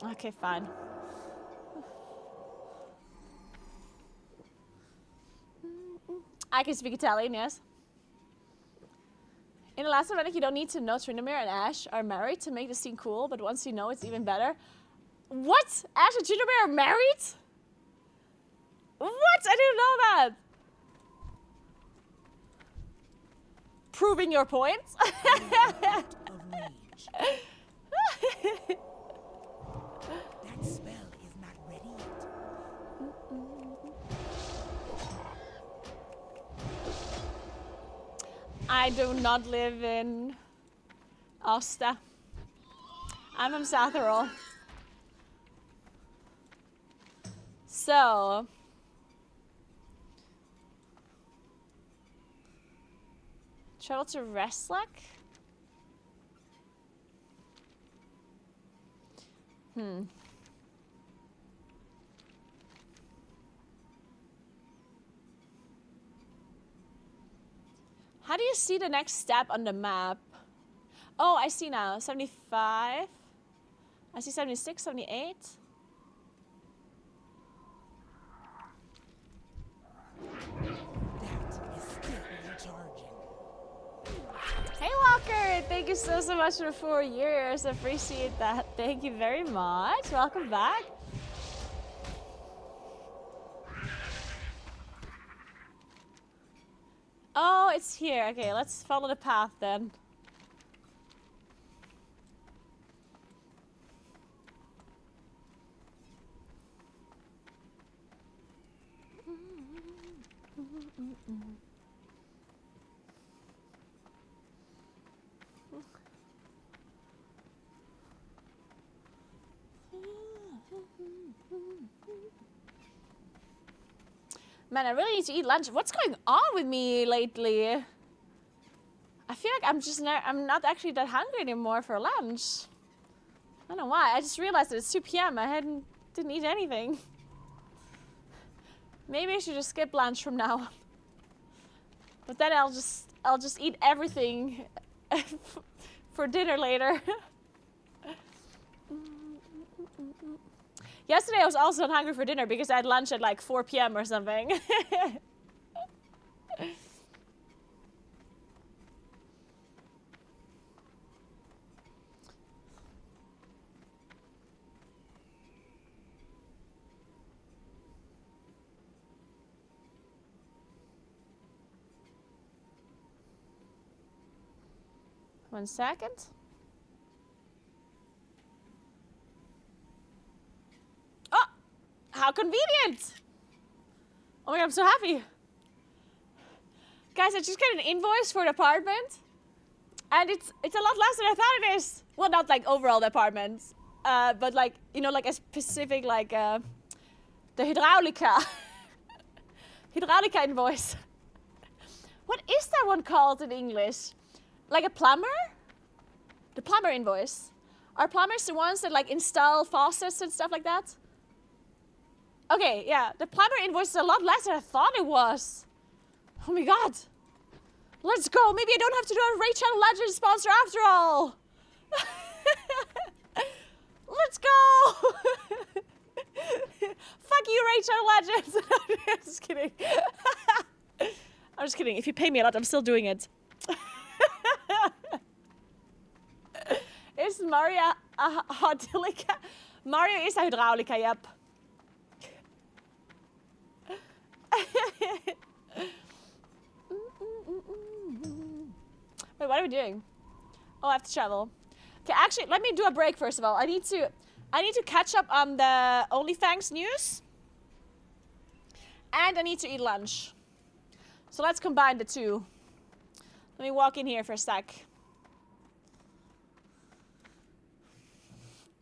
[SPEAKER 1] Okay, fine. I can speak Italian, yes. In the last event, you don't need to know Tryndamere and Ash are married to make the scene cool, but once you know, it's even better. What? Ash and Tryndamere are married? What? I didn't know that. Proving your point.
[SPEAKER 3] Of rage. That spell is not ready yet.
[SPEAKER 1] I do not live in Asta. I'm from Satherol. So... travel to Restlak? How do you see the next step on the map? Oh, I see now. 75. I see 76, 78.
[SPEAKER 3] That is still recharging.
[SPEAKER 1] Hey Walker, thank you so much for 4 years. I appreciate that. Thank you very much. Welcome back. Oh, it's here. Okay, let's follow the path then. Man, I really need to eat lunch. What's going on with me lately? I feel like I'm not actually that hungry anymore for lunch. I don't know why. I just realized that it's 2 p.m. Didn't eat anything. Maybe I should just skip lunch from now on. But then I'll just eat everything for dinner later. Yesterday I was also not hungry for dinner because I had lunch at like 4 p.m. or something. One second. Oh, how convenient! Oh my god, I'm so happy. Guys, I just got an invoice for the apartment. And it's a lot less than I thought it is. Well, not like overall the apartment. But like, you know, like a specific, like, the hydraulica. Hydraulica invoice. What is that one called in English? Like a plumber? The plumber invoice. Are plumbers the ones that like install faucets and stuff like that? Okay, yeah. The plumber invoice is a lot less than I thought it was. Oh my god. Let's go. Maybe I don't have to do a Rachel Legend sponsor after all. Let's go. Fuck you, Rachel Legends. I'm just kidding. I'm just kidding. If you pay me a lot, I'm still doing it. Is Mario a hydraulica? Mario is a hydraulica, yep. Wait, what are we doing? Oh, I have to travel. Okay, actually, let me do a break first of all. I need to catch up on the OnlyFangs news. And I need to eat lunch. So let's combine the two. Let me walk in here for a sec.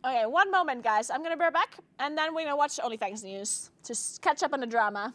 [SPEAKER 1] Okay, one moment, guys. I'm gonna be right back, and then we're gonna watch OnlyFangs news to catch up on the drama.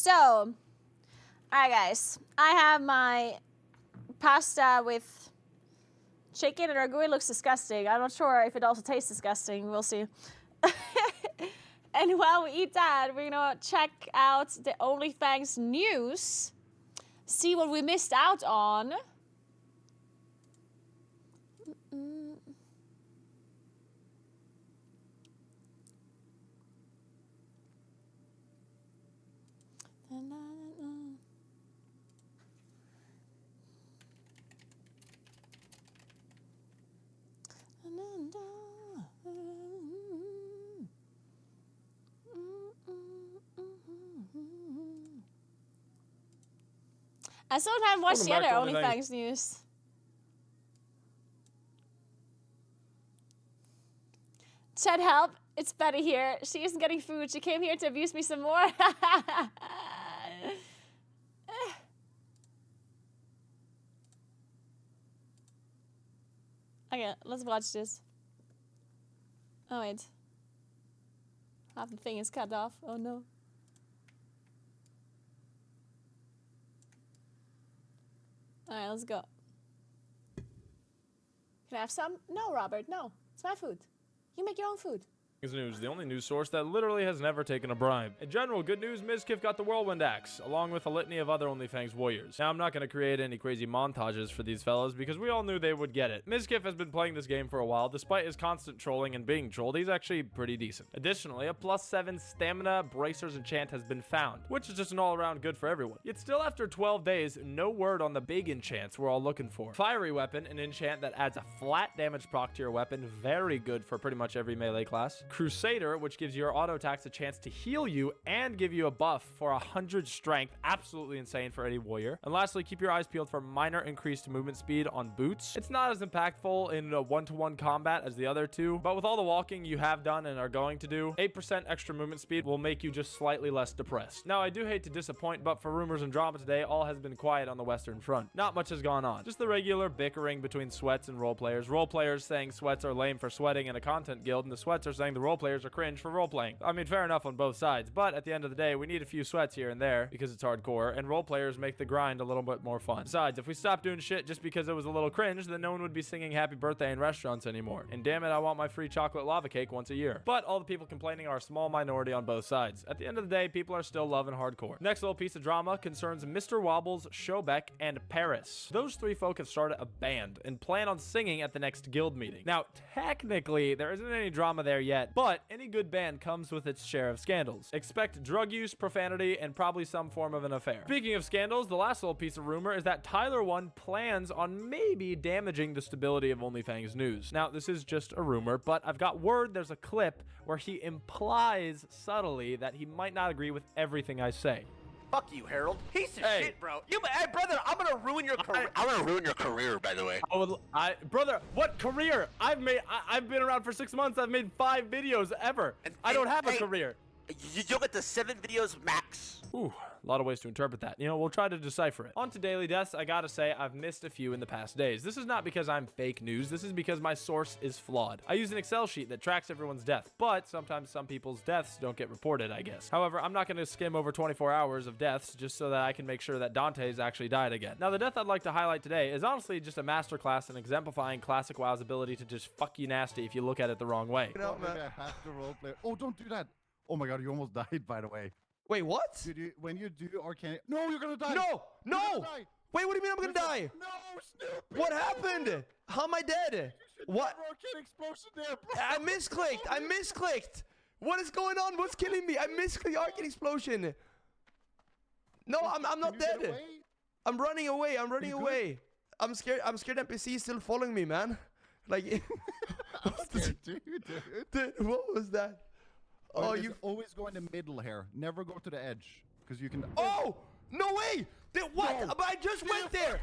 [SPEAKER 1] So, all right, guys. I have my pasta with chicken and ragu. It looks disgusting. I'm not sure if it also tastes disgusting. We'll see. And while we eat that, we're gonna check out the OnlyFangs news. See what we missed out on. I still haven't watched the other OnlyFangs news. Chat, help. It's Betty here. She isn't getting food. She came here to abuse me some more. Okay, let's watch this. Oh, wait. Half the thing is cut off. Oh, no. Alright, let's go. Can I have some? No, Robert, no. It's my food. You make your own food.
[SPEAKER 4] News, the only news source that literally has never taken a bribe. In general, good news, Mizkif got the Whirlwind Axe, along with a litany of other OnlyFangs warriors. Now, I'm not going to create any crazy montages for these fellas, because we all knew they would get it. Mizkif has been playing this game for a while. Despite his constant trolling and being trolled, he's actually pretty decent. Additionally, a +7 stamina bracers enchant has been found, which is just an all-around good for everyone. Yet still, after 12 days, no word on the big enchants we're all looking for. Fiery Weapon, an enchant that adds a flat damage proc to your weapon, very good for pretty much every melee class. Crusader, which gives your auto attacks a chance to heal you and give you a buff for 100 strength. Absolutely insane for any warrior. And lastly, keep your eyes peeled for minor increased movement speed on boots. It's not as impactful in a one-to-one combat as the other two, but with all the walking you have done and are going to do, 8% extra movement speed will make you just slightly less depressed. Now, I do hate to disappoint, but for rumors and drama today, all has been quiet on the Western Front. Not much has gone on. Just the regular bickering between sweats and role players. Role players saying sweats are lame for sweating in a content guild, and the sweats are saying the role players are cringe for role-playing. I mean, fair enough on both sides, but at the end of the day, we need a few sweats here and there because it's hardcore, and role-players make the grind a little bit more fun. Besides, if we stopped doing shit just because it was a little cringe, then no one would be singing happy birthday in restaurants anymore. And damn it, I want my free chocolate lava cake once a year. But all the people complaining are a small minority on both sides. At the end of the day, people are still loving hardcore. Next little piece of drama concerns Mr. Wobbles, Shobek, and Paris. Those three folk have started a band and plan on singing at the next guild meeting. Now, technically, there isn't any drama there yet, but any good band comes with its share of scandals. Expect drug use, profanity, and probably some form of an affair. Speaking of scandals, the last little piece of rumor is that Tyler One plans on maybe damaging the stability of OnlyFangs news. Now, this is just a rumor, but I've got word there's a clip where he implies subtly that he might not agree with everything I say.
[SPEAKER 5] Fuck you, Harold. Piece of shit, bro. Hey, brother, I'm gonna ruin your career. I'm gonna ruin your career, by the way.
[SPEAKER 4] Brother, what career? I've been around for 6 months. I've made 5 videos ever. I don't have a career.
[SPEAKER 5] You'll get to 7 videos max.
[SPEAKER 4] Ooh, a lot of ways to interpret that. You know, we'll try to decipher it. On to daily deaths, I gotta say, I've missed a few in the past days. This is not because I'm fake news. This is because my source is flawed. I use an Excel sheet that tracks everyone's death, but sometimes some people's deaths don't get reported, I guess. However, I'm not gonna skim over 24 hours of deaths just so that I can make sure that Dante's actually died again. Now, the death I'd like to highlight today is honestly just a masterclass in exemplifying Classic WoW's ability to just fuck you nasty if you look at it the wrong way.
[SPEAKER 6] Maybe I have to roleplay. Oh, don't do that. Oh my god, you almost died, by the way.
[SPEAKER 7] Wait, what?
[SPEAKER 6] When you do arcane... No, you're gonna die!
[SPEAKER 7] No! No! Wait, what do you mean I'm gonna die?
[SPEAKER 6] No, stupid!
[SPEAKER 7] What happened? How am I dead? What?
[SPEAKER 6] Arcane explosion there, bro!
[SPEAKER 7] I misclicked! I misclicked! What is going on? What's killing me? I misclicked arcane explosion! No, I'm not dead! I'm running away, I'm running away! I'm scared NPC is still following me, man. Like... Dude, what was that?
[SPEAKER 6] Oh, you always go in the middle here. Never go to the edge, because you can.
[SPEAKER 7] Oh no way! What? But I just went there.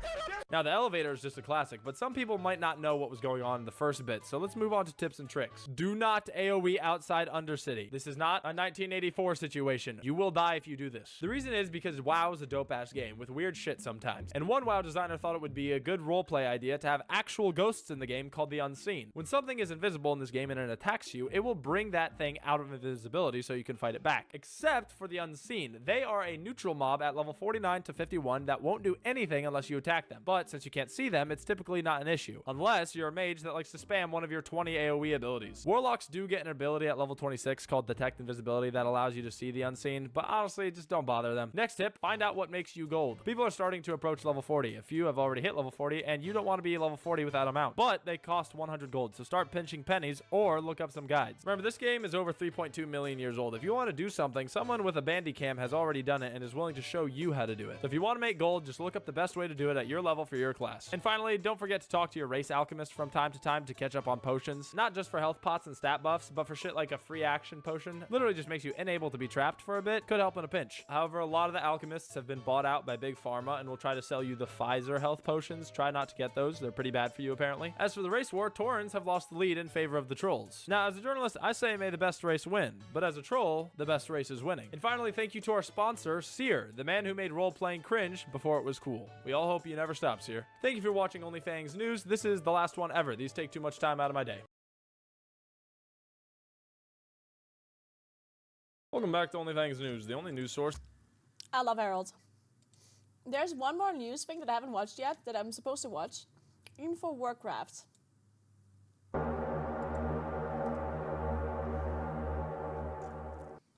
[SPEAKER 4] Now, the elevator is just a classic, but some people might not know what was going on in the first bit, so let's move on to tips and tricks. Do not AoE outside Undercity. This is not a 1984 situation. You will die if you do this. The reason is because WoW is a dope-ass game with weird shit sometimes, and one WoW designer thought it would be a good roleplay idea to have actual ghosts in the game called the Unseen. When something is invisible in this game and it attacks you, it will bring that thing out of invisibility so you can fight it back. Except for the Unseen. They are a neutral mob at level 49 to 51 that won't do anything unless you attack them. But since you can't see them, it's typically not an issue. Unless you're a mage that likes to spam one of your 20 AoE abilities. Warlocks do get an ability at level 26 called Detect Invisibility that allows you to see the Unseen, but honestly, just don't bother them. Next tip, find out what makes you gold. People are starting to approach level 40. A few have already hit level 40, and you don't want to be level 40 without a mount. But they cost 100 gold, so start pinching pennies or look up some guides. Remember, this game is over 3.2 million years old. If you want to do something, someone with a Bandicam has already done it and is willing to show you how to do it. So if you want to make gold, just look up the best way to do it at your level for your class. And finally, don't forget to talk to your race alchemist from time to time to catch up on potions. Not just for health pots and stat buffs, but for shit like a free action potion. Literally just makes you unable to be trapped for a bit. Could help in a pinch. However, a lot of the alchemists have been bought out by Big Pharma and will try to sell you the Pfizer health potions. Try not to get those. They're pretty bad for you, apparently. As for the race war, Taurens have lost the lead in favor of the trolls. Now, as a journalist, I say may the best race win. But as a troll, the best race is winning. And finally, thank you to our sponsor, Seer, the man who made role-playing cringe before it was cool. We all hope you never stop, Seer. Thank you for watching OnlyFangs News. This is the last one ever. These take too much time out of my day. Welcome back to OnlyFangs News, the only news source.
[SPEAKER 1] I love Harold. There's one more news thing that I haven't watched yet that I'm supposed to watch. Info Warcraft.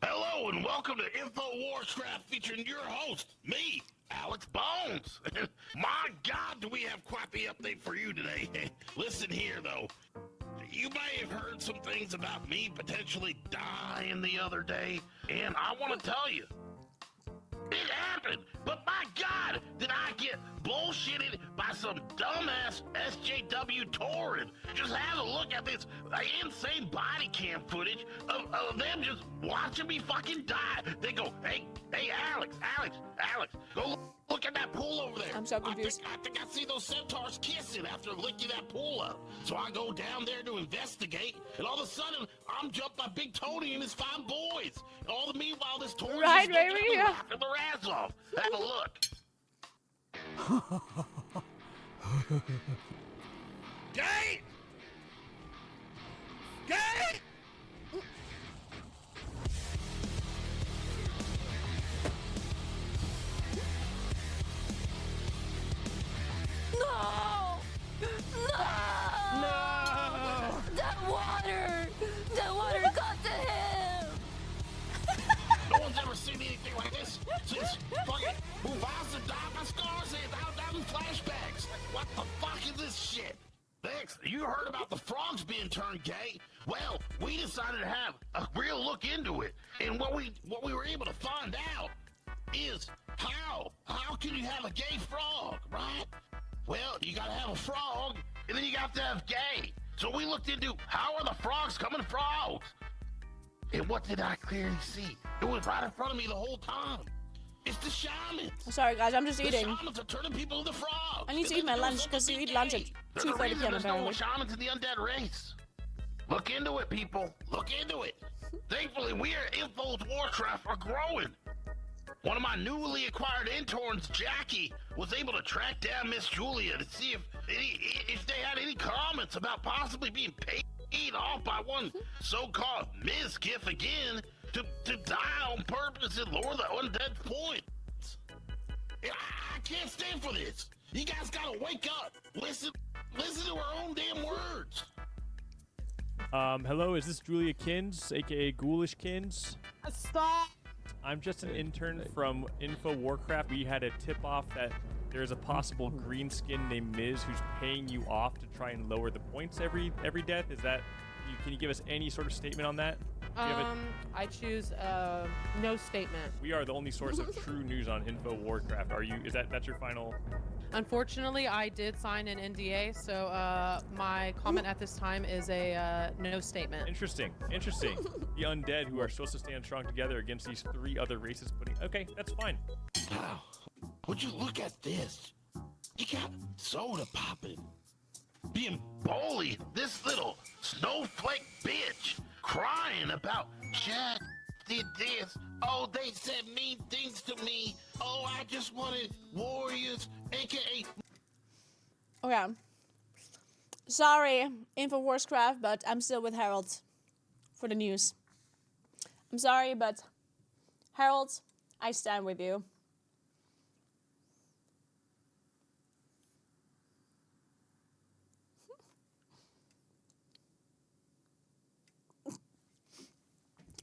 [SPEAKER 8] Hello and welcome to Info Warcraft featuring your host, me, Alex Bones. My God, do we have quite the update for you today. Listen here, though. You may have heard some things about me potentially dying the other day, and I want to tell you, it happened, but my God, did I get bullshitted by some dumbass SJW Tauren. Just have a look at this insane body cam footage of them just watching me fucking die. They go, hey, Alex, go look at that pool over there.
[SPEAKER 1] I'm so confused.
[SPEAKER 8] I think I see those centaurs kissing after licking that pool up. So I go down there to investigate, and all of a sudden, I'm jumped by Big Tony and his 5 boys. And all the meanwhile, this Tauren
[SPEAKER 1] Right,
[SPEAKER 8] is looking
[SPEAKER 1] right,
[SPEAKER 8] at me
[SPEAKER 1] yeah.
[SPEAKER 8] laughing their ass off. Have a look. Gay! Gay!
[SPEAKER 1] No! That water got to him!
[SPEAKER 8] No one's ever seen anything like this since fucking Mufasa died by scars and down in flashbacks. What the fuck is this shit? Thanks. You heard about the frogs being turned gay? Well, we decided to have a real look into it. And what we were able to find out is how can you have a gay frog, right? Well, you gotta have a frog, and then you got to have gay. So we looked into how are the frogs coming frogs? And what did I clearly see? It was right in front of me the whole time. It's the shamans.
[SPEAKER 1] Sorry guys, I'm just
[SPEAKER 8] The
[SPEAKER 1] eating.
[SPEAKER 8] shamans are turning people into frogs.
[SPEAKER 1] I need to eat my lunch because you eat lunch at 2:30 p.m.
[SPEAKER 8] There's no more
[SPEAKER 1] apparently.
[SPEAKER 8] shamans in the undead race. Look into it, people. Look into it. Thankfully, we at Info's Warcraft are growing. One of my newly acquired interns, Jackie, was able to track down Miss Julia to see if they had any comments about possibly being paid off by one so-called Ms. Giff again to die on purpose and lower the undead points. I can't stand for this. You guys gotta wake up. Listen to our own damn words.
[SPEAKER 9] Hello, is this Julia Kins, aka Ghoulish Kins?
[SPEAKER 3] Stop!
[SPEAKER 9] I'm just an intern from Info Warcraft. We had a tip-off that there's a possible green skin named Miz who's paying you off to try and lower the points every death. Is that? Can you give us any sort of statement on that?
[SPEAKER 3] I choose no statement.
[SPEAKER 9] We are the only source of true news on Info Warcraft. Are you? That's your final?
[SPEAKER 3] Unfortunately, I did sign an NDA, so my comment at this time is a no statement.
[SPEAKER 9] Interesting. The undead who are supposed to stand strong together against these 3 other races putting. Okay, that's fine.
[SPEAKER 8] Would you look at this? You got soda popping. Being bullied. This little snowflake bitch crying about Chad did this. Oh, they said mean things to me. Oh, I just wanted warriors, aka.
[SPEAKER 1] Okay. Sorry, InfoWarsCraft, but I'm still with Harold for the news. I'm sorry, but Harold, I stand with you.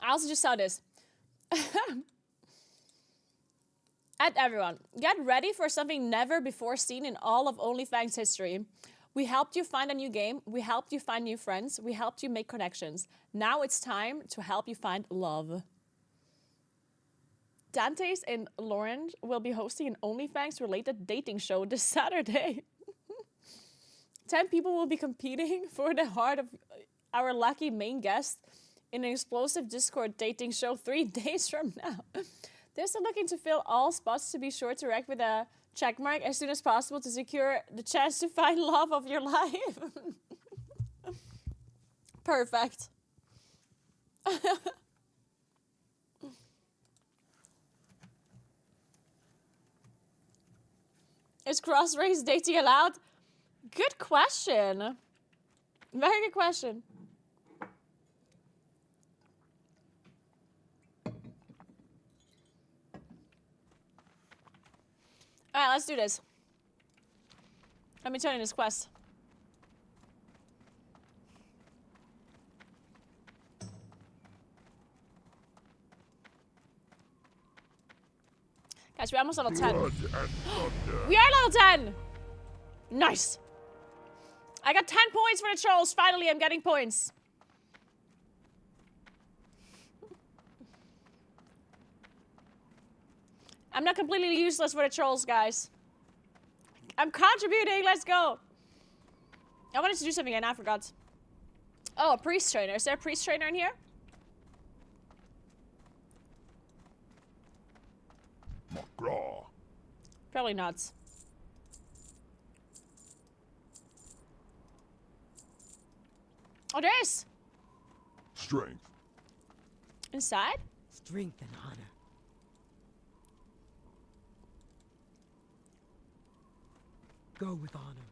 [SPEAKER 1] I also just saw this. At everyone, get ready for something never before seen in all of OnlyFangs history. We helped you find a new game. We helped you find new friends. We helped you make connections. Now it's time to help you find love. Dantes and Lauren will be hosting an OnlyFangs related dating show this Saturday. 10 people will be competing for the heart of our lucky main guest in an explosive Discord dating show 3 days from now. They're still looking to fill all spots, to be sure to wreck with a checkmark as soon as possible to secure the chance to find love of your life. Perfect. Is cross-race dating allowed? Good question. Very good question. Alright, let's do this. Let me turn in this quest. Guys, we're almost level 10. We are level 10! Nice! I got 10 points for the trolls. Finally, I'm getting points. I'm not completely useless for the trolls, guys. I'm contributing. Let's go. I wanted to do something and I forgot. Oh, a priest trainer. Is there a priest trainer in here?
[SPEAKER 2] Naguura.
[SPEAKER 1] Probably not. Oh, there is.
[SPEAKER 2] Strength.
[SPEAKER 1] Inside?
[SPEAKER 10] Strength and honor. Go with honor.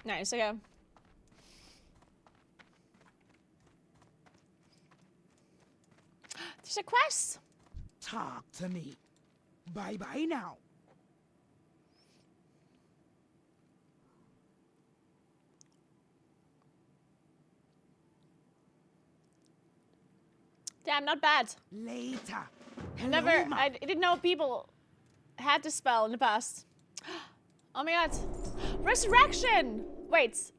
[SPEAKER 1] Nice, okay. There's a quest.
[SPEAKER 10] Talk to me. Bye-bye now.
[SPEAKER 1] Damn, not bad.
[SPEAKER 10] Later.
[SPEAKER 1] I didn't know people had this spell in the past. Oh my god. Resurrection! Wait.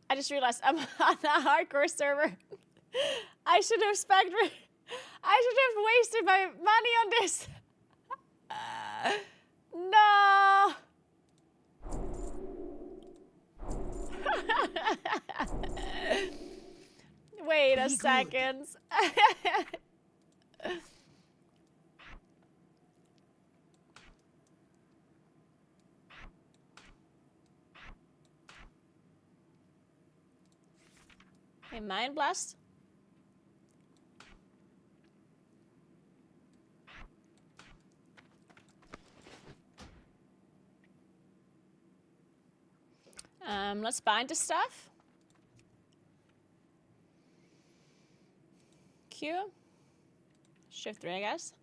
[SPEAKER 1] I just realized I'm on a hardcore server. I should have wasted my money on this. No. Wait a second. Okay, Mind Blast. Let's bind the stuff. Q. Shift 3, I guess.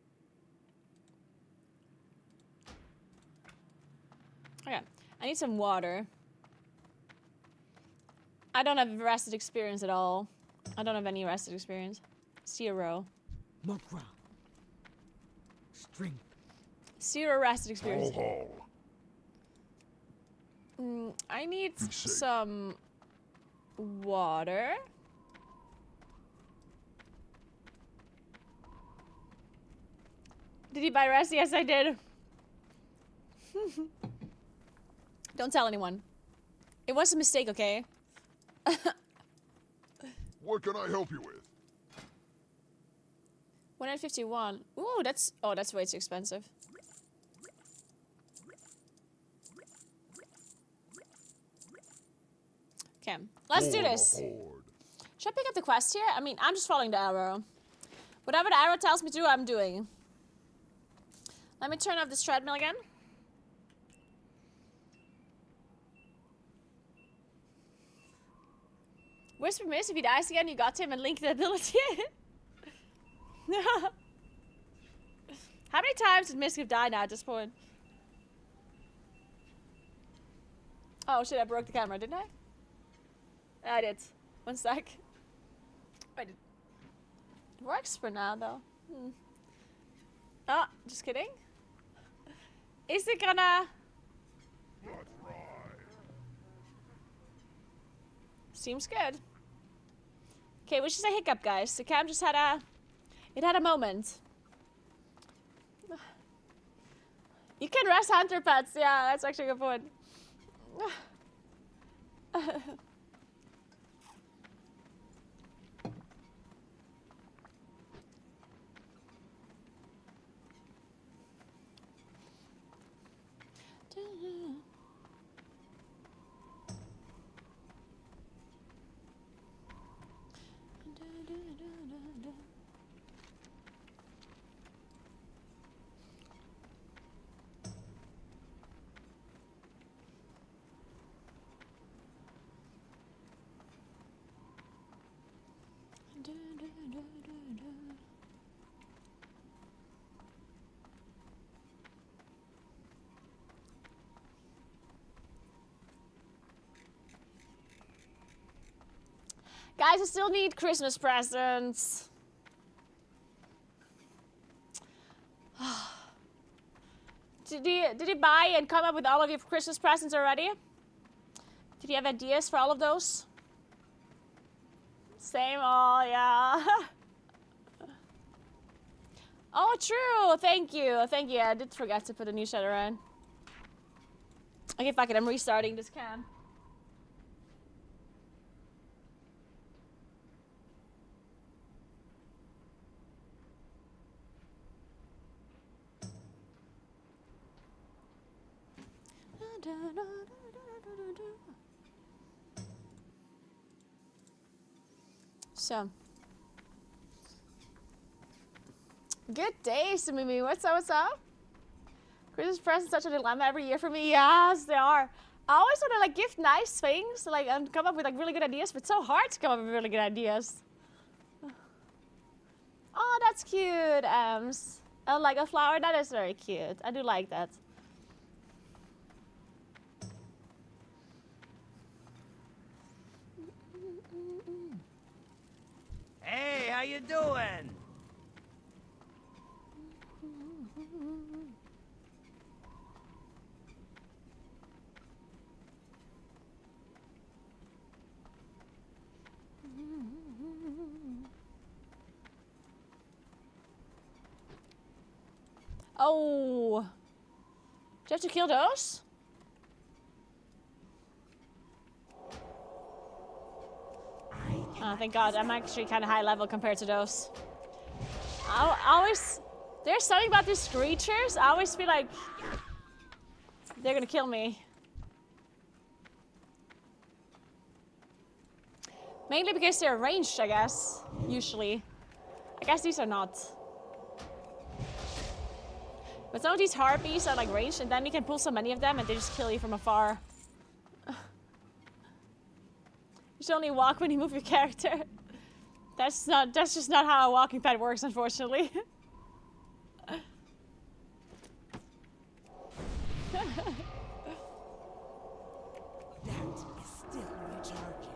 [SPEAKER 1] Okay, I need some water. I don't have rested experience at all. I don't have any rested experience. 0.
[SPEAKER 10] Naguura. Strength.
[SPEAKER 1] 0 rested experience.
[SPEAKER 2] Ho.
[SPEAKER 1] I need some water. Did you buy rest? Yes, I did. Don't tell anyone. It was a mistake, okay?
[SPEAKER 2] What can I help you with?
[SPEAKER 1] 151. Ooh, that's way too expensive. Okay, let's do this. Should I pick up the quest here? I mean, I'm just following the arrow. Whatever the arrow tells me to do, I'm doing. Let me turn off this treadmill again. Whisper Miss, if he dies again, you got him and link the ability. How many times did Miskiff die now at this point? Oh shit, I broke the camera, didn't I? I did. One sec. Wait, it works for now though. Oh, just kidding. Is it gonna... Seems good. Okay, which is a hiccup, guys. The cam just had a... It had a moment. You can rest hunter pets. Yeah, that's actually a good point. Guys, I still need Christmas presents. Did you buy and come up with all of your Christmas presents already? Did you have ideas for all of those? Same, oh yeah. Oh, true, thank you. Thank you, I did forget to put a new shutter on. Okay, fuck it, I'm restarting this cam. So, good day, Sumimi. What's up? What's up? Christmas presents such a dilemma every year for me. Yes, they are. I always want to like gift nice things, like and come up with like really good ideas, but it's so hard to come up with really good ideas. Oh, that's cute, like a flower. That is very cute. I do like that.
[SPEAKER 5] Hey, how you doing?
[SPEAKER 1] Oh, do you have to kill those? Oh, thank God, I'm actually kind of high level compared to those. I always, there's something about these creatures, I always feel like they're gonna kill me. Mainly because they're ranged, I guess, usually. I guess these are not. But some of these harpies are like ranged, and then you can pull so many of them and they just kill you from afar. You should only walk when you move your character. That's just not how a walking pet works, unfortunately.
[SPEAKER 10] That is still recharging.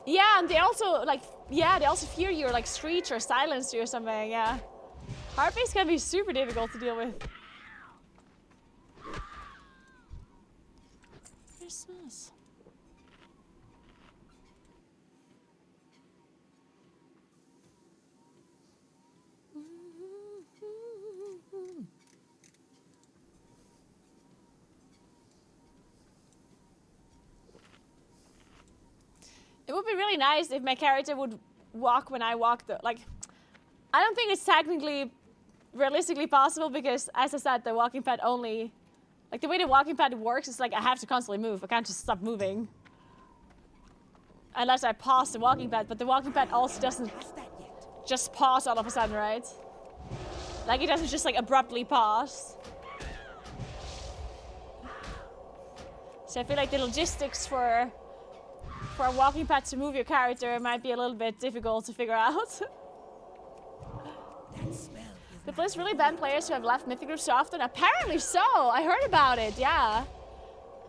[SPEAKER 1] Yeah, and they also like, yeah, they also fear you or like screech or silence you or something, yeah. Harpies can be super difficult to deal with. Christmas. It would be really nice if my character would walk when I walk, though. Like, I don't think it's technically realistically possible because, as I said, the walking pad only, like the way the walking pad works is like I have to constantly move. I can't just stop moving. Unless I pause the walking pad, but the walking pad also doesn't just pause all of a sudden, right? Like it doesn't just like abruptly pause. So I feel like the logistics for a walking pad to move your character might be a little bit difficult to figure out. The Blizz really banned players who have left Mythic groups so often? Apparently so! I heard about it, yeah.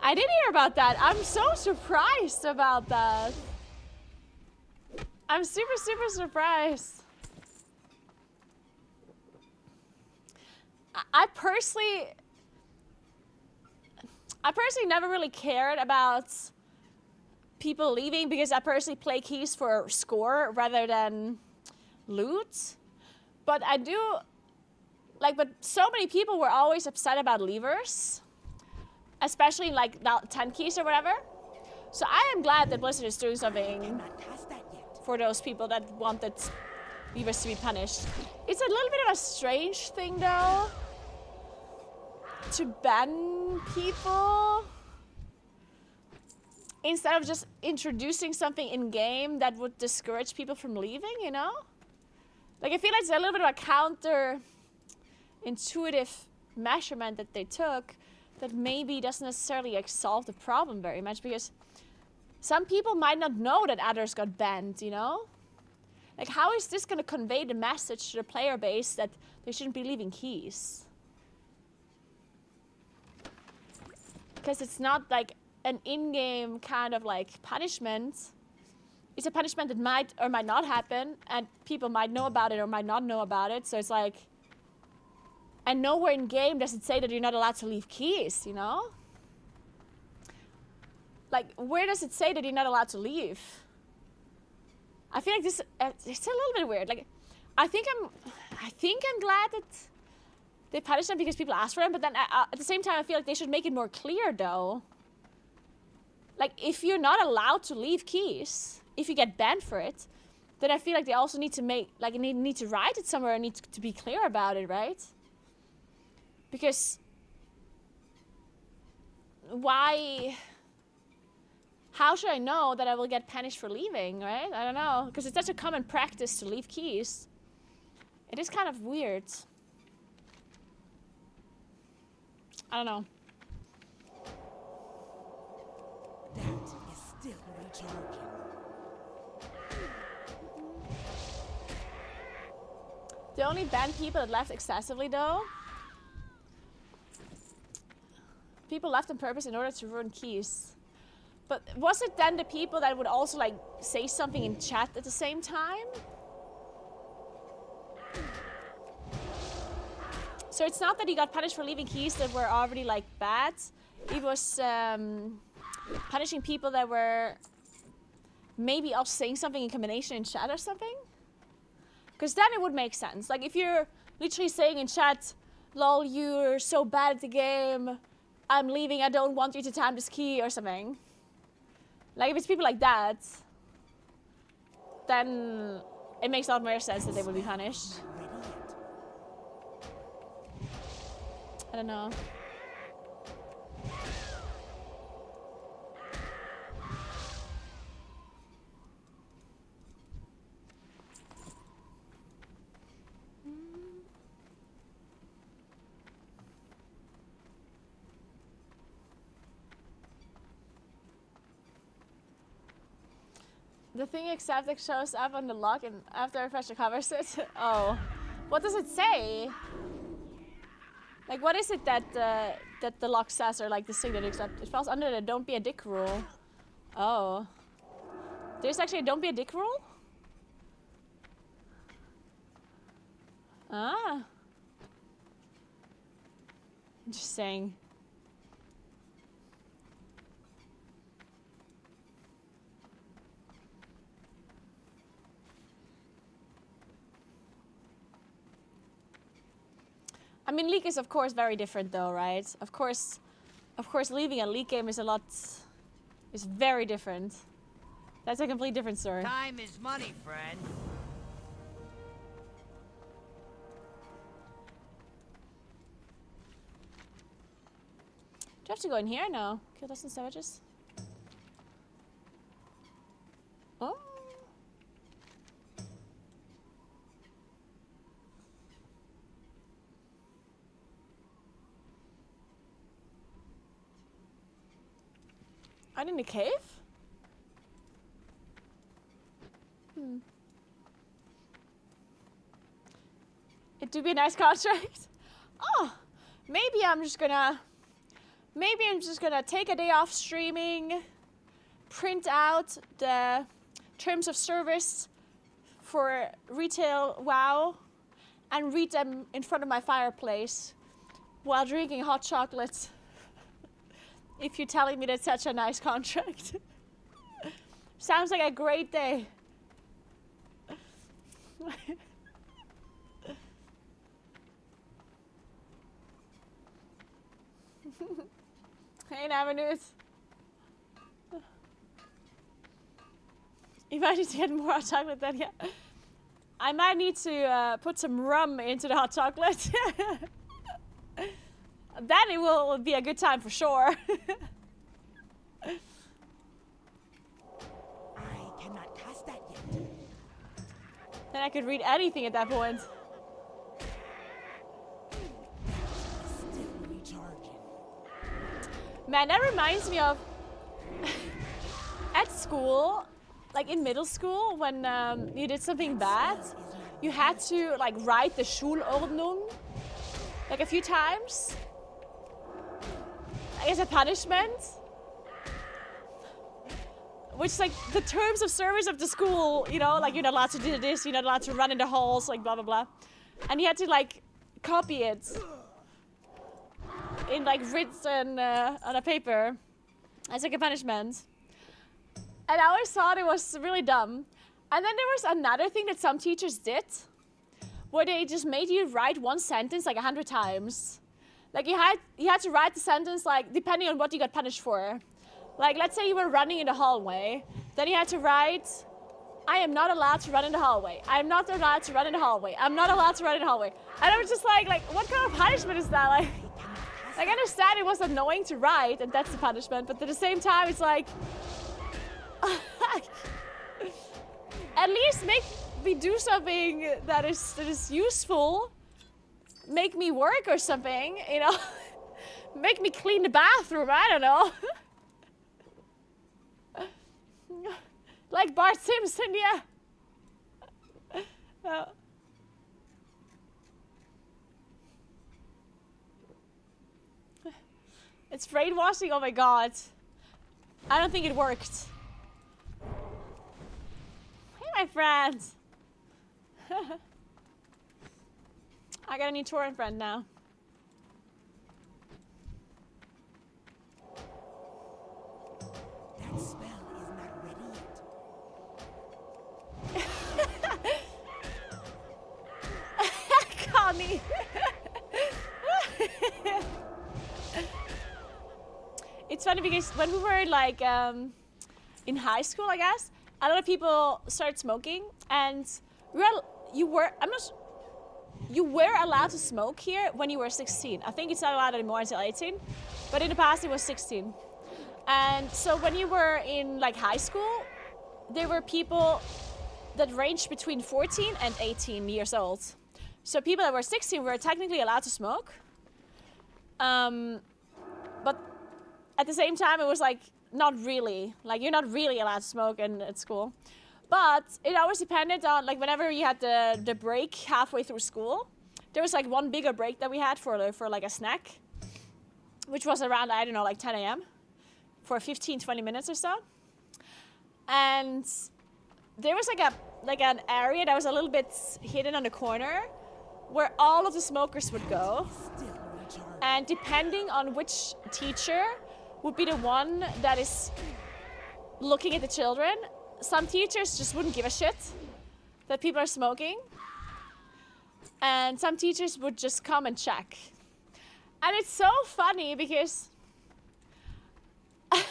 [SPEAKER 1] I did hear about that. I'm so surprised about that. I'm super, super surprised. I personally never really cared about people leaving because I personally play keys for score rather than loot. But I do, like, but so many people were always upset about leavers, especially like 10 keys or whatever. So I am glad that Blizzard is doing something for those people that wanted leavers to be punished. It's a little bit of a strange thing though, to ban people instead of just introducing something in game that would discourage people from leaving, you know? Like I feel like it's a little bit of a counter-intuitive measurement that they took that maybe doesn't necessarily like solve the problem very much because some people might not know that others got banned, you know? Like how is this gonna convey the message to the player base that they shouldn't be leaving keys? Because it's not like an in-game kind of like punishment. It's a punishment that might or might not happen, and people might know about it or might not know about it. So it's like, and nowhere in game does it say that you're not allowed to leave keys, you know? Like, where does it say that you're not allowed to leave? I feel like this, it's a little bit weird. Like, I think I'm glad that they punish them because people ask for them, but then at the same time, I feel like they should make it more clear, though. Like, if you're not allowed to leave keys, if you get banned for it, then I feel like they also need to make, like, need to write it somewhere and need to be clear about it, right? Because why? How should I know that I will get punished for leaving, right? I don't know, because it's such a common practice to leave keys. It is kind of weird. I don't know.
[SPEAKER 10] That is still recharging.
[SPEAKER 1] They only ban people that left excessively, though. People left on purpose in order to ruin keys. But was it then the people that would also like say something in chat at the same time? So it's not that he got punished for leaving keys that were already like bad. He was punishing people that were maybe off saying something in combination in chat or something. Because then it would make sense. Like if you're literally saying in chat, lol, you're so bad at the game, I'm leaving, I don't want you to time this key or something. Like if it's people like that, then it makes a lot more sense that they would be punished. I don't know. The thing except it shows up on the log and after refresh covers it. Oh, what does it say? Like what is it that the log says, or like the thing that accept? It falls under the don't be a dick rule. Oh, there's actually a don't be a dick rule. Ah, interesting. I mean, League is of course very different though, right? Of course leaving a League game is very different. That's a completely different story.
[SPEAKER 10] Time is money, friend.
[SPEAKER 1] I have to go in here? No. Kill dozen savages. Oh. I'm in a cave? It do be a nice contract. Oh, maybe I'm just gonna take a day off streaming, print out the terms of service for retail WoW, and read them in front of my fireplace while drinking hot chocolate. If you're telling me that's such a nice contract. Sounds like a great day. Hey, Avenues. You might need to get more hot chocolate then, yeah. I might need to put some rum into the hot chocolate. Then it will be a good time for sure.
[SPEAKER 10] I cannot cast that yet.
[SPEAKER 1] Then I could read anything at that point.
[SPEAKER 10] Still recharging.
[SPEAKER 1] Man, that reminds me of at school, like in middle school, when you did something bad, you had to like write the Schulordnung like a few times. As a punishment. Which like the terms of service of the school, you know, like you're not allowed to do this, you're not allowed to run in the halls, like blah blah blah. And you had to like copy it in like written on a paper as like a punishment. And I always thought it was really dumb. And then there was another thing that some teachers did, where they just made you write one sentence like 100 times. Like you had to write the sentence like depending on what you got punished for. Like let's say you were running in the hallway, then you had to write, I am not allowed to run in the hallway. I am not allowed to run in the hallway. I'm not allowed to run in the hallway. And I was just like what kind of punishment is that? Like I understand it was annoying to write and that's the punishment, but at the same time it's like at least make me do something that is useful. Make me work or something, you know? Make me clean the bathroom, I don't know. Like Bart Simpson, yeah. It's brainwashing, oh my god. I don't think it worked. Hey, my friends. I got a new torrent friend now.
[SPEAKER 10] That spell is not ready yet.
[SPEAKER 1] Connie. It's funny because when we were like in high school, I guess, a lot of people started smoking, and you were allowed to smoke here when you were 16. I think it's not allowed anymore until 18, but in the past it was 16. And so when you were in like high school, there were people that ranged between 14 and 18 years old. So people that were 16 were technically allowed to smoke. But at the same time, it was like not really. Like you're not really allowed to smoke at school. But it always depended on, like, whenever you had the break halfway through school, there was like one bigger break that we had for like a snack, which was around, I don't know, like 10 a.m. for 15, 20 minutes or so. And there was like an area that was a little bit hidden on the corner where all of the smokers would go. And depending on which teacher would be the one that is looking at the children, some teachers just wouldn't give a shit that people are smoking. And some teachers would just come and check. And it's so funny because I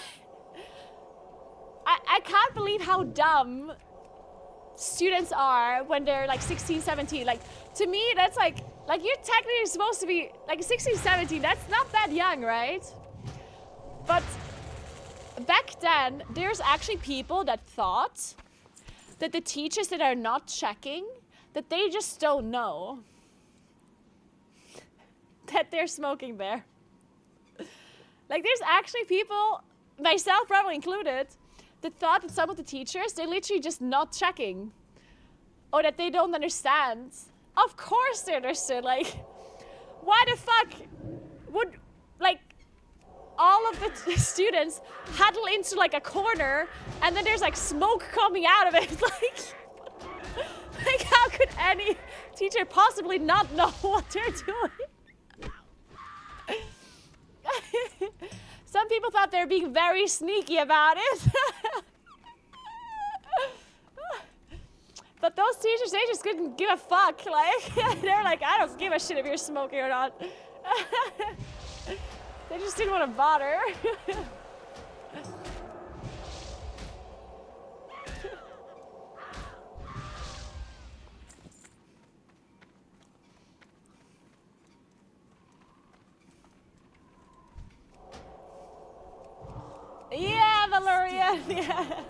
[SPEAKER 1] can't believe how dumb students are when they're like 16, 17. Like, to me, that's like you're technically supposed to be like 16, 17. That's not that young, right? But back then, there's actually people that thought that the teachers that are not checking, that they just don't know that they're smoking there. Like, there's actually people, myself probably included, that thought that some of the teachers, they're literally just not checking. Or that they don't understand. Of course they understood. Like, why the fuck would, like, all of the students huddle into, like, a corner, and then there's, like, smoke coming out of it. Like, how could any teacher possibly not know what they're doing? Some people thought they were being very sneaky about it. But those teachers, they just couldn't give a fuck. Like, they're like, I don't give a shit if you're smoking or not. They just didn't want to bother. Yeah, Valeria. Yeah.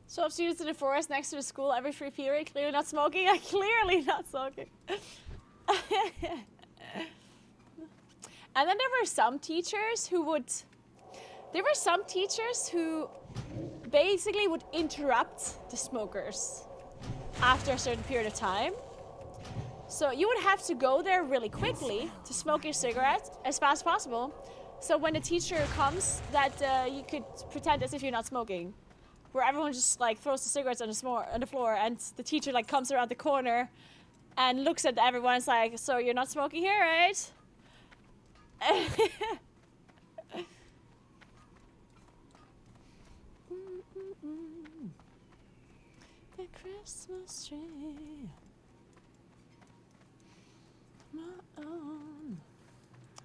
[SPEAKER 1] So students in the forest next to the school every free period, clearly not smoking. Clearly not smoking. And then there were some teachers who basically would interrupt the smokers after a certain period of time. So you would have to go there really quickly to smoke your cigarette as fast as possible. So when the teacher comes, that you could pretend as if you're not smoking. Where everyone just like throws the cigarettes on the floor, and the teacher like comes around the corner and looks at everyone and is like, so you're not smoking here, right? The Christmas tree. My own.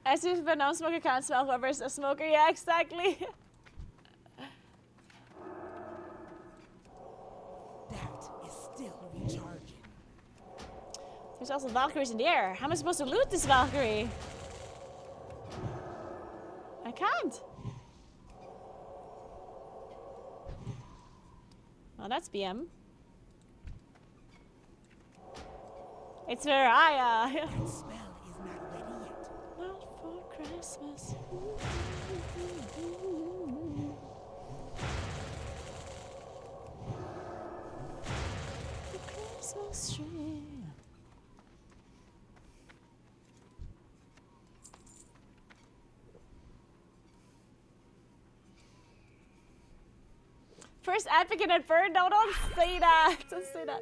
[SPEAKER 1] As if a non-smoker can't smell whoever's a smoker. Yeah, exactly. There's also Valkyries in the air. How am I supposed to loot this Valkyrie? I can't. Well, that's BM. It's Mariah.
[SPEAKER 10] That smell is not ready yet.
[SPEAKER 1] Not for Christmas. The Christmas tree. First advocate at Bird. No, don't say that. Don't say that.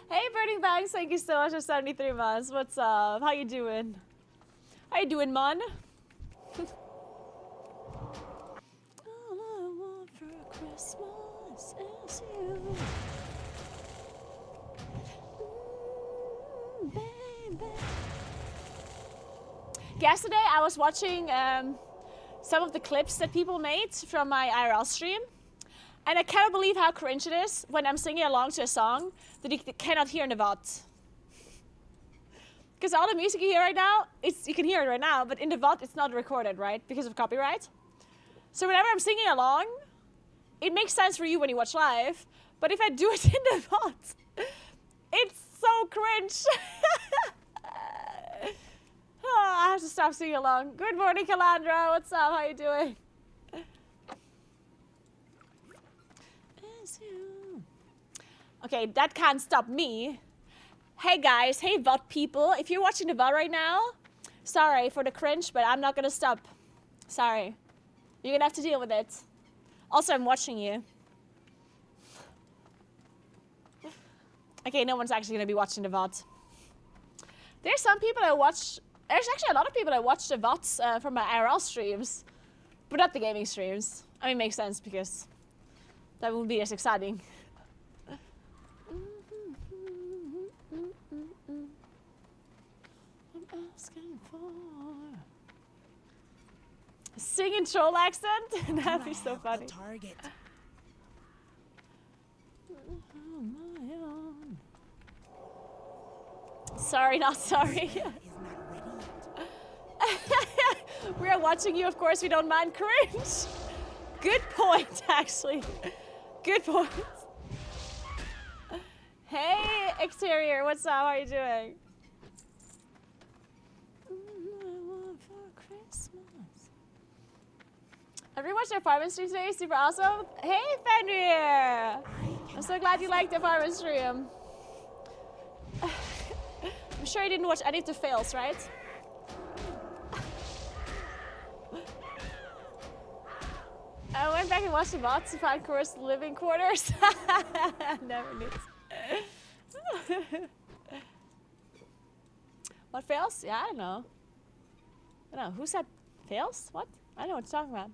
[SPEAKER 1] Hey, Burning Bangs, thank you so much for 73 months. What's up? How you doing? How you doing, man? All I want for Christmas is you. Baby. Yesterday, I was watching some of the clips that people made from my IRL stream. And I cannot believe how cringe it is when I'm singing along to a song that you cannot hear in the VOD. Because all the music you hear right now, you can hear it right now, but in the VOD it's not recorded, right? Because of copyright. So whenever I'm singing along, it makes sense for you when you watch live. But if I do it in the VOD, it's so cringe. Oh, I have to stop singing along. Good morning, Calandra. What's up? How you doing? Okay, that can't stop me. Hey guys, hey VOD people. If you're watching the VOD right now, sorry for the cringe, but I'm not gonna stop. Sorry. You're gonna have to deal with it. Also, I'm watching you. Okay, no one's actually gonna be watching the VOD. There's some people that watch. There's actually a lot of people that watch the VODs from my IRL streams, but not the gaming streams. I mean, it makes sense because that wouldn't be as exciting. I'm asking for a singing troll accent. That'd be so funny.
[SPEAKER 10] Target.
[SPEAKER 1] Sorry, not sorry. We are watching you, of course, we don't mind cringe. Good point, actually. Good point. Hey, Exterior, what's up? How are you doing? I rewatched the apartment stream today, super awesome. Hey, Fenrir! I'm so glad you liked the apartment stream. I'm sure you didn't watch any of the fails, right? I went back and watched the VODs to find Cora's living quarters. Never knew. What fails? Yeah, I don't know. I don't know. Who said fails? What? I don't know what you're talking about.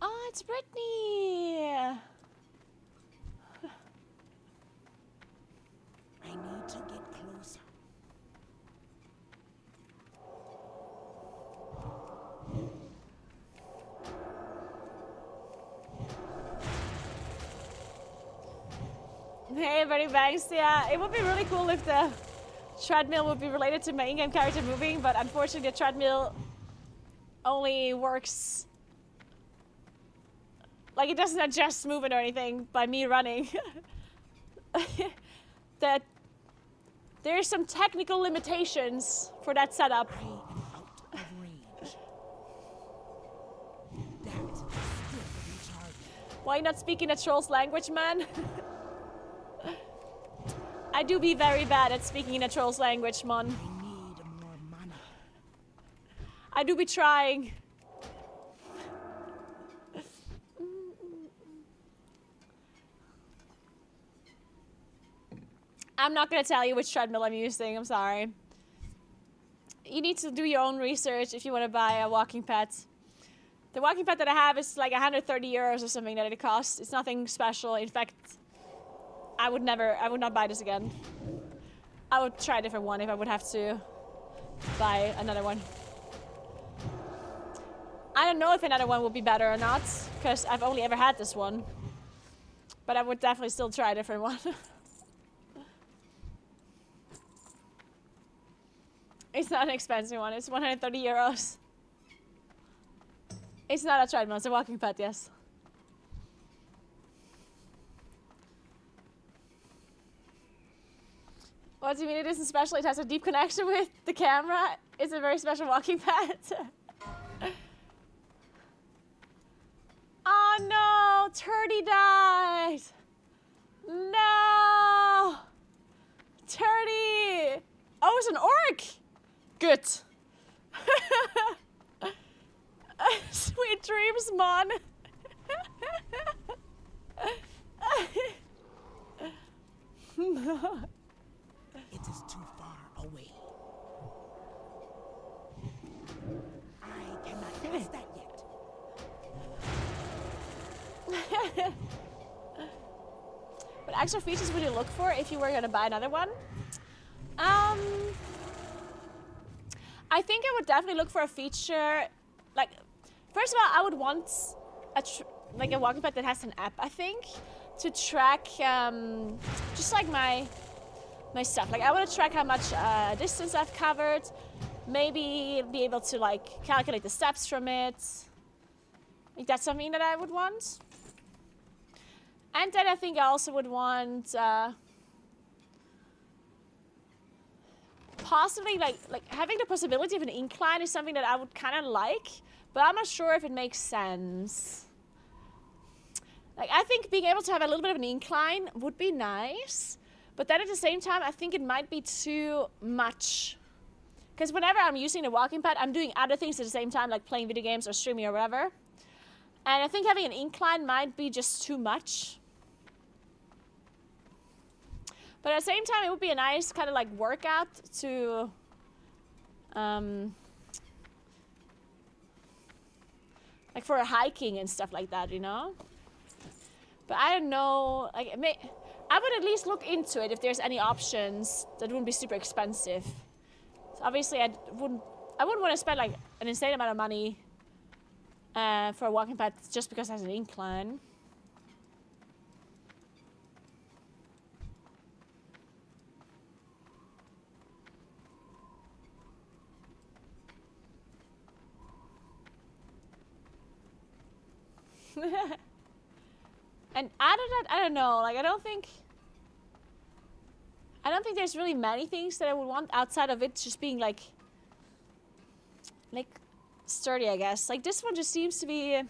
[SPEAKER 1] Oh, it's Brittany!
[SPEAKER 10] I need to get closer.
[SPEAKER 1] Hey, Buddy Banks. Yeah, it would be really cool if the treadmill would be related to my in-game character moving, but unfortunately the treadmill only works, like it doesn't adjust movement or anything by me running. That there's some technical limitations for that setup.
[SPEAKER 10] I am out of range. That is still retarded.
[SPEAKER 1] Why you not speaking a troll's language, man? I do be very bad at speaking in a troll's language, man.
[SPEAKER 10] I need more mana.
[SPEAKER 1] I do be trying. I'm not gonna tell you which treadmill I'm using, I'm sorry. You need to do your own research if you want to buy a walking pad. The walking pad that I have is like 130 euros or something that it costs. It's nothing special. In fact, I would not buy this again. I would try a different one if I would have to buy another one. I don't know if another one would be better or not, because I've only ever had this one. But I would definitely still try a different one. It's not an expensive one, it's 130 euros. It's not a treadmill, it's a walking pad, yes. What do you mean it isn't special? It has a deep connection with the camera. It's a very special walking pad. Oh no, Turdy died. No. Turdy. Oh, it's an orc. Good. Sweet dreams, Mon.
[SPEAKER 10] It is too far away. I cannot pass that yet.
[SPEAKER 1] What extra features would you look for if you were going to buy another one? I think I would definitely look for a feature, like, first of all, I would want a walking pad that has an app, I think, to track just like my stuff. Like I want to track how much distance I've covered, maybe be able to like calculate the steps from it. Like that's something that I would want. And then I think I also would want possibly like having the possibility of an incline is something that I would kind of like, but I'm not sure if it makes sense. Like I think being able to have a little bit of an incline would be nice, but then at the same time I think it might be too much. Because whenever I'm using the walking pad, I'm doing other things at the same time, like playing video games or streaming or whatever. And I think having an incline might be just too much. But at the same time, it would be a nice kind of like workout to like for hiking and stuff like that, you know? But I don't know, like I would at least look into it if there's any options that wouldn't be super expensive. So obviously I wouldn't want to spend like an insane amount of money for a walking path just because it has an incline. And out of that, I don't know. Like, I don't think there's really many things that I would want outside of it just being like sturdy, I guess. Like this one just seems to be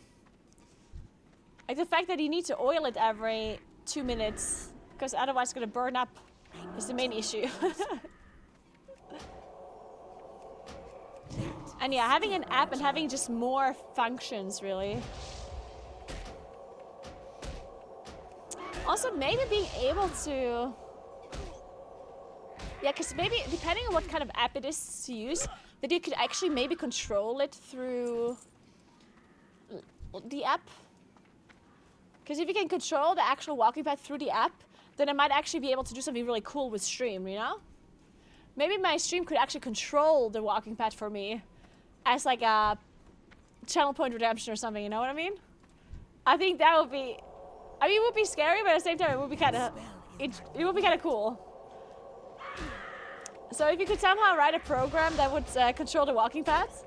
[SPEAKER 1] like the fact that you need to oil it every 2 minutes because otherwise it's gonna burn up is the main issue. And yeah, having an app and having just more functions really. Also, maybe being able to... Yeah, because maybe, depending on what kind of app it is to use, that you could actually maybe control it through the app. Because if you can control the actual walking path through the app, then I might actually be able to do something really cool with stream, you know? Maybe my stream could actually control the walking path for me as like a channel point redemption or something, you know what I mean? I think that would be... I mean, it would be scary, but at the same time, it would be kind of cool. So if you could somehow write a program that would control the walking path,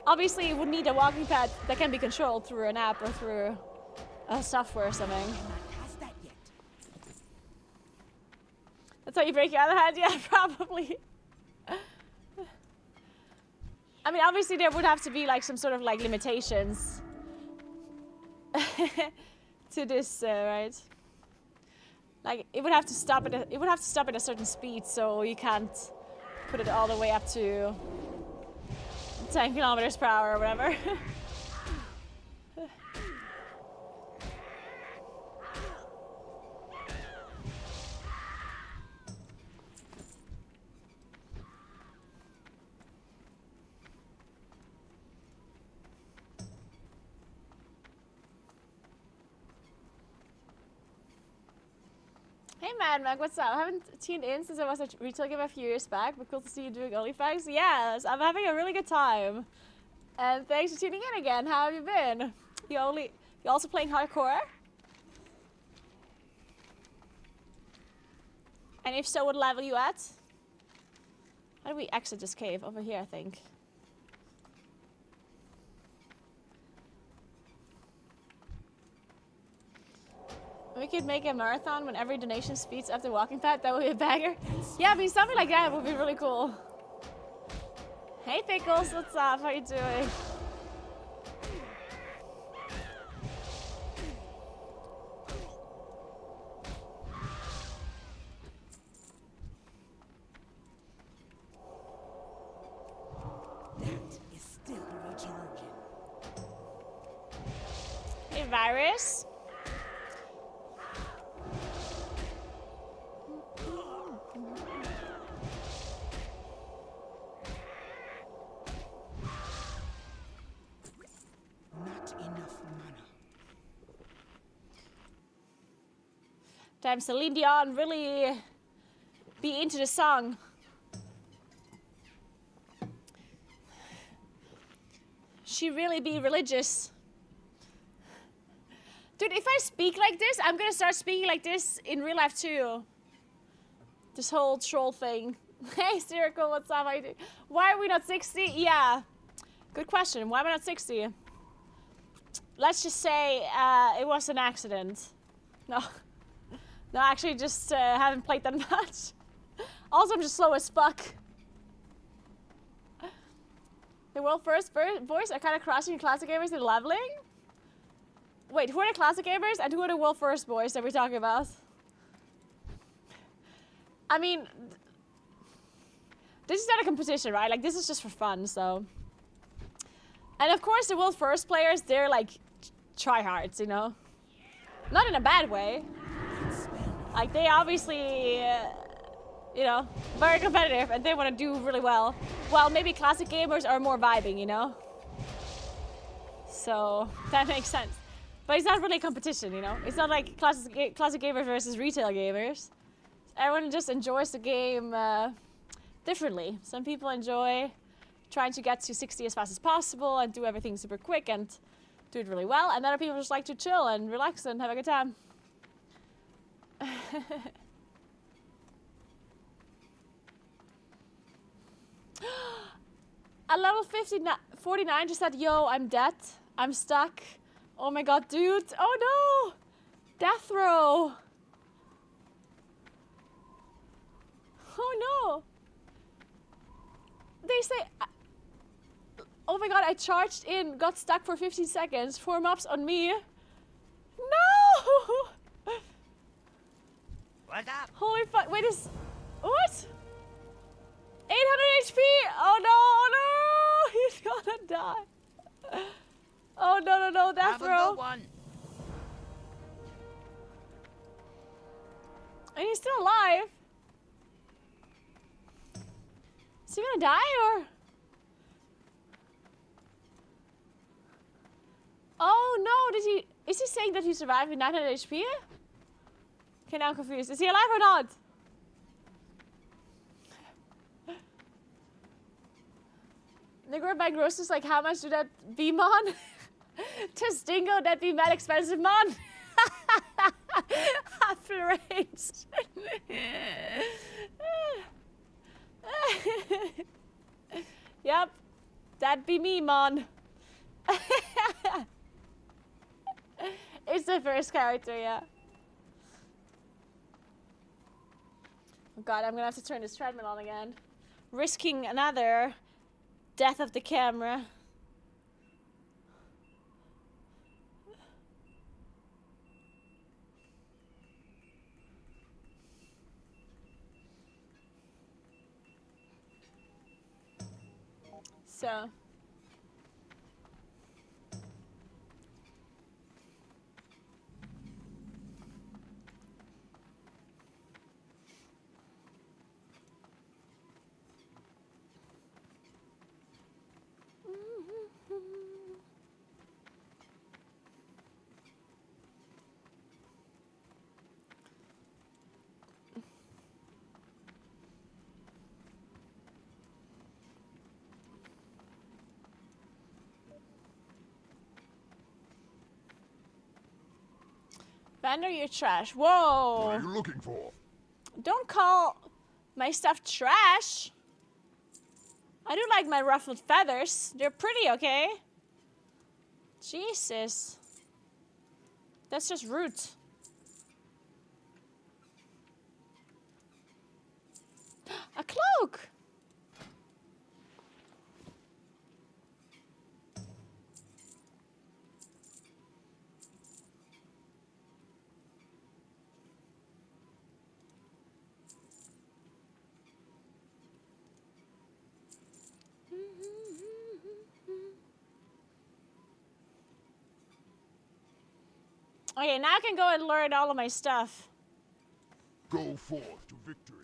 [SPEAKER 1] obviously you would need a walking path that can be controlled through an app or through a software or something. That's how you break your other hand? Yeah, probably. I mean, obviously there would have to be like some sort of like limitations. To this, right? Like it would have to stop at a certain speed, so you can't put it all the way up to 10 kilometers per hour or whatever. Hey Mad Mac, what's up? I haven't tuned in since I was at Retail Game a few years back, but cool to see you doing OnlyFangs. Yes, I'm having a really good time. And thanks for tuning in again. How have you been? You also playing hardcore? And if so, what level you at? How do we exit this cave? Over here, I think. We could make a marathon when every donation speeds up the walking path. That would be a banger. Yeah, I mean, something like that would be really cool. Hey, Pickles, what's up? How you doing?
[SPEAKER 10] That is still recharging.
[SPEAKER 1] Hey, Virus. Damn, Celine Dion really be into the song. She really be religious. Dude, if I speak like this, I'm gonna start speaking like this in real life too. This whole troll thing. Hey, Spherical, what's up? Why are we not 60? Yeah, good question. Why am I not 60? Let's just say it was an accident. No. No, actually, just haven't played that much. Also, I'm just slow as fuck. The world first boys are kind of crushing classic gamers in leveling? Wait, who are the classic gamers and who are the world first boys that we're talking about? I mean, this is not a competition, right? Like, this is just for fun, so. And of course, the world first players, they're like tryhards, you know? Not in a bad way. Like, they obviously, you know, very competitive and they want to do really well. Well, maybe classic gamers are more vibing, you know? So, that makes sense. But it's not really a competition, you know? It's not like classic gamers versus retail gamers. Everyone just enjoys the game differently. Some people enjoy trying to get to 60 as fast as possible and do everything super quick and do it really well. And other people just like to chill and relax and have a good time. A level 49 just said, yo, I'm dead. I'm stuck. Oh my god, dude. Oh no! Death row. Oh no. They say, oh my god, I charged in, got stuck for 15 seconds. 4 mobs on me. No!
[SPEAKER 5] What's up?
[SPEAKER 1] Holy fuck, wait, what? 800 HP! Oh no, he's gonna die. Oh no, death row. And he's still alive. Is he gonna die or? Oh no, is he saying that he survived with 900 HP? Okay, now I'm confused. Is he alive or not? Naguura by gross is like, how much do that be, mon? Testingo, that be mad expensive, mon? Half the range. Yep, that be me, mon. It's the first character, yeah. Oh god, I'm gonna have to turn this treadmill on again. Risking another death of the camera. So Vander, you're trash. Whoa!
[SPEAKER 2] What are you looking for?
[SPEAKER 1] Don't call my stuff trash. I do like my ruffled feathers. They're pretty, okay? Jesus. That's just rude. A cloak! Okay, now I can go and learn all of my stuff.
[SPEAKER 2] Go forth to victory.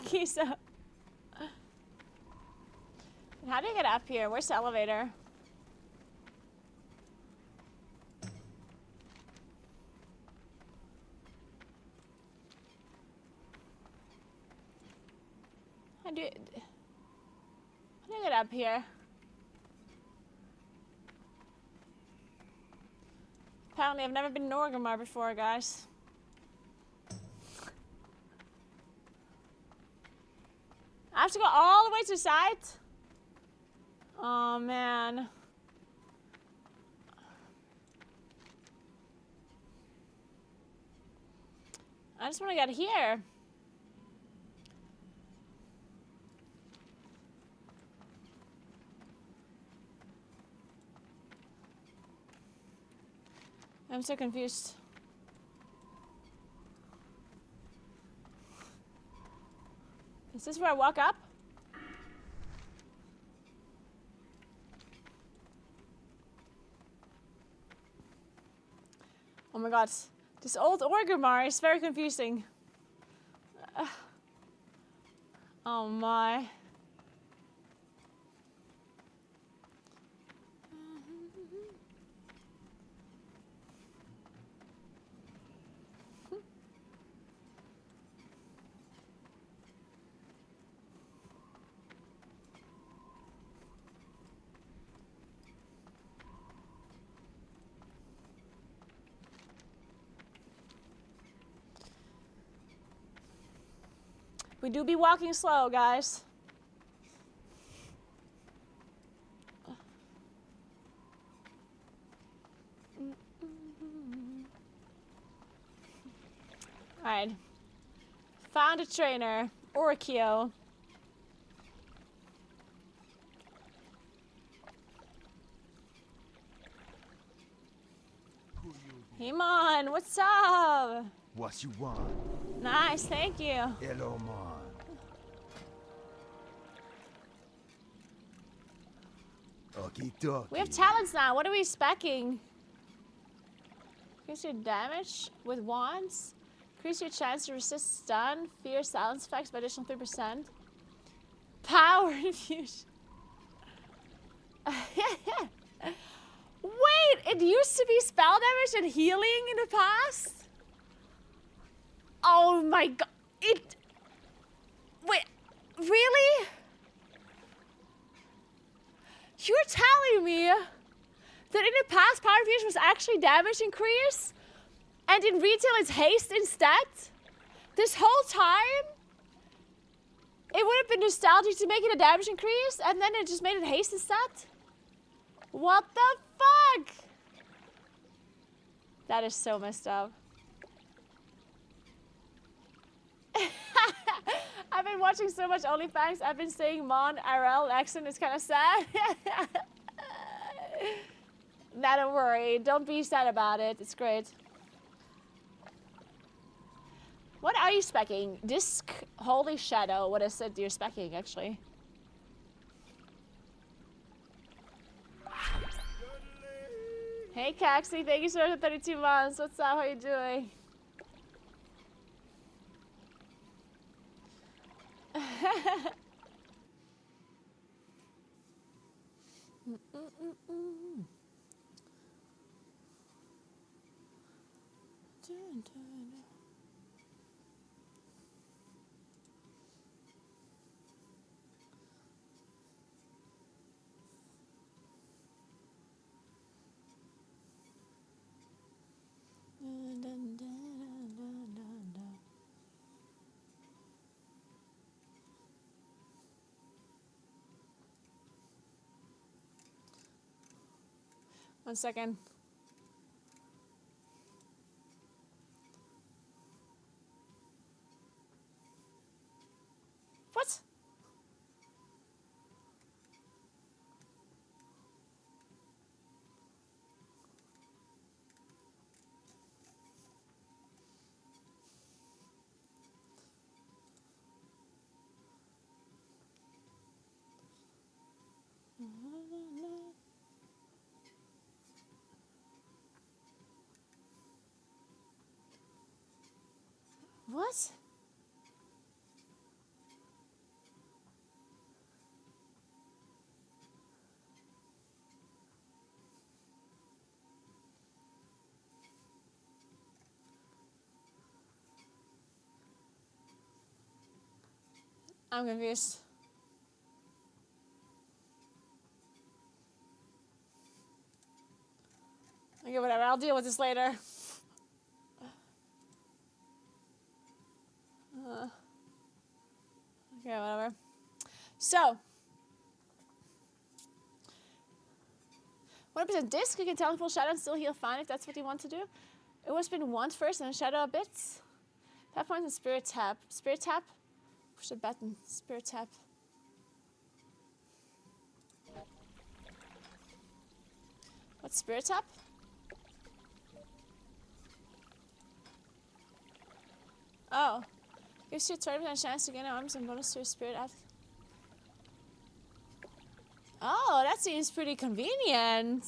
[SPEAKER 1] Kisa. How do you get up here? Where's the elevator? How do you get up here? Apparently I've never been in Orgrimmar before, guys. I have to go all the way to the side? Oh, man. I just want to get here. I'm so confused. Is this where I walk up? Oh my god. This old Orgrimmar is very confusing. Oh my. We do be walking slow, guys. Alright. Found a trainer. Orkio. Himon, what's up?
[SPEAKER 6] What you want?
[SPEAKER 1] Nice, thank you.
[SPEAKER 6] Hello, man. Okie dokie.
[SPEAKER 1] We have talents now. What are we speccing? Increase your damage with wands. Increase your chance to resist stun, fear, silence effects by additional 3%. Power infusion. Wait, it used to be spell damage and healing in the past? Oh my god. Wait, really? You're telling me that in the past power infusion was actually damage increase? And in retail it's haste instead? This whole time? It would have been nostalgic to make it a damage increase, and then it just made it haste instead? What the fuck? That is so messed up. I've been watching so much OnlyFangs, I've been saying Mon IRL accent, it's kind of sad. Nah, don't worry, don't be sad about it, it's great. What are you speccing? Disc Holy Shadow, what is it you're speccing actually? Hey Caxie, thank you so much for 32 months. What's up? How you doing? One second. What? What? I'm confused. Okay, whatever. I'll deal with this later. Okay, whatever. So, 100% disc. You can tell in full shadow and still heal fine if that's what you want to do. It was been wand first and then shadow a bit. Tap points and spirit tap. Spirit tap. Push the button. Spirit tap. What's spirit tap? Oh. Gives you a 20% chance to gain arms and bonus to your spirit at. Oh, that seems pretty convenient.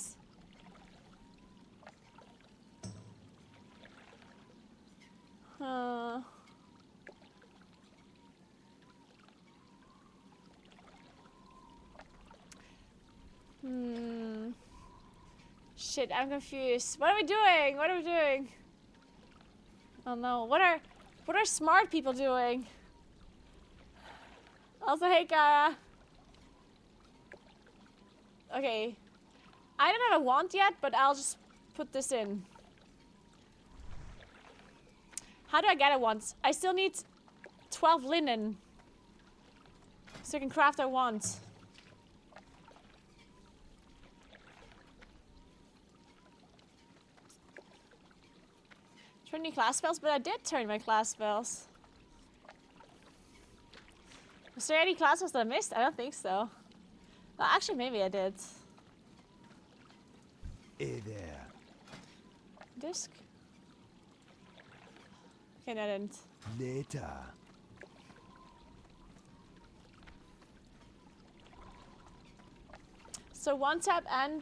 [SPEAKER 1] Huh. Shit, I'm confused. What are we doing? What are we doing? Oh no. What are smart people doing? Also, hey Kara. Okay. I don't have a wand yet, but I'll just put this in. How do I get a wand? I still need 12 linen. So I can craft a wand. Turn your class spells, but I did turn my class spells. Was there any class spells that I missed? I don't think so. Well, actually, maybe I did.
[SPEAKER 10] Hey there.
[SPEAKER 1] Disc? Okay, no, I didn't.
[SPEAKER 10] Later.
[SPEAKER 1] So one tap and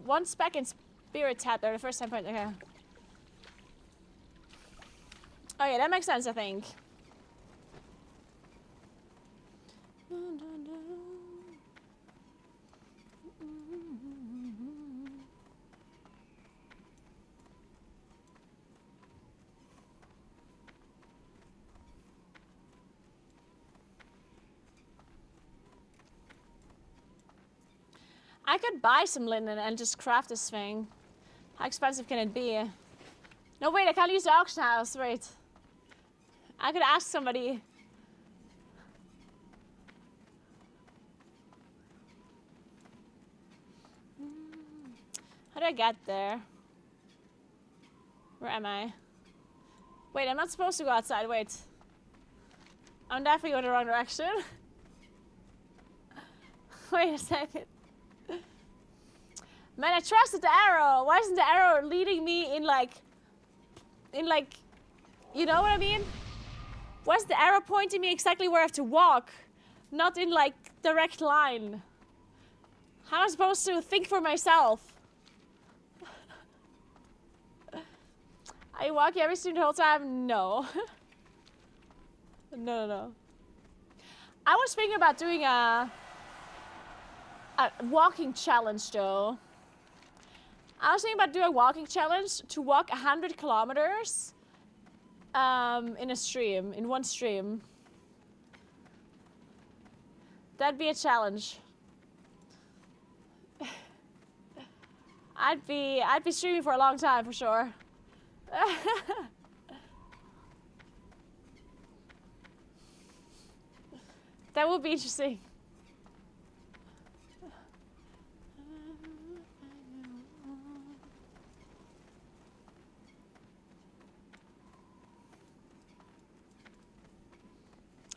[SPEAKER 1] one spec and spirit tap are the first time point. Okay. Oh yeah, that makes sense, I think. I could buy some linen and just craft this thing. How expensive can it be? No, wait, I can't use the auction house. Wait. I could ask somebody. How do I get there? Where am I? Wait, I'm not supposed to go outside. Wait. I'm definitely going the wrong direction. Wait a second. Man, I trusted the arrow. Why isn't the arrow leading me in like, you know what I mean? Why is the arrow pointing me exactly where I have to walk? Not in like direct line. How am I supposed to think for myself? Are you walking every stream the whole time? No. No. I was thinking about doing a walking challenge though. I was thinking about doing a walking challenge to walk 100 kilometers in a stream, in one stream. That'd be a challenge. I'd be streaming for a long time for sure. That would be interesting.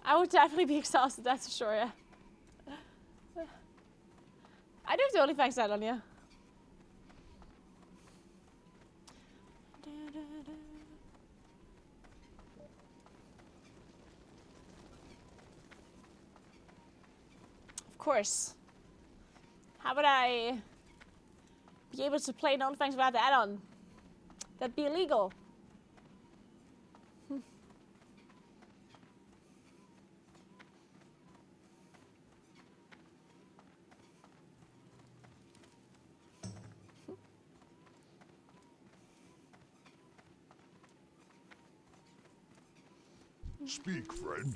[SPEAKER 1] I would definitely be exhausted, that's for sure, yeah. I do have the OnlyFangs side on, yeah. Of course. How would I be able to play OnlyFangs without the add-on? That'd be illegal.
[SPEAKER 2] Speak, friend.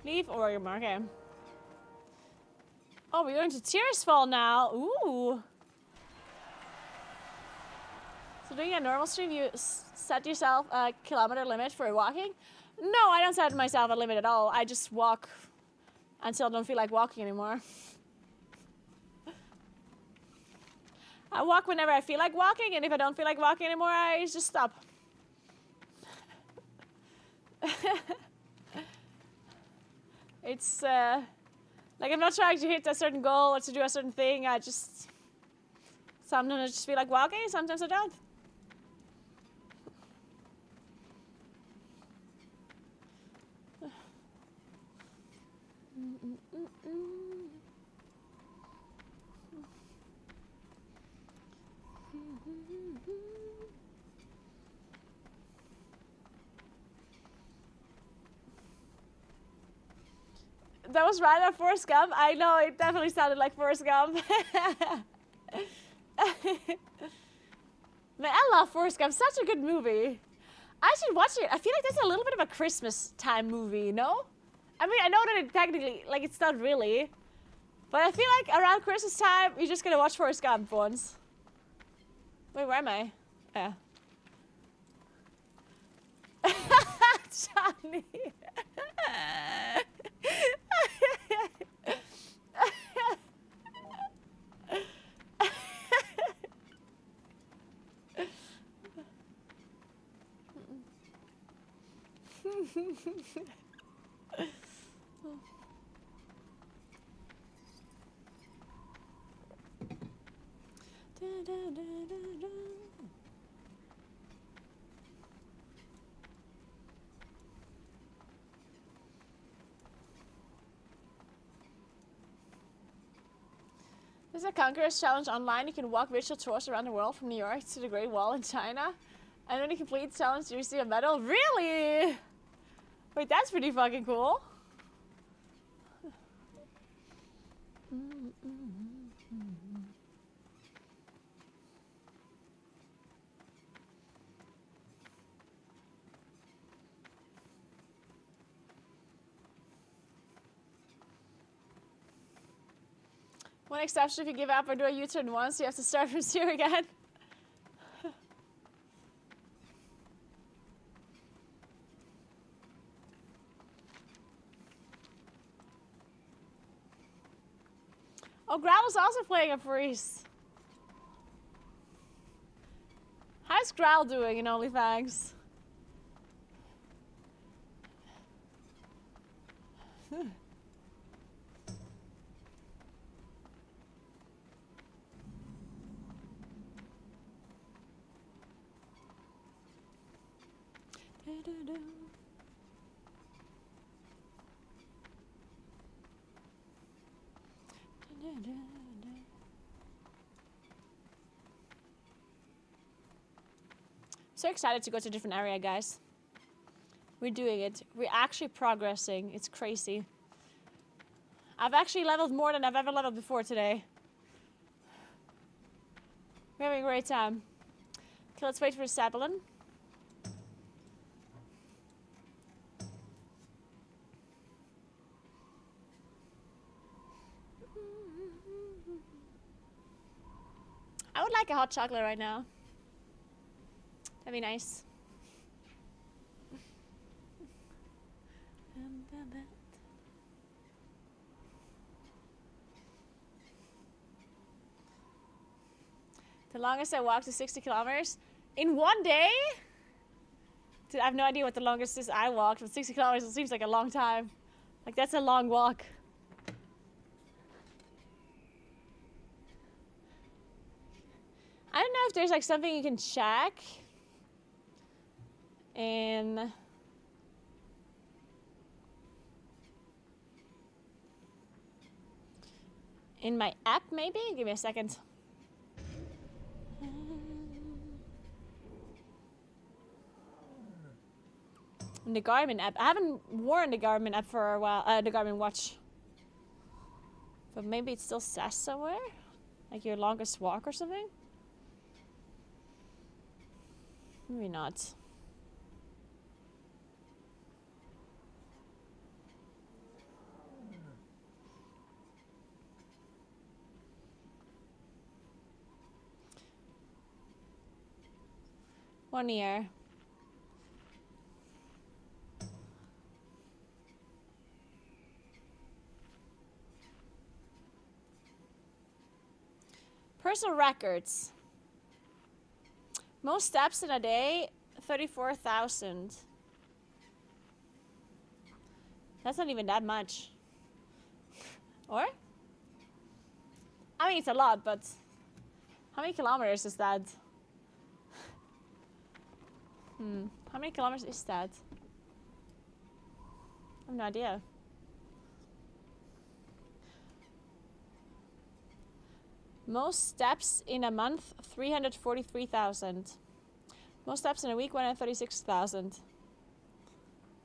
[SPEAKER 1] Leave or your mark. Okay. Oh, we're going to Tears Fall now. Ooh. So doing a normal stream, you set yourself a kilometer limit for walking? No, I don't set myself a limit at all. I just walk until I don't feel like walking anymore. I walk whenever I feel like walking, and if I don't feel like walking anymore, I just stop. It's like I'm not trying to hit a certain goal or to do a certain thing. Sometimes I just feel like walking, sometimes I don't. That was right at Forrest Gump. I know, it definitely sounded like Forrest Gump. Man, I love Forrest Gump. Such a good movie. I should watch it. I feel like that's a little bit of a Christmas time movie, no? I mean, I know that it technically, like, it's not really. But I feel like around Christmas time, you're just gonna watch Forrest Gump once. Wait, where am I? Yeah. Johnny. There's a Conquerors Challenge online. You can walk virtual tours around the world from New York to the Great Wall in China. And when you complete the challenge, you receive a medal. Really? Wait, that's pretty fucking cool. One exception, if you give up or do a U-turn once, you have to start from zero again. Oh, Growl's also playing a priest. How's Growl doing in OnlyFangs? So excited to go to a different area, guys. We're doing it. We're actually progressing. It's crazy. I've actually leveled more than I've ever leveled before today. We're having a great time. Okay, let's wait for the Zeppelin. I would like a hot chocolate right now. That'd be nice. The longest I walked is 60 kilometers. In one day? Dude, I have no idea what the longest is I walked, but 60 kilometers it seems like a long time. Like, that's a long walk. I don't know if there's like something you can check in my app, maybe? Give me a second. In the Garmin app. I haven't worn the Garmin app for a while, the Garmin watch. But maybe it still says somewhere? Like your longest walk or something? Maybe not. One year. Personal records. Most steps in a day, 34,000. That's not even that much. Or? I mean, it's a lot, but how many kilometers is that? How many kilometers is that? I have no idea. Most steps in a month, 343,000. Most steps in a week, 136,000.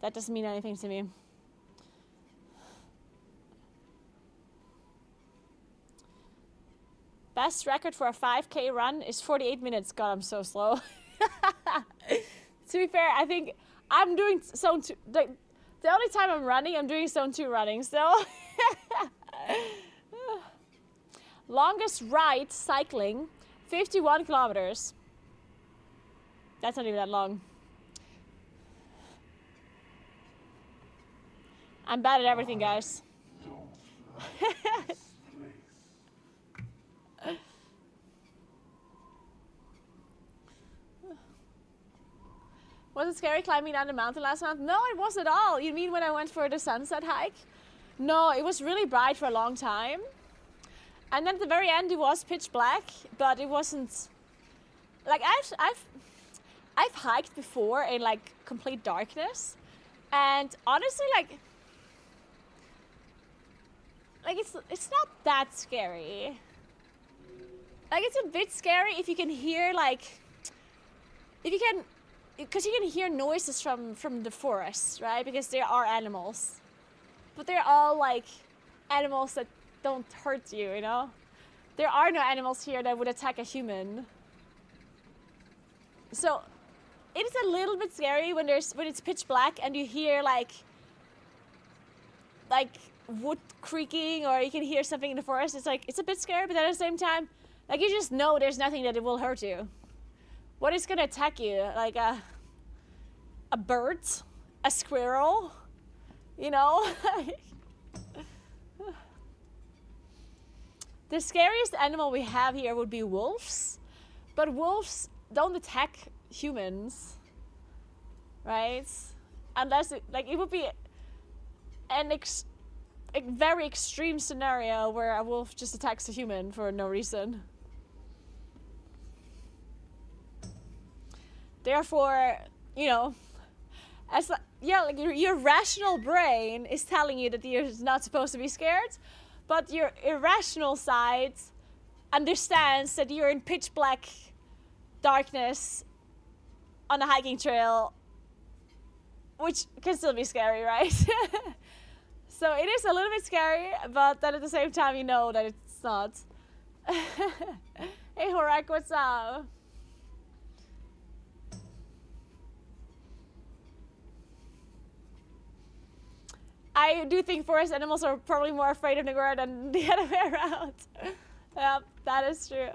[SPEAKER 1] That doesn't mean anything to me. Best record for a 5K run is 48 minutes. God, I'm so slow. To be fair, I think I'm doing zone 2. The only time I'm running, I'm doing zone 2 running still. Longest ride cycling, 51 kilometers. That's not even that long. I'm bad at everything, guys. Was it scary climbing down the mountain last month? No, it wasn't at all. You mean when I went for the sunset hike? No, it was really bright for a long time. And then at the very end it was pitch black, but it wasn't like I've hiked before in like complete darkness. And honestly like it's not that scary. Like it's a bit scary if you can hear because you can hear noises from the forest, right? Because there are animals. But they're all like animals that don't hurt you, you know? There are no animals here that would attack a human. So it's a little bit scary when it's pitch black and you hear like wood creaking, or you can hear something in the forest. It's a bit scary, but at the same time, like you just know there's nothing that it will hurt you. What is gonna attack you? Like a bird? A squirrel? You know? The scariest animal we have here would be wolves. But wolves don't attack humans. Right? Unless it would be a very extreme scenario where a wolf just attacks a human for no reason. Therefore, you know, like your rational brain is telling you that you're not supposed to be scared, but your irrational side understands that you're in pitch black darkness on a hiking trail, which can still be scary, right? So it is a little bit scary, but then at the same time you know that it's not. Hey Horak, what's up? I do think forest animals are probably more afraid of Naguura than the other way around. Yep, that is true.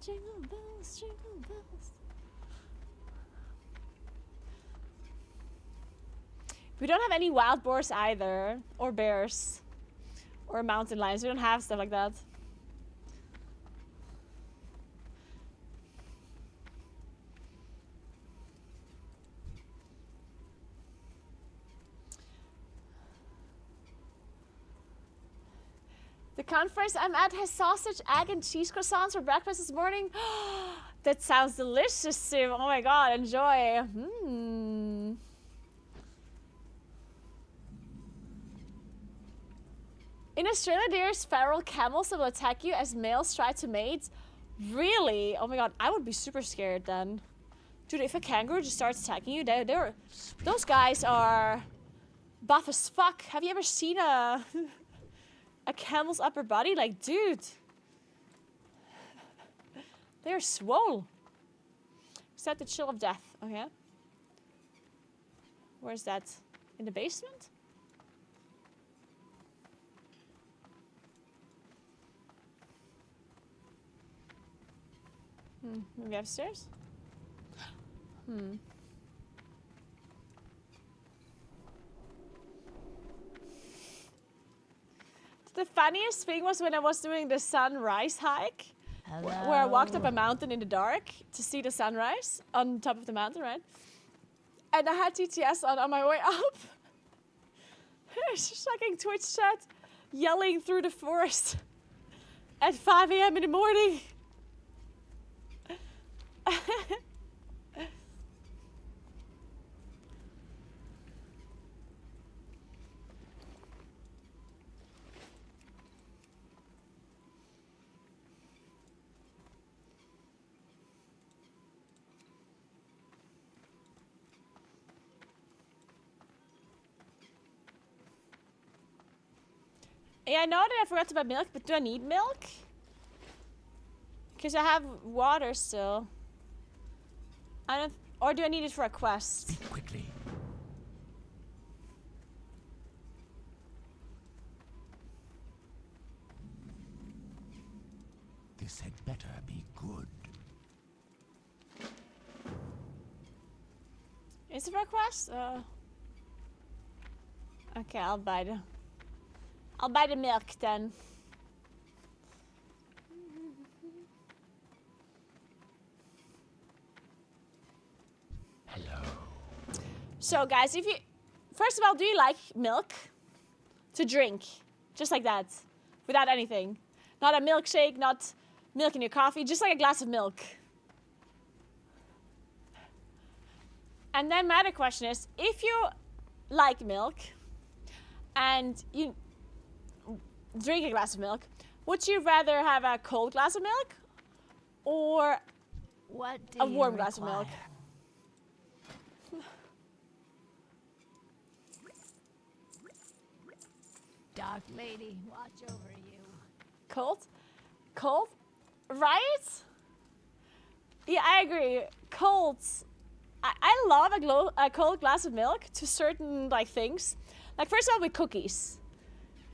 [SPEAKER 1] Jingle bells, jingle bells. We don't have any wild boars either, or bears, or mountain lions. We don't have stuff like that. The conference I'm at has sausage, egg, and cheese croissants for breakfast this morning. That sounds delicious, Sim. Oh my god, enjoy. In Australia, there's feral camels that will attack you as males try to mate. Really? Oh my god, I would be super scared then. Dude, if a kangaroo just starts attacking you, those guys are buff as fuck. Have you ever seen a camel's upper body? Like, dude. They're swole. Set the chill of death. Okay. Where's that? In the basement? Maybe upstairs? The funniest thing was when I was doing the sunrise hike, where I walked up a mountain in the dark to see the sunrise on top of the mountain, right? And I had TTS on my way up. It's just like in Twitch chat, yelling through the forest at 5 a.m. in the morning. Yeah, I know that I forgot to buy milk, but do I need milk? Because I have water still. I don't... Or do I need it for a quest?
[SPEAKER 10] Speak quickly. This had better be good.
[SPEAKER 1] Is it for a quest? Okay, I'll buy the milk then.
[SPEAKER 10] Hello.
[SPEAKER 1] So guys, if you... First of all, do you like milk? To drink. Just like that. Without anything. Not a milkshake, not milk in your coffee. Just like a glass of milk. And then my other question is, if you like milk and you drink a glass of milk, would you rather have a cold glass of milk or a warm glass of milk?
[SPEAKER 11] Dark lady, watch over you.
[SPEAKER 1] Cold? Cold? Right? Yeah, I agree. Cold. I love a cold glass of milk to certain like things. Like first of all with cookies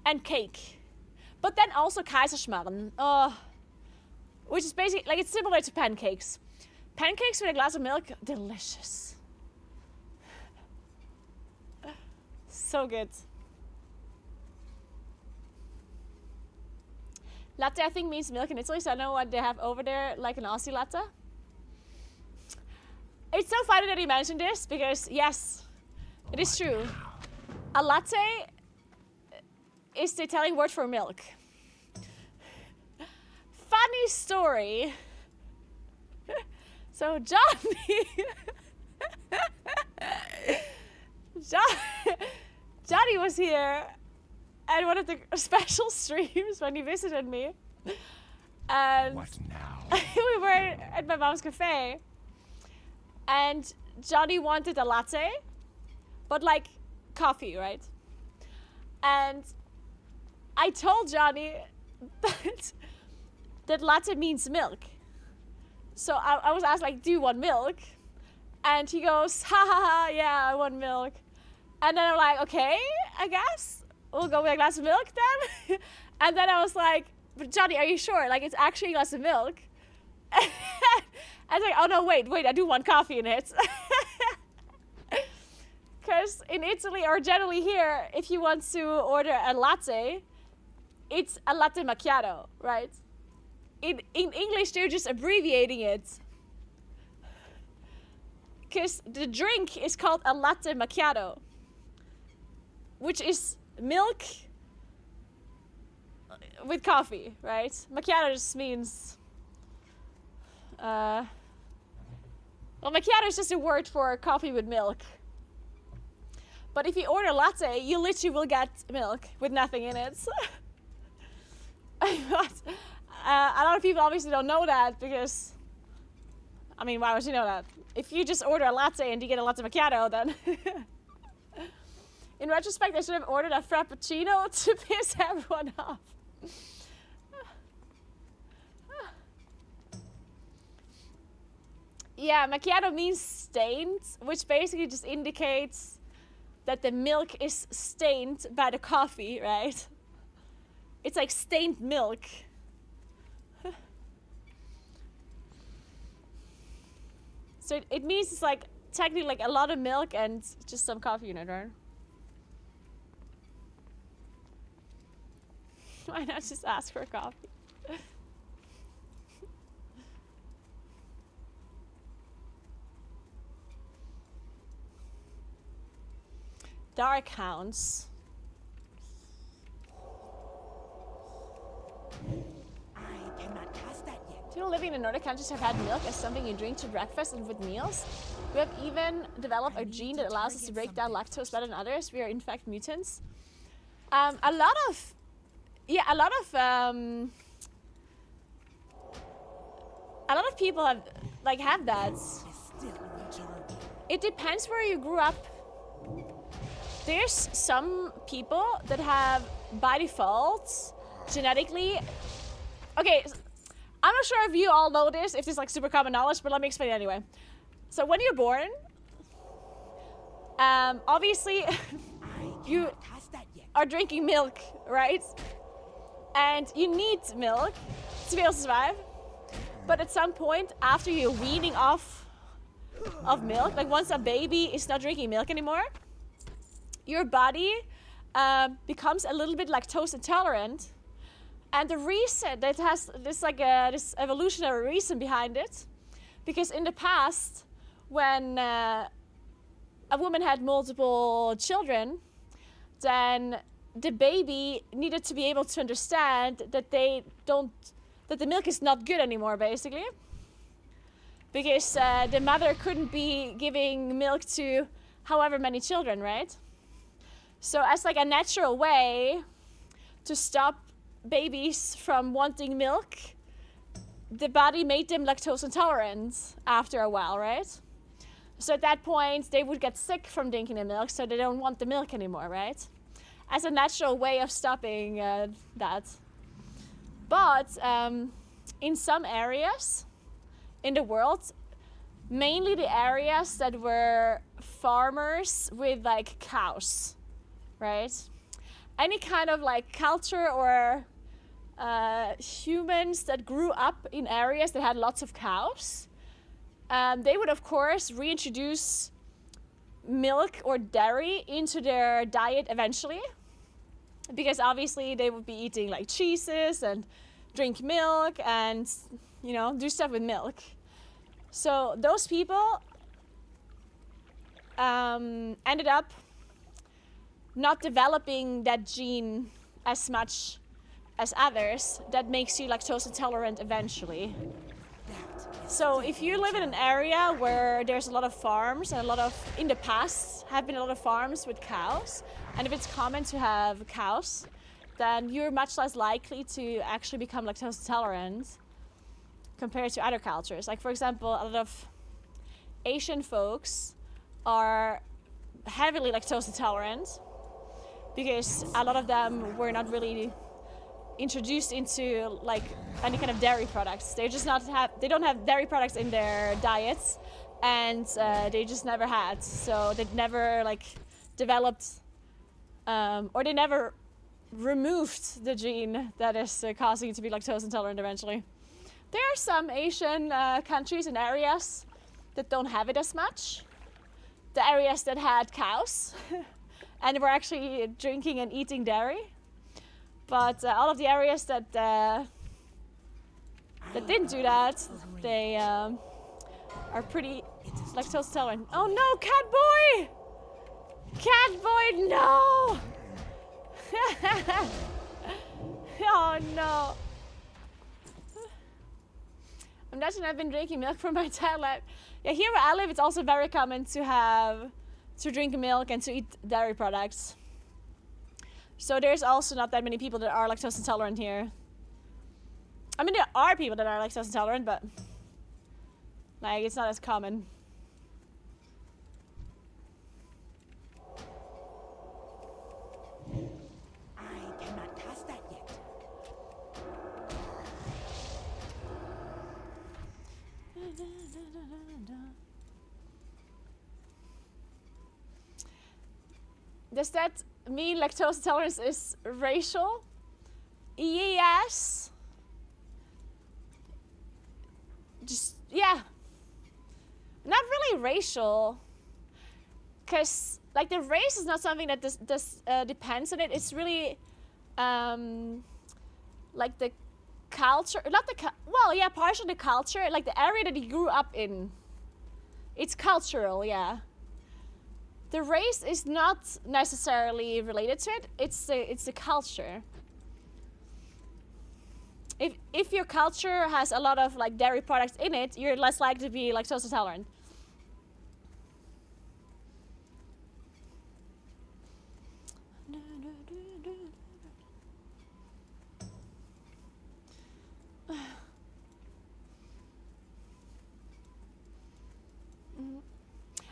[SPEAKER 1] and cake. But then also Kaiserschmarrn. Which is basically, like it's similar to pancakes. Pancakes with a glass of milk, delicious. So good. Latte I think means milk in Italy, so I know what they have over there, like an Aussie latte. It's so funny that you mentioned this, because yes, it is true. A latte is the Italian word for milk. Funny story. So Johnny... Johnny was here at one of the special streams when he visited me. And
[SPEAKER 10] What now?
[SPEAKER 1] we were at my mom's cafe. And Johnny wanted a latte, but like coffee, right? And I told Johnny that latte means milk. So I was asked like, do you want milk? And he goes, ha ha ha, yeah, I want milk. And then I'm like, okay, I guess we'll go with a glass of milk then. And then I was like, but Johnny, are you sure? Like, it's actually a glass of milk. I was like, oh no, wait, I do want coffee in it. Because in Italy, or generally here, if you want to order a latte, it's a latte macchiato, right? In English, they're just abbreviating it. Because the drink is called a latte macchiato, which is milk with coffee, right? Macchiato just means... well, macchiato is just a word for coffee with milk. But if you order a latte, you literally will get milk with nothing in it. But, a lot of people obviously don't know that because... I mean, why would you know that? If you just order a latte and you get a latte macchiato, then... In retrospect, I should have ordered a frappuccino to piss everyone off. Yeah, macchiato means stained, which basically just indicates that the milk is stained by the coffee, right? It's like stained milk. So it means it's like technically like a lot of milk and just some coffee in it, right? Why not just ask for coffee? Dark hounds.
[SPEAKER 10] I cannot cast that yet.
[SPEAKER 1] People living in the Nordic countries have had milk as something you drink to breakfast and with meals. We have even developed a gene that allows us to break down lactose better than others. We are in fact mutants. A lot of people have that. It depends where you grew up. There's some people that have by default, genetically. Okay, I'm not sure if you all know this, if this is like super common knowledge, but let me explain it anyway. So when you're born, obviously you are drinking milk, right? And you need milk to be able to survive. But at some point, after you're weaning off of milk, like once a baby is not drinking milk anymore, your body becomes a little bit lactose intolerant. And the reason that has this this evolutionary reason behind it, because in the past, when a woman had multiple children, then the baby needed to be able to understand that that the milk is not good anymore, basically. Because the mother couldn't be giving milk to however many children, right? So as like a natural way to stop babies from wanting milk, the body made them lactose intolerant after a while, right? So at that point, they would get sick from drinking the milk, so they don't want the milk anymore, right? As a natural way of stopping that. But in some areas in the world, mainly the areas that were farmers with like cows, right? Any kind of like culture or humans that grew up in areas that had lots of cows, they would of course reintroduce milk or dairy into their diet eventually, because obviously they would be eating like cheeses and drink milk and, you know, do stuff with milk. So those people ended up not developing that gene as much as others that makes you lactose intolerant eventually. So if you live in an area where there's a lot of farms and in the past have been a lot of farms with cows, and if it's common to have cows, then you're much less likely to actually become lactose intolerant compared to other cultures. Like for example, a lot of Asian folks are heavily lactose intolerant because a lot of them were not really introduced into like any kind of dairy products. They don't have dairy products in their diets, and they just never had. So they never like developed, or they never removed the gene that is causing you to be lactose intolerant eventually. There are some Asian countries and areas that don't have it as much. The areas that had cows and were actually drinking and eating dairy. But all of the areas that didn't do that, they are pretty lactose intolerant. Oh no, cat boy! Cat boy, no! Oh no! I'm Dutch and I've been drinking milk for my entire life. Yeah, here where I live, it's also very common to drink milk and to eat dairy products. So there's also not that many people that are lactose intolerant here. I mean, there are people that are lactose intolerant, but like it's not as common.
[SPEAKER 10] I cannot cast that yet.
[SPEAKER 1] Does that mean lactose intolerance is racial? Yes. Just, yeah. Not really racial. Because, like, the race is not something that depends on it. It's really, like, the culture. Well, yeah, partially the culture. Like, the area that you grew up in. It's cultural, yeah. The race is not necessarily related to it. It's the culture. If your culture has a lot of like dairy products in it, you're less likely to be lactose intolerant.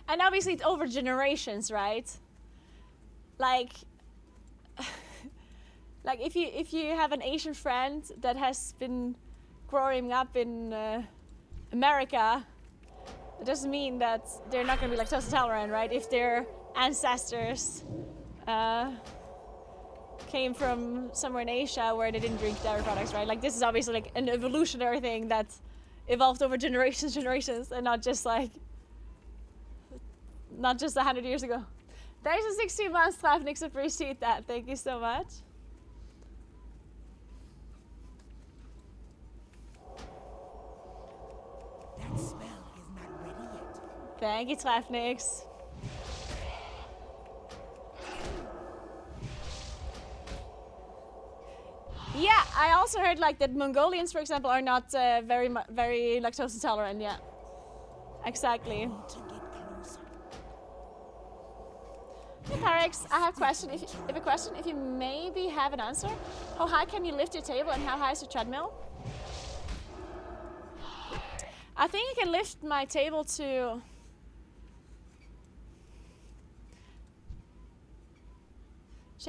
[SPEAKER 1] And obviously it's over generations, right? Like, Like if you have an Asian friend that has been growing up in America, it doesn't mean that they're not going to be lactose intolerant, right? If their ancestors came from somewhere in Asia where they didn't drink dairy products, right? Like this is obviously like an evolutionary thing that evolved over generations, and not just 100 years ago. Thanks for 16 months, Trafnix. Appreciate that. Thank you so much.
[SPEAKER 10] That spell is not ready yet.
[SPEAKER 1] Thank you, Trafnix. Yeah, I also heard like that Mongolians, for example, are not very lactose intolerant. Yeah, exactly. Hey Parex, I have a question. If you maybe have an answer, how high can you lift your table and how high is your treadmill? I think I can lift my table to.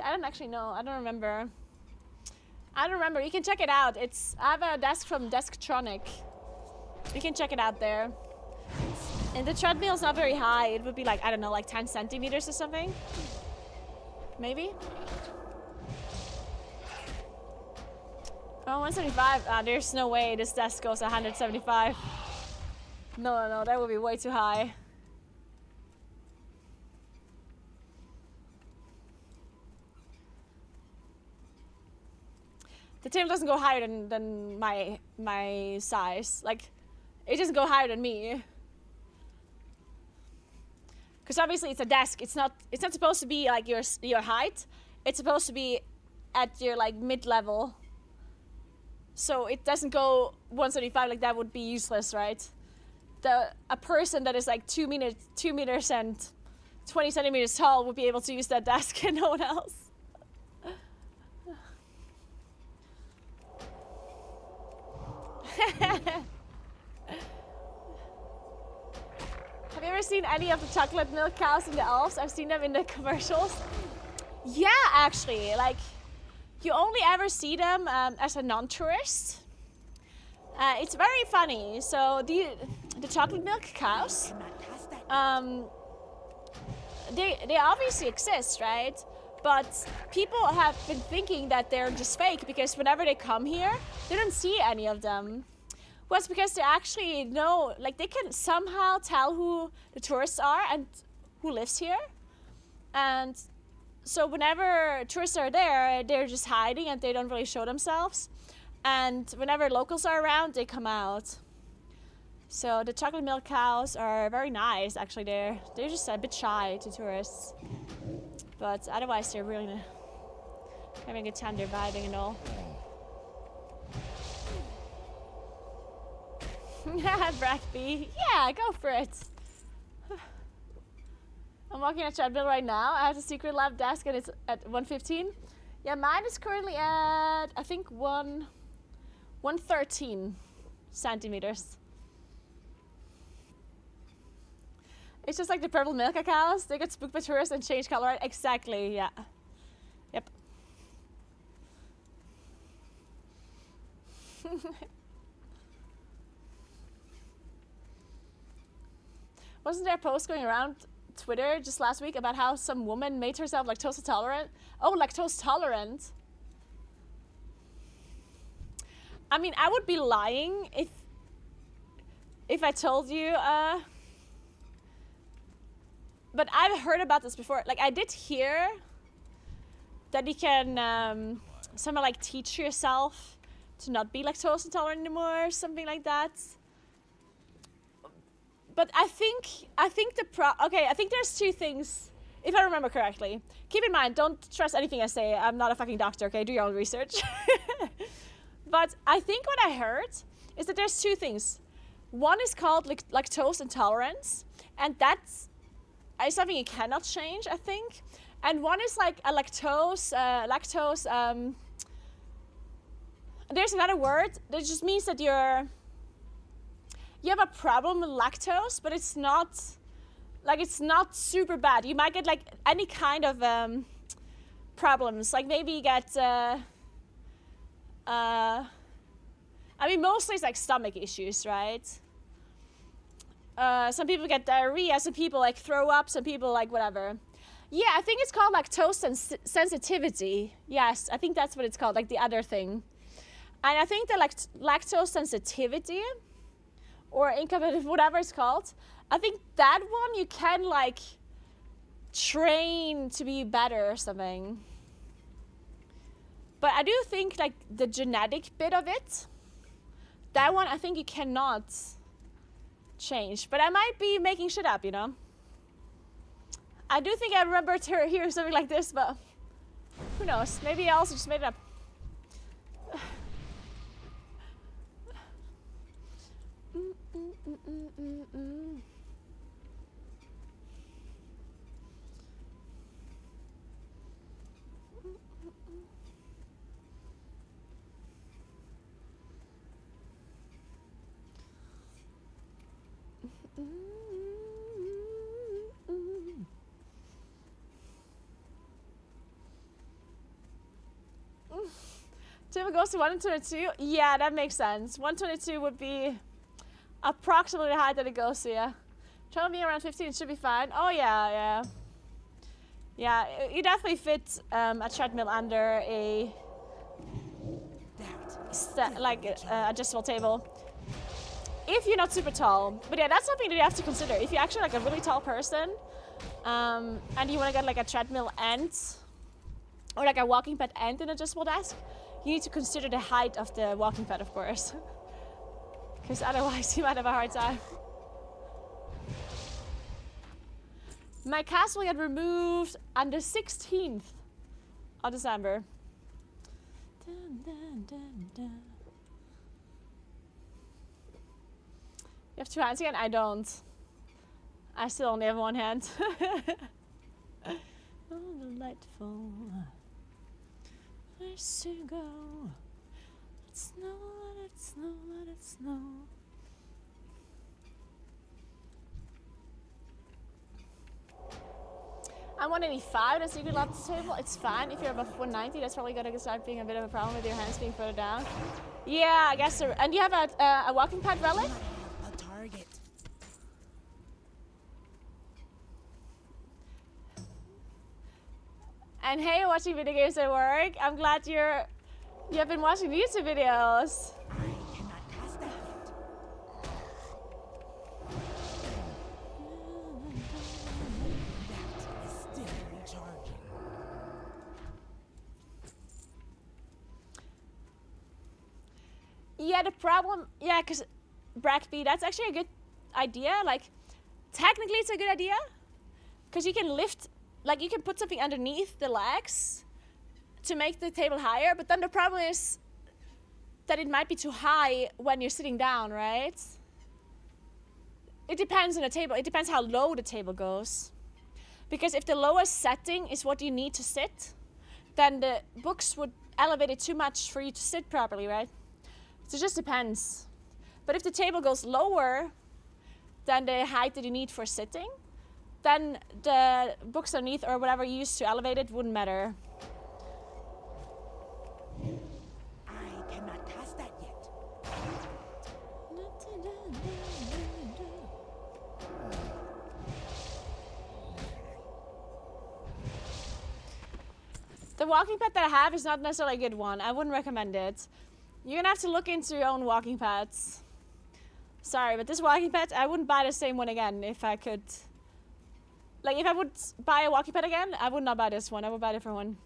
[SPEAKER 1] I don't actually know. I don't remember. You can check it out. I have a desk from Desktronic. You can check it out there. And the treadmill is not very high. It would be like, I don't know, like 10 centimeters or something. Maybe. Oh, 175. There's no way this desk goes 175. No, that would be way too high. The table doesn't go higher than my size. Like, it doesn't go higher than me. Because obviously it's a desk. It's not supposed to be like your height. It's supposed to be at your like mid-level. So it doesn't go 175. Like that would be useless, right? A person that is like 2 meters and 20 centimeters tall would be able to use that desk and no one else. Have you ever seen any of the chocolate milk cows in the Alps? I've seen them in the commercials. Yeah, actually, like you only ever see them as a non-tourist. It's very funny. So the chocolate milk cows, they obviously exist, right? But people have been thinking that they're just fake because whenever they come here, they don't see any of them. Well, it's because they actually know, like they can somehow tell who the tourists are and who lives here. And so whenever tourists are there, they're just hiding and they don't really show themselves. And whenever locals are around, they come out. So the chocolate milk cows are very nice, actually. They're just a bit shy to tourists. But otherwise, they're really having a good time. They're vibing and all. Brackby. Yeah, go for it. I'm walking a treadmill right now. I have a secret lab desk and it's at 115. Yeah, mine is currently at, I think, 113 centimeters. It's just like the purple milk cows. They get spooked by tourists and change color. Exactly, yeah. Yep. Wasn't there a post going around Twitter just last week about how some woman made herself lactose intolerant? Oh, lactose tolerant. I mean, I would be lying if I told you, but I've heard about this before. Like, I did hear that you can somehow like teach yourself to not be lactose intolerant anymore, something like that. But I think I think there's two things, if I remember correctly. Keep in mind, don't trust anything I say. I'm not a fucking doctor, okay? Do your own research. But I think what I heard is that there's two things. One is called lactose intolerance, and that's something you cannot change, I think. And one is like a lactose. There's another word that just means that you have a problem with lactose, but it's not super bad. You might get like any kind of problems. Like maybe you get, I mean, mostly it's like stomach issues, right? Some people get diarrhea, some people like throw up, some people like whatever. Yeah, I think it's called lactose sensitivity. Yes, I think that's what it's called, like the other thing. And I think the lactose sensitivity or incompatibility, whatever it's called, I think that one you can like train to be better or something. But I do think like the genetic bit of it, that one I think you cannot change. But I might be making shit up, you know? I do think I remember hearing something like this, but who knows? Maybe I also just made it up. Table goes to 122. Yeah, that makes sense. 122 would be approximately the height that it goes to, yeah. Tell me around 15, it should be fine. Oh, yeah. Yeah, you definitely fit a treadmill under a adjustable table. If you're not super tall. But yeah, that's something that you have to consider. If you're actually like a really tall person and you want to get like a treadmill and or like a walking pad and an adjustable desk, you need to consider the height of the walking pad, of course. Because otherwise you might have a hard time. My cast will get removed on the 16th of December. Dun, dun, dun, dun. You have two hands again? I don't. I still only have one hand. Oh, delightful. Where's to go? Let it snow, let it snow, let it snow. I'm 185 and so you can love the table. It's fine. If you're above 190, that's probably gonna start being a bit of a problem with your hands being further down. Yeah, I guess so. And you have a walking pad relic?
[SPEAKER 10] A target.
[SPEAKER 1] And hey, you're watching video games at work. I'm glad you have been watching YouTube videos.
[SPEAKER 10] I cannot cast that yet. That is still recharging.
[SPEAKER 1] Yeah, the problem, yeah, because Brackby, that's actually a good idea. Like, technically it's a good idea. Because you can lift, like you can put something underneath the legs to make the table higher. But then the problem is that it might be too high when you're sitting down, right? It depends on the table. It depends how low the table goes. Because if the lowest setting is what you need to sit, then the books would elevate it too much for you to sit properly, right? So it just depends. But if the table goes lower than the height that you need for sitting, then the books underneath or whatever you use to elevate it wouldn't matter.
[SPEAKER 10] I cannot cast that yet.
[SPEAKER 1] The walking pad that I have is not necessarily a good one. I wouldn't recommend it. You're gonna have to look into your own walking pads. Sorry, but this walking pad, I wouldn't buy the same one again if I could. Like, if I would buy a walking pad again, I would not buy this one. I would buy a different one.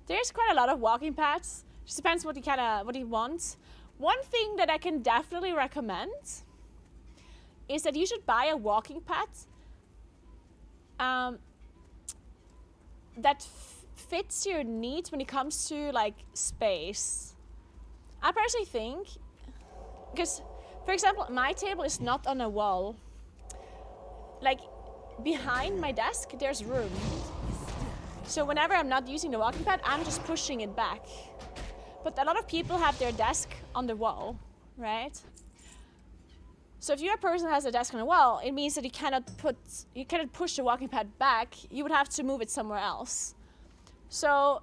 [SPEAKER 1] There's quite a lot of walking pads. Just depends what you want. One thing that I can definitely recommend is that you should buy a walking pad that fits your needs when it comes to like space. I personally think, because for example, my table is not on a wall. Like behind my desk, there's room. So whenever I'm not using the walking pad, I'm just pushing it back. but a lot of people have their desk on the wall, right? So if you're a person who has a desk on the wall, it means that you cannot push the walking pad back. You would have to move it somewhere else. So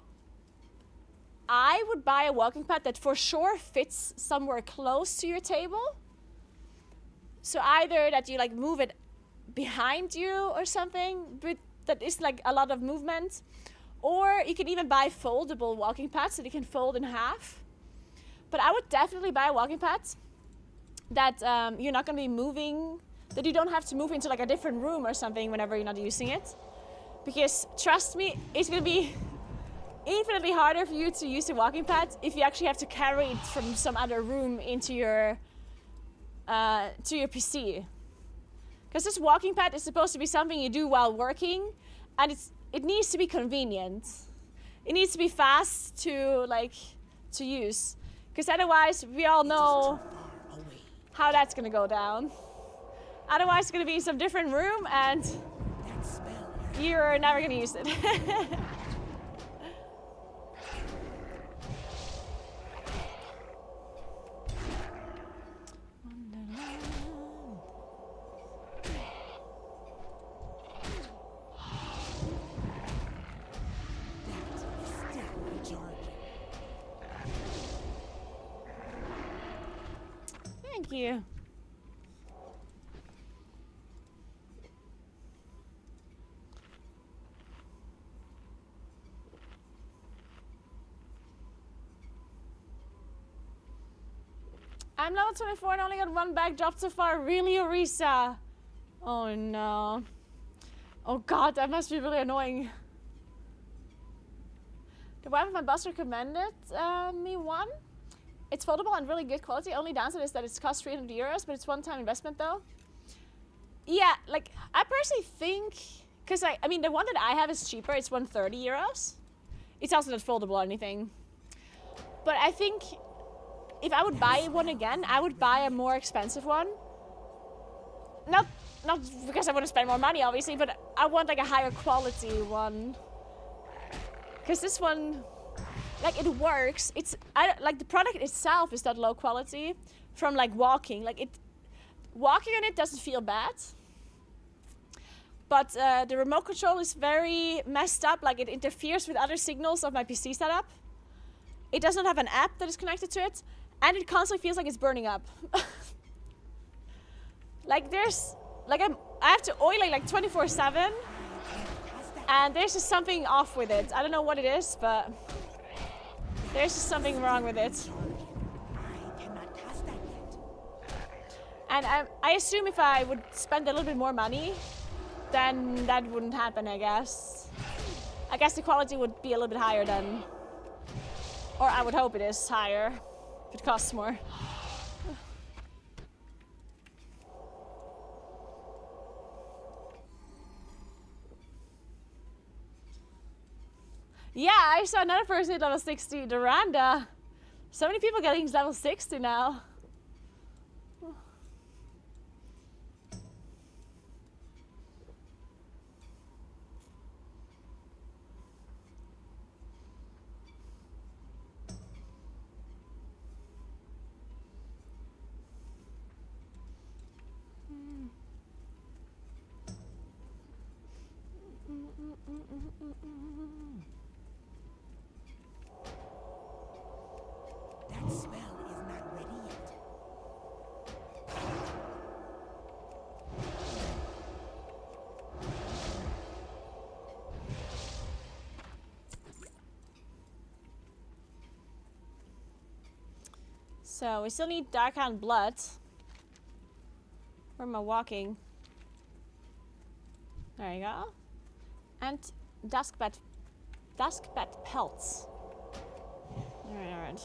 [SPEAKER 1] I would buy a walking pad that for sure fits somewhere close to your table. So either that you like move it behind you or something, but that is like a lot of movement. Or you can even buy foldable walking pads that you can fold in half. But I would definitely buy a walking pad that you're not going to be moving, that you don't have to move into like a different room or something whenever you're not using it. Because trust me, it's going to be infinitely harder for you to use the walking pad if you actually have to carry it from some other room into your to your PC. Because this walking pad is supposed to be something you do while working, and it needs to be convenient. It needs to be fast to use. Because otherwise, we all know how that's gonna go down. Otherwise, it's gonna be in some different room, and you're never gonna use it. Thank you. I'm level 24 and only got one bag dropped so far. Really, Orisa? Oh no. Oh god, that must be really annoying. The wife of my boss recommended me one. It's foldable and really good quality. Only downside is that it's cost 300 euros, but it's one-time investment though. Yeah, like I personally think, because I mean the one that I have is cheaper. It's 130 euros. It's also not foldable or anything. But I think if I would buy one again, I would buy a more expensive one. Not because I want to spend more money, obviously, but I want like a higher quality one. Because this one, like it works. Like the product itself is not low quality from like walking. Like walking on it doesn't feel bad. But the remote control is very messed up. Like it interferes with other signals of my PC setup. It does not have an app that is connected to it. And it constantly feels like it's burning up. Like I have to oil it like 24/7. And there's just something off with it. I don't know what it is, but there's just something wrong with it. And I assume if I would spend a little bit more money, then that wouldn't happen, I guess. I guess the quality would be a little bit higher then. Or I would hope it is higher. If it costs more. Yeah, I saw another person at level 60, Duranda. So many people getting level 60 now.
[SPEAKER 10] That spell is not ready yet.
[SPEAKER 1] So we still need Darkhound Blood. Where am I walking? There you go. And Duskbat Pelts. Alright.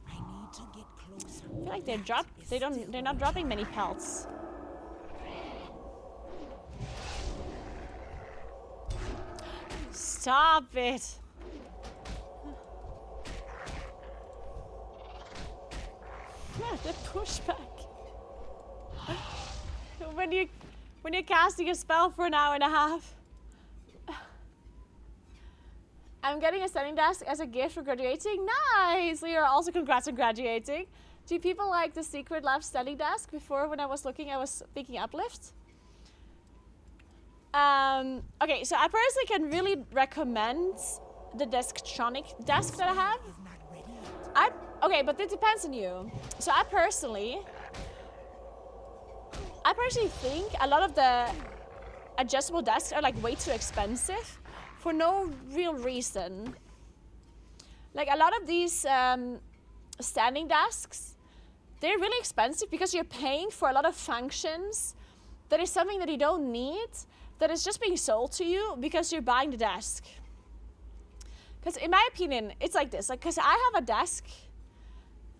[SPEAKER 10] I need to get closer.
[SPEAKER 1] I feel like they're not dropping many pelts. Stop it. The pushback. When you're casting a spell for an hour and a half. I'm getting a standing desk as a gift for graduating. Nice! Leora, also congrats on graduating. Do people like the secret lab standing desk? Before, when I was looking, I was thinking uplift. Okay, so I personally can really recommend the Desktronic desk that I have. Okay, but it depends on you. So I personally think a lot of the adjustable desks are like way too expensive for no real reason. Like a lot of these standing desks, they're really expensive because you're paying for a lot of functions that is something that you don't need, that is just being sold to you because you're buying the desk. Because in my opinion, it's like this. Like, because I have a desk,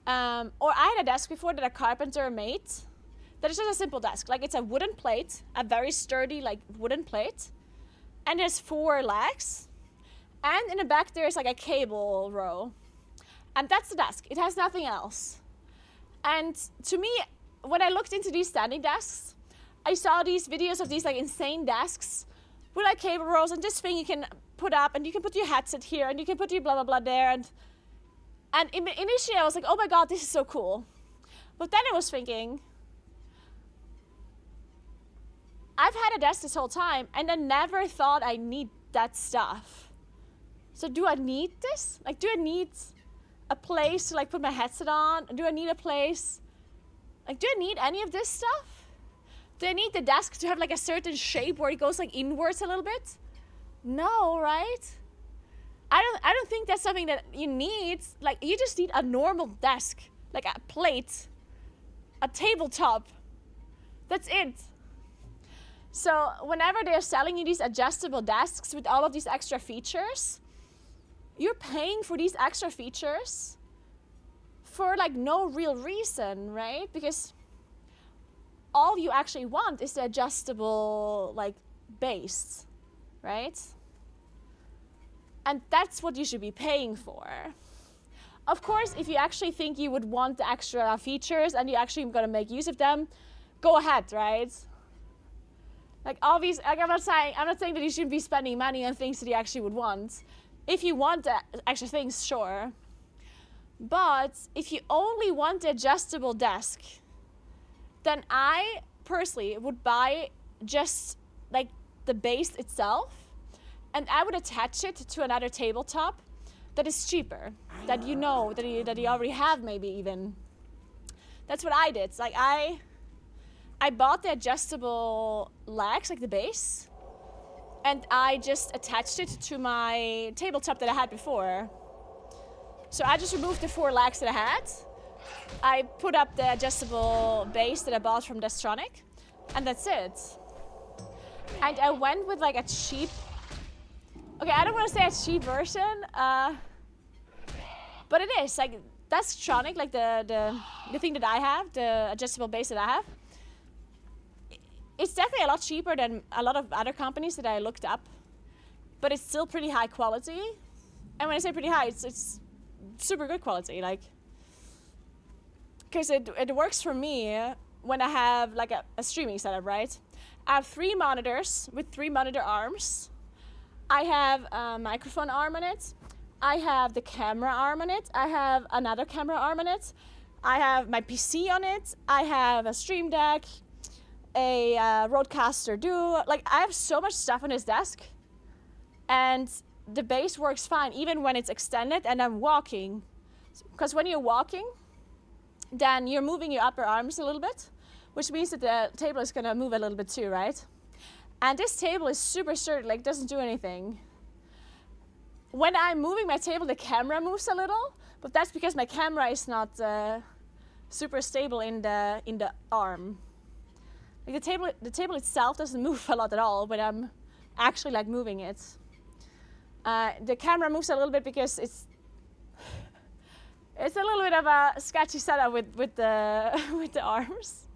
[SPEAKER 1] or I had a desk before that a carpenter made. That is just a simple desk. Like, it's a wooden plate, a very sturdy, like, wooden plate. And there's 4 legs. And in the back, there's like a cable row. And that's the desk. It has nothing else. And to me, when I looked into these standing desks, I saw these videos of these like insane desks with like cable rows and this thing you can put up and you can put your headset here and you can put your blah, blah, blah there. And initially I was like, oh my God, this is so cool. But then I was thinking, I've had a desk this whole time and I never thought I need that stuff. So do I need this? Like, do I need a place to like put my headset on? Do I need a place? Like, do I need any of this stuff? Do I need the desk to have like a certain shape where it goes like inwards a little bit? No, right? I don't think that's something that you need. Like, you just need a normal desk, like a plate, a tabletop. That's it. So whenever they're selling you these adjustable desks with all of these extra features, you're paying for these extra features for like no real reason, right? Because all you actually want is the adjustable like base, right? And that's what you should be paying for. Of course, if you actually think you would want the extra features and you're actually gonna make use of them, go ahead, right? Like obviously, like I'm not saying that you shouldn't be spending money on things that you actually would want. If you want the extra things, sure. But if you only want the adjustable desk, then I personally would buy just like the base itself, and I would attach it to another tabletop that is cheaper, that you know, that you already have maybe even. That's what I did. It's like I bought the adjustable legs, like the base, and I just attached it to my tabletop that I had before. So I just removed the 4 legs that I had. I put up the adjustable base that I bought from Desktronic, and that's it. And I went with like a cheap, okay, I don't want to say a cheap version, but it is like Desktronic, like the thing that I have, the adjustable base that I have. It's definitely a lot cheaper than a lot of other companies that I looked up, but it's still pretty high quality. And when I say pretty high, it's super good quality, like, because it works for me when I have like a streaming setup, right? I have 3 monitors with 3 monitor arms. I have a microphone arm on it. I have the camera arm on it. I have another camera arm on it. I have my PC on it. I have a Stream Deck, a Rodecaster Duo. Like, I have so much stuff on this desk, and the base works fine even when it's extended and I'm walking. Because when you're walking, then you're moving your upper arms a little bit, which means that the table is gonna move a little bit too, right? And this table is super sturdy, like doesn't do anything. When I'm moving my table, the camera moves a little, but that's because my camera is not super stable in the arm. Like the table itself doesn't move a lot at all, but I'm actually like moving it. The camera moves a little bit because it's a little bit of a sketchy setup with the arms.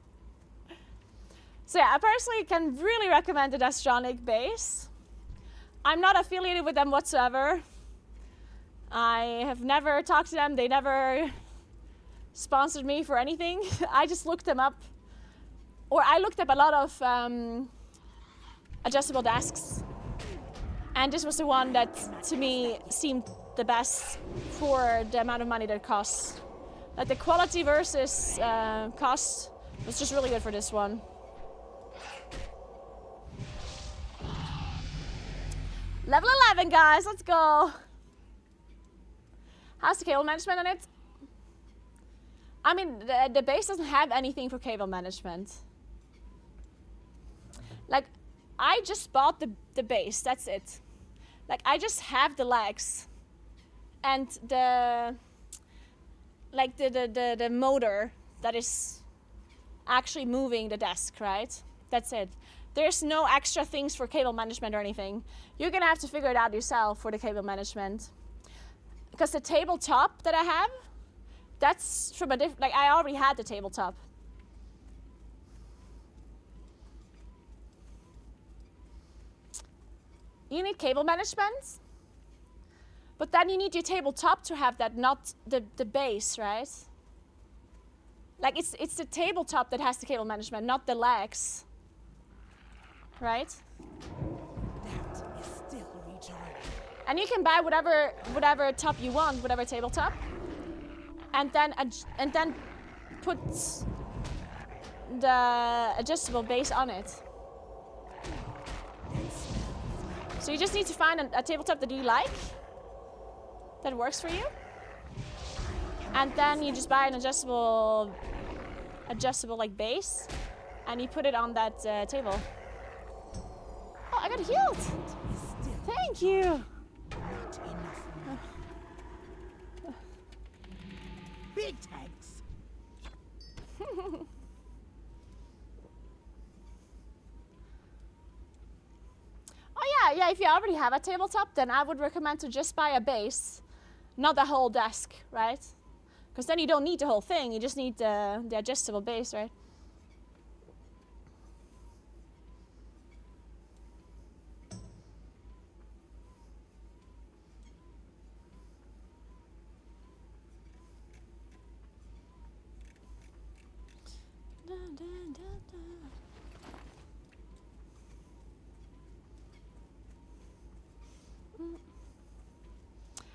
[SPEAKER 1] So yeah, I personally can really recommend the Desktronic base. I'm not affiliated with them whatsoever. I have never talked to them. They never sponsored me for anything. I just looked them up. Or I looked up a lot of adjustable desks. And this was the one that, to me, seemed the best for the amount of money that it costs. Like the quality versus cost was just really good for this one. Level 11, guys, let's go. How's the cable management on it? I mean, the base doesn't have anything for cable management. Like, I just bought the base, that's it. Like, I just have the legs. And the motor that is actually moving the desk, right? That's it. There's no extra things for cable management or anything. You're gonna have to figure it out yourself for the cable management. Because the tabletop that I have, that's from a different, like I already had the tabletop. You need cable management, but then you need your tabletop to have that, not the base, right? Like it's the tabletop that has the cable management, not the legs. Right?
[SPEAKER 10] That is still retarded.
[SPEAKER 1] And you can buy whatever top you want, whatever tabletop, and then put the adjustable base on it. So you just need to find a tabletop that you like, that works for you, and then you just buy an adjustable like base, and you put it on that table. Oh, I got healed! Thank you!
[SPEAKER 10] Big thanks.
[SPEAKER 1] Oh yeah, if you already have a tabletop, then I would recommend to just buy a base, not the whole desk, right? Because then you don't need the whole thing, you just need the adjustable base, right?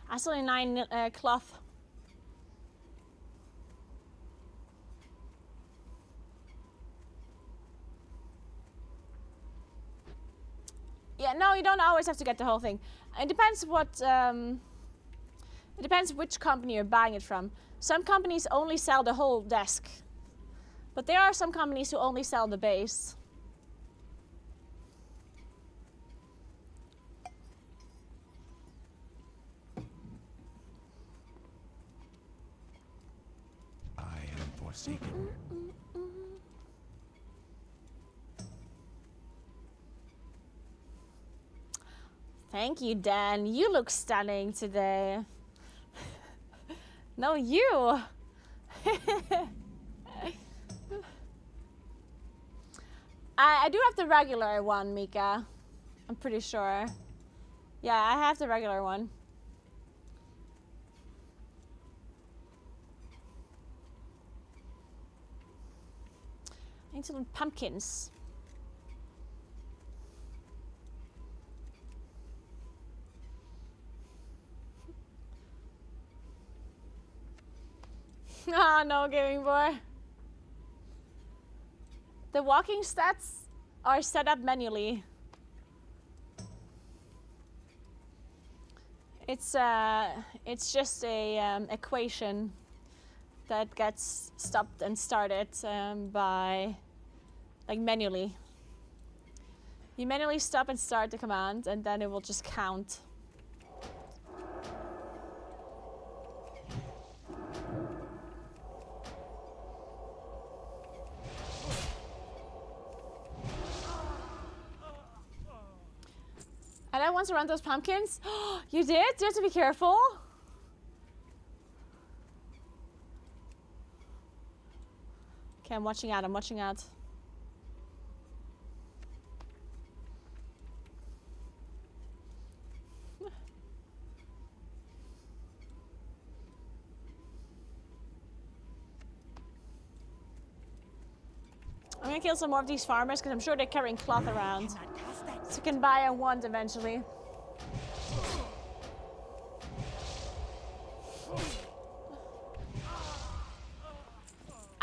[SPEAKER 1] I still need 9 cloth. Yeah, no, you don't always have to get the whole thing. It depends what. It depends which company you're buying it from. Some companies only sell the whole desk, but there are some companies who only sell the base.
[SPEAKER 10] Forsaken.
[SPEAKER 1] Thank you, Dan. You look stunning today. No, you. I do have the regular one, Mika. I'm pretty sure. Yeah, I have the regular one. I need some pumpkins. Ah, no, gaming boy. The walking stats are set up manually. It's just a equation that gets stopped and started by, like, manually. You manually stop and start the command, and then it will just count. And I want to run those pumpkins. You did? You have to be careful. Okay, I'm watching out. I'm watching out. I'm gonna kill some more of these farmers because I'm sure they're carrying cloth around. So you can buy a wand eventually.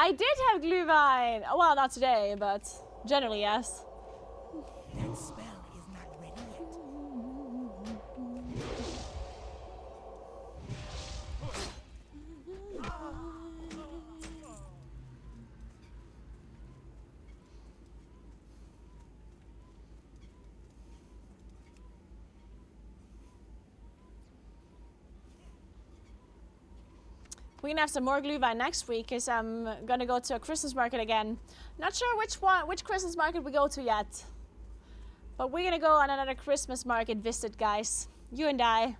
[SPEAKER 1] I did have Glühwein. Well, not today, but generally, yes.
[SPEAKER 10] That spell is not ready yet.
[SPEAKER 1] We're gonna have some more Glühwein next week because I'm gonna go to a Christmas market again. Not sure which Christmas market we go to yet. But we're gonna go on another Christmas market visit, guys. You and I.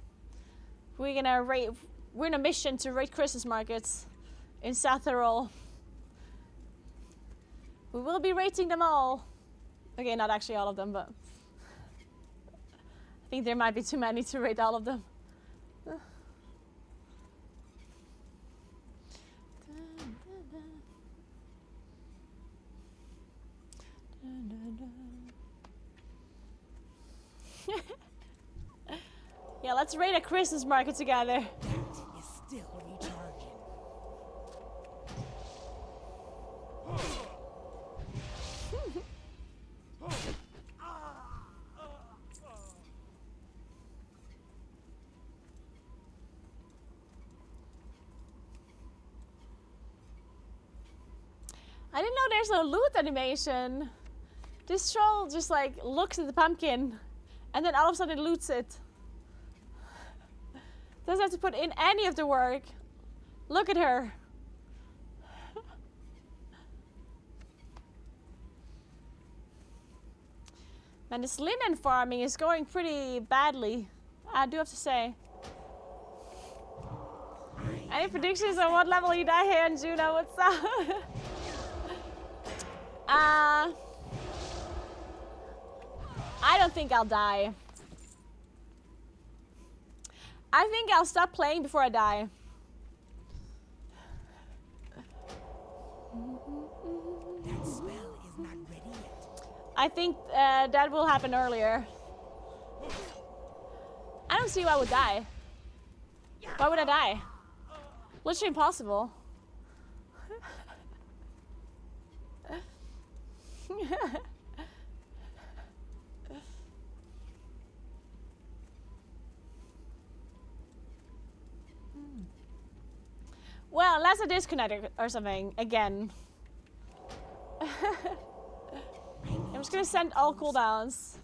[SPEAKER 1] We're on a mission to rate Christmas markets in South Tyrol. We will be rating them all. Okay, not actually all of them, but I think there might be too many to rate all of them. Yeah, let's raid a Christmas market together.
[SPEAKER 10] That is still recharging.
[SPEAKER 1] I didn't know there's no loot animation. This troll just like looks at the pumpkin and then all of a sudden loots it. Doesn't have to put in any of the work. Look at her. Man, this linen farming is going pretty badly, I do have to say. Any predictions on what level you die here in Juno? What's up? I don't think I'll die. I think I'll stop playing before I die.
[SPEAKER 10] That spell is not ready yet.
[SPEAKER 1] I think that will happen earlier. I don't see why I would die. Why would I die? Literally impossible. Well, unless I disconnect or something again. I'm just gonna send all cooldowns.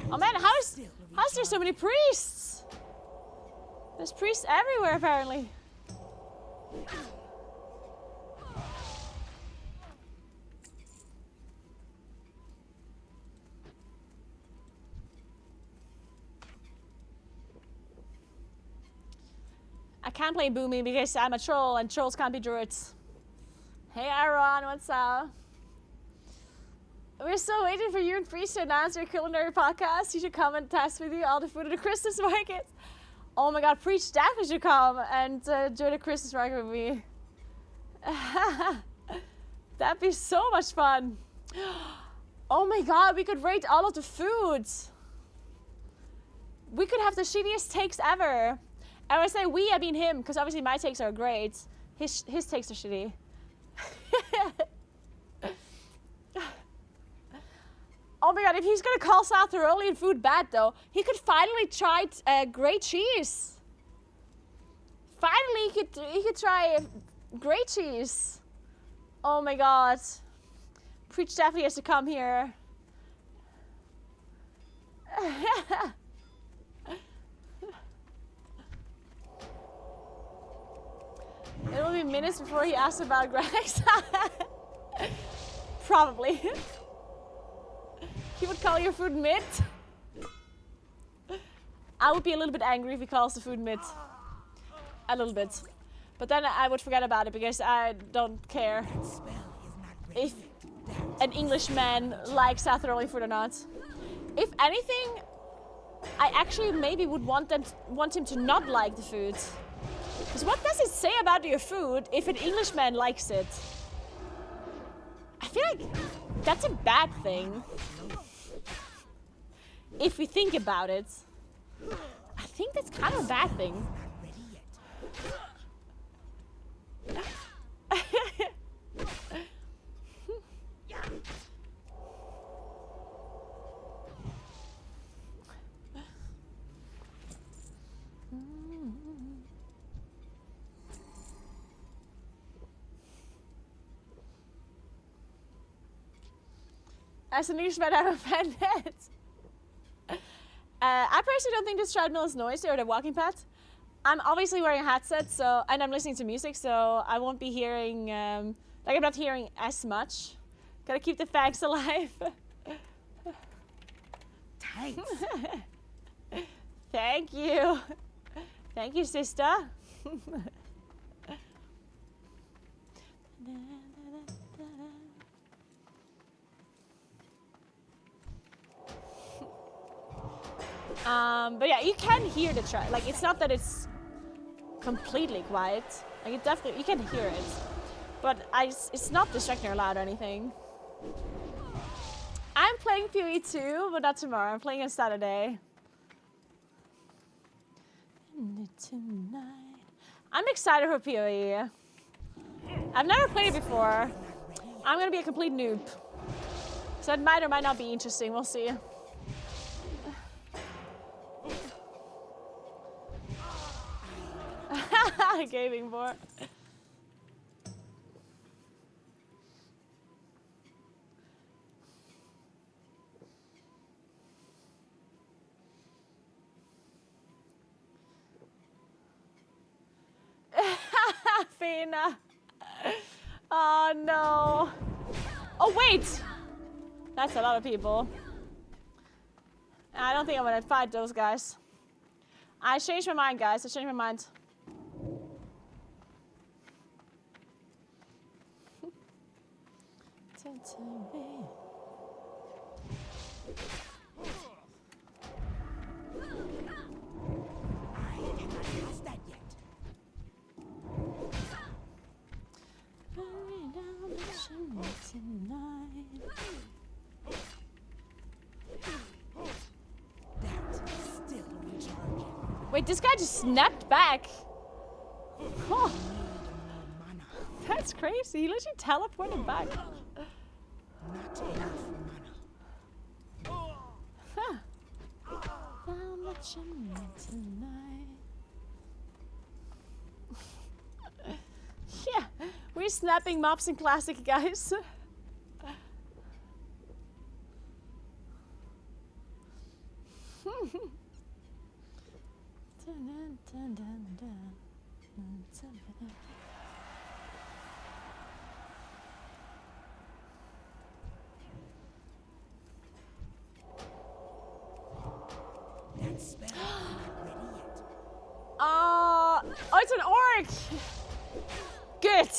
[SPEAKER 1] Oh man, how's there so many priests? There's priests everywhere apparently. I can't play Boomy because I'm a troll and trolls can't be druids. Hey Aaron, what's up? We're still waiting for you and Priest to announce your culinary podcast. You should come and test with you all the food at the Christmas market. Oh my god, Priest definitely should come and join the Christmas market with me. That'd be so much fun. Oh my god, we could rate all of the foods. We could have the shittiest takes ever. And when I say we, I mean him, because obviously my takes are great. His takes are shitty. Oh my god, if he's gonna call South Tyrolean food bad though, he could finally try great cheese. Finally, he could try great cheese. Oh my god. Preach definitely has to come here. It will be minutes before he asks about Greg's. Probably. He would call your food mid. I would be a little bit angry if he calls the food mid. A little bit. But then I would forget about it because I don't care if an Englishman likes South Tyrolean food or not. If anything, I actually maybe would want him to not like the food. Because what does it say about your food if an Englishman likes it? I feel like that's a bad thing. If we think about it. I think that's kind of a bad thing. As a newsman, I'm offended. I personally don't think this treadmill is noisy or the walking pad. I'm obviously wearing a headset, so and I'm listening to music, so I won't be hearing like I'm not hearing as much. Gotta keep the fangs alive.
[SPEAKER 10] Thanks.
[SPEAKER 1] Thank you. Thank you, sister. But yeah, you can hear the track. Like, it's not that it's completely quiet. Like, it definitely, you can hear it. But it's not distracting or loud or anything. I'm playing PoE too, but not tomorrow. I'm playing on Saturday. I'm excited for PoE. I've never played it before. I'm gonna be a complete noob. So it might or might not be interesting. We'll see. Gaming board. Fina. Oh no. Oh wait. That's a lot of people. I don't think I'm gonna fight those guys. I changed my mind, guys. I changed my mind. Wait, this guy just snapped back. Oh, that's crazy. He literally teleported back. Huh. Yeah, we're snapping mobs in classic, guys. Oh, it's an orc! Good!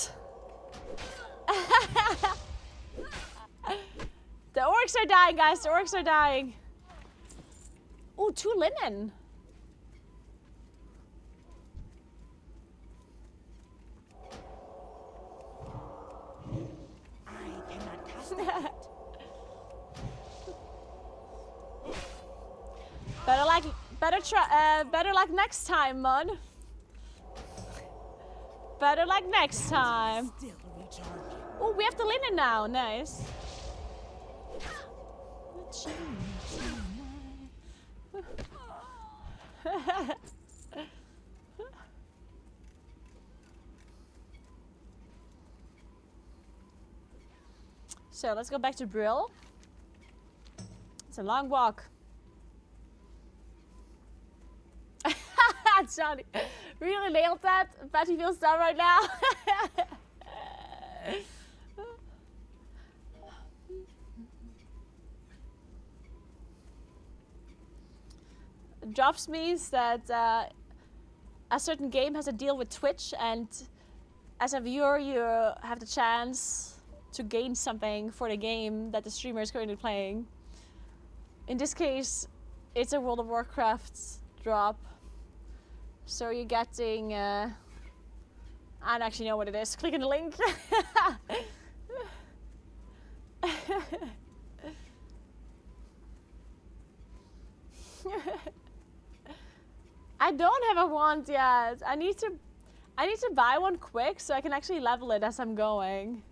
[SPEAKER 1] The orcs are dying, guys. The orcs are dying. Oh, 2 linen. Better luck next time, Mud. Better luck next time. Oh, we have the linen now. Nice. So let's go back to Brill. It's a long walk. Johnny really nailed that. Bet he feels dumb right now. Drops means that a certain game has a deal with Twitch, and as a viewer you have the chance to gain something for the game that the streamer is currently playing. In this case, it's a World of Warcraft drop. So you're getting, I don't actually know what it is. Click on the link. I don't have a wand yet. I need to buy one quick so I can actually level it as I'm going.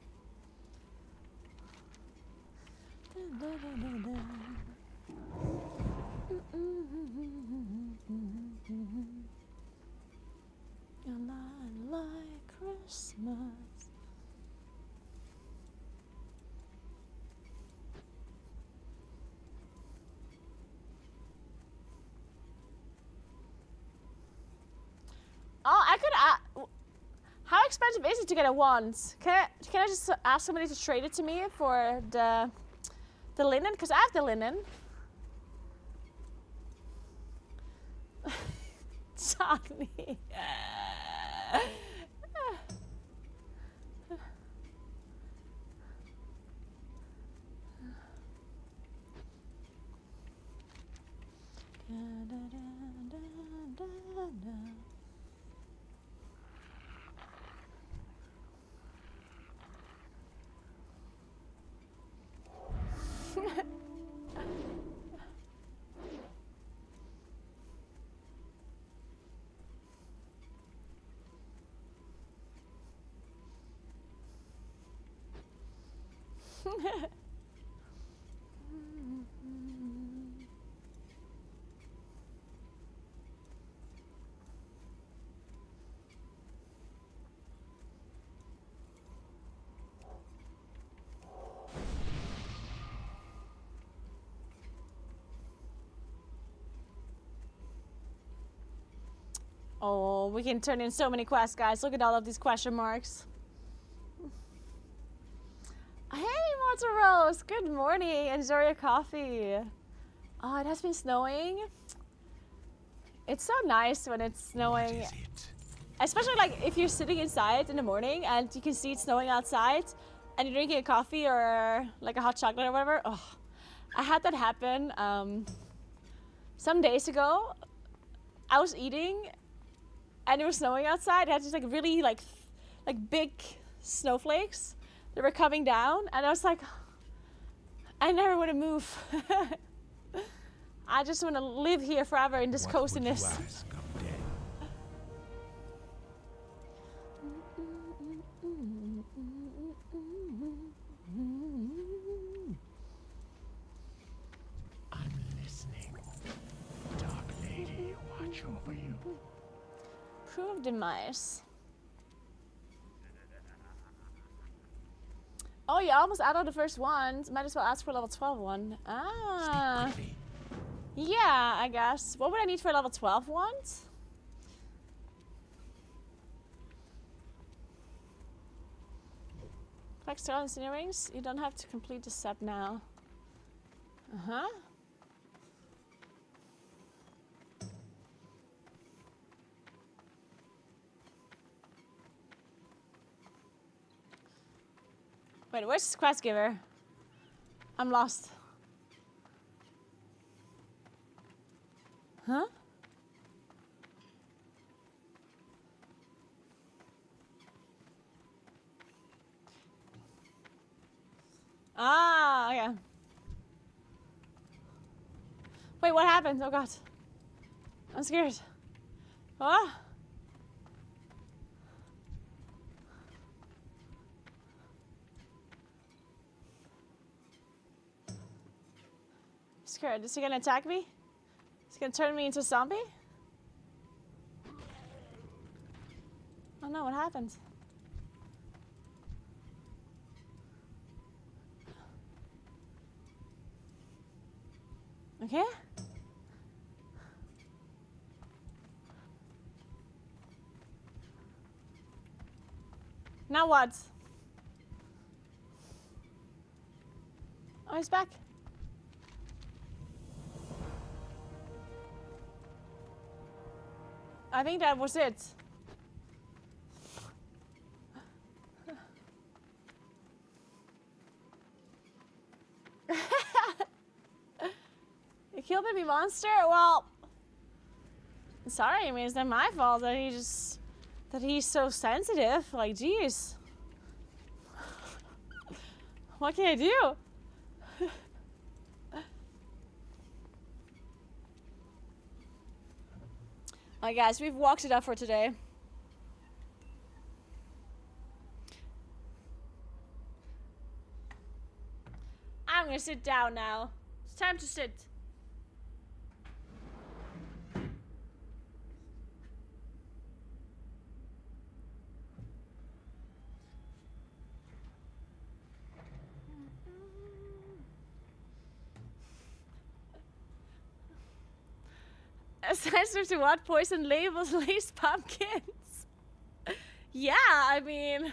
[SPEAKER 1] You're not like Christmas. how expensive is it to get a wand? Can I just ask somebody to trade it to me for the linen? Because I have the linen. Johnny. Oh, we can turn in so many quests, guys. Look at all of these question marks. Hey, Mortal Rose. Good morning. Enjoy your coffee. Oh, it has been snowing. It's so nice when it's snowing. Especially like if you're sitting inside in the morning and you can see it snowing outside and you're drinking a coffee or like a hot chocolate or whatever. Oh, I had that happen some days ago. I was eating and it was snowing outside. I had just like really like big snowflakes that were coming down, and I was like, I never want to move. I just want to live here forever in this coziness.
[SPEAKER 8] I'm listening. Dark Lady, watch over you.
[SPEAKER 1] Prove demise. Oh, you almost out of the first one. Might as well ask for level 12 one. Ah. Yeah, I guess. What would I need for level 12 ones? Collect stone and cinder rings. You don't have to complete the step now. Uh-huh. Wait, where's this quest giver? I'm lost. Huh? Ah, okay. Wait, what happened? Oh god. I'm scared. Ah. Scared. Is he gonna attack me? Is he gonna turn me into a zombie? Oh no, what happened? Okay. Now what? Oh, he's back. I think that was it. You killed the baby monster? Well, sorry, I mean, it's not my fault that he's so sensitive. Like, jeez. What can I do? Alright guys, we've walked it up for today. I'm gonna sit down now. It's time to sit. Sensitive to what? Poison labels, laced pumpkins. Yeah, I mean,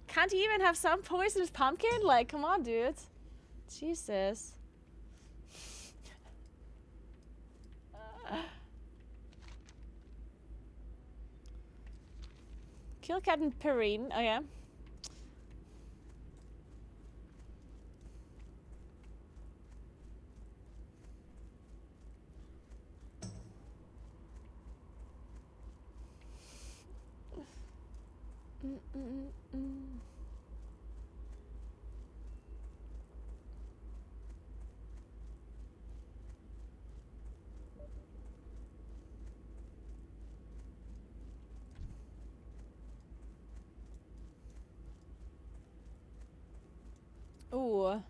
[SPEAKER 1] can't you even have some poisonous pumpkin? Like, come on, dude. Jesus. Kill Captain Perrine. Oh, yeah. Ooh.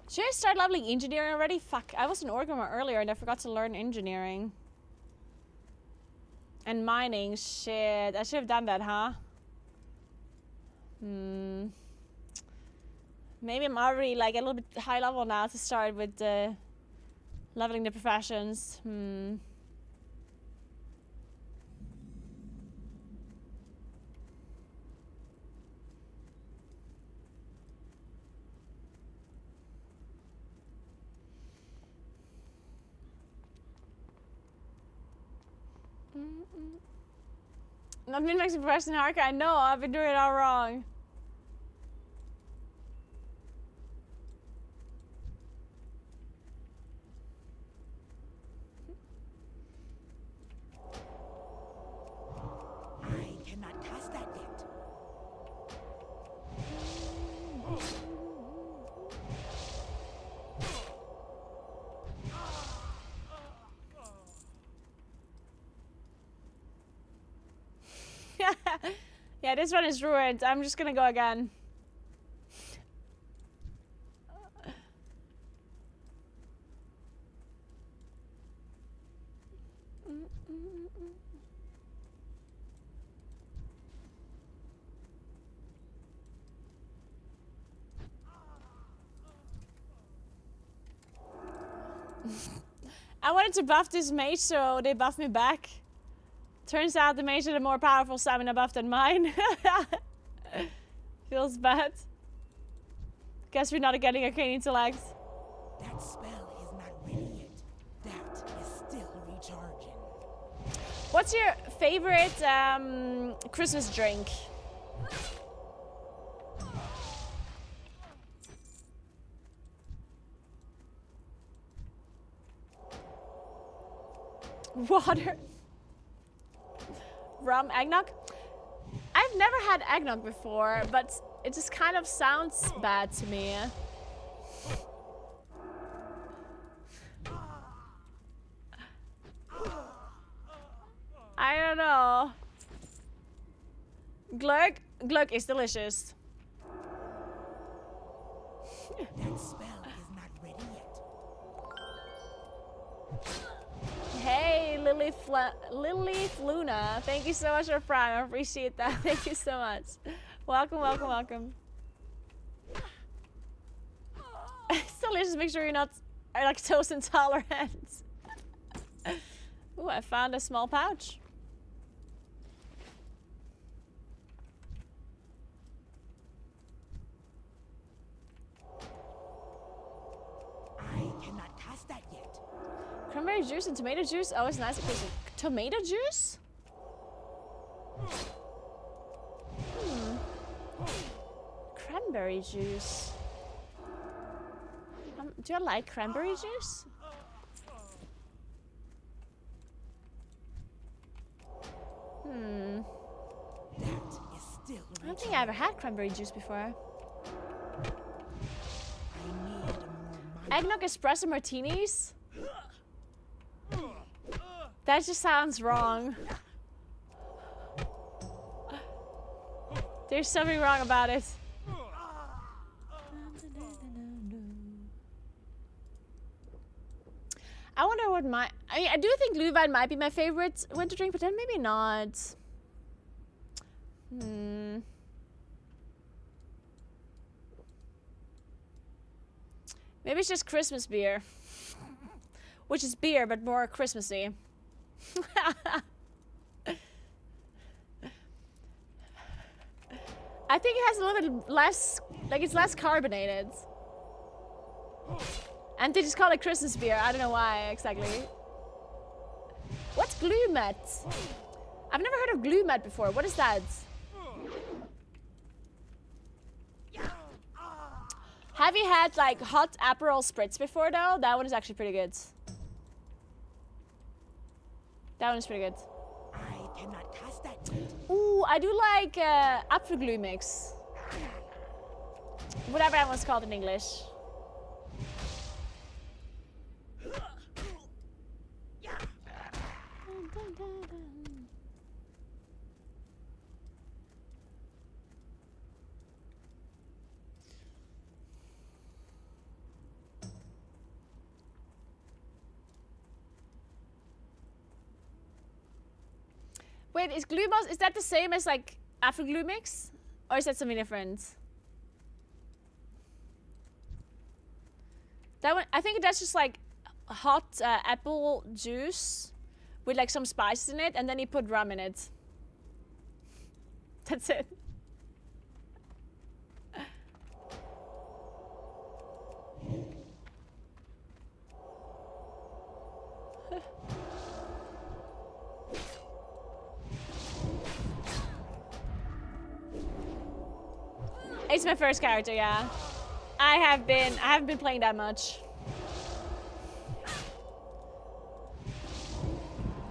[SPEAKER 1] Should I start leveling engineering already? Fuck, I was an Orgrimmar earlier and I forgot to learn engineering. And mining, shit. I should have done that, huh? Maybe I'm already like a little bit high level now to start with leveling the professions. Not min-maxing profession hardcore. I know, I've been doing it all wrong.
[SPEAKER 10] I cannot cast that yet.
[SPEAKER 1] Yeah, this one is ruined. I'm just gonna go again. I wanted to buff this mage, so they buffed me back. Turns out the mage had a more powerful stamina buff than mine. Feels bad. Guess we're not getting arcane intellect.
[SPEAKER 10] That spell is not ready yet. That is still recharging.
[SPEAKER 1] What's your favorite Christmas drink? Water. Rum, eggnog? I've never had eggnog before, but it just kind of sounds bad to me. I don't know. Glug? Glug is delicious.
[SPEAKER 10] That spell is not ready yet.
[SPEAKER 1] Hey, Lily Fluna. Thank you so much for Prime. I appreciate that. Thank you so much. Welcome, welcome, welcome. It's delicious. Make sure you're not lactose intolerant. Ooh, I found a small pouch.
[SPEAKER 10] I cannot cast that yet.
[SPEAKER 1] Cranberry juice and tomato juice? Oh, it's nice. Tomato juice? Cranberry juice. Do you like cranberry juice?
[SPEAKER 10] That is still
[SPEAKER 1] I don't think I ever had cranberry juice before.
[SPEAKER 10] I need more
[SPEAKER 1] Eggnog espresso martinis? That just sounds wrong. There's something wrong about it. I wonder what I do think Glühwein might be my favorite winter drink, but then maybe not. Maybe it's just Christmas beer. Which is beer, but more Christmassy. I think it has a little bit less, like it's less carbonated. And they just call it Christmas beer. I don't know why exactly. What's Glumet? I've never heard of Glumet before. What is that? Have you had like hot Aperol Spritz before though? That one is actually pretty good. That one is pretty good.
[SPEAKER 10] I cannot cast that.
[SPEAKER 1] Ooh, I do like Apfelglue mix. Whatever that one's called in English. Wait, is glue balls, is that the same as like Apfelglue mix? Or is that something different? That one, I think that's just like hot apple juice with like some spices in it, and then you put rum in it. That's it. It's my first character, yeah. I haven't been playing that much.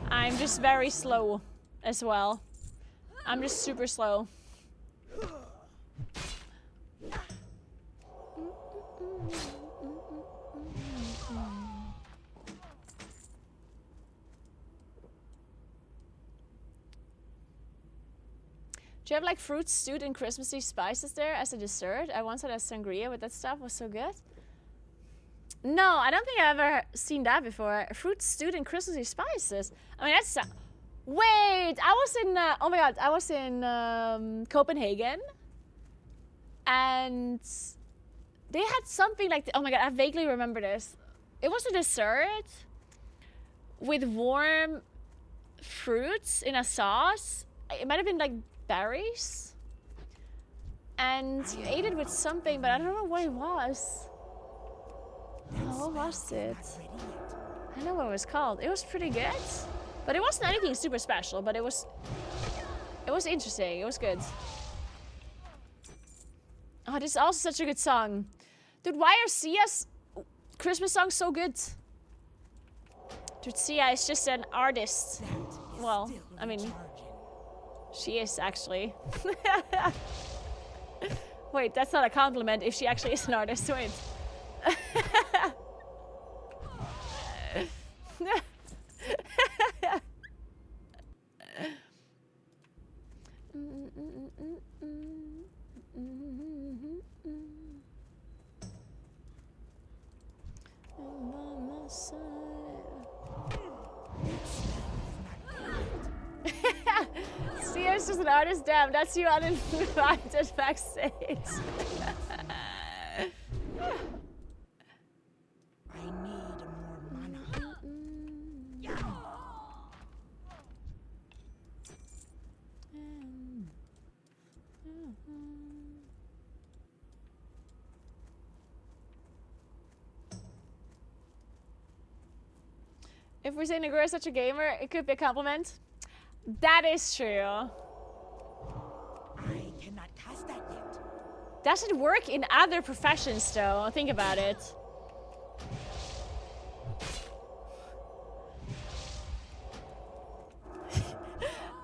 [SPEAKER 1] I'm just very slow as well. I'm just super slow. Do you have like fruit stewed and Christmassy spices there as a dessert? I once had a sangria with that stuff. It was so good. No, I don't think I've ever seen that before. Fruit stewed in Christmassy spices. I mean, that's... Wait, I was in... oh my god, I was in Copenhagen. And they had something like... Oh my god, I vaguely remember this. It was a dessert with warm fruits in a sauce. It might have been like berries. And you ate it with something, but I don't know what it was. Oh, what was it? I know what it was called. It was pretty good. But it wasn't anything super special, but it was interesting. It was good. Oh, this is also such a good song. Dude, why are Sia's Christmas songs so good? Dude, Sia is just an artist. Well, I mean, she is actually. Wait, that's not a compliment if she actually is an artist. Wait. Sia's just an artist. Damn, that's you uninvited backstage.
[SPEAKER 10] I need more mana.
[SPEAKER 1] If we say Naguura is such a gamer, it could be a compliment. That is true.
[SPEAKER 10] I cannot cast that yet.
[SPEAKER 1] Does it work in other professions though? Think about it.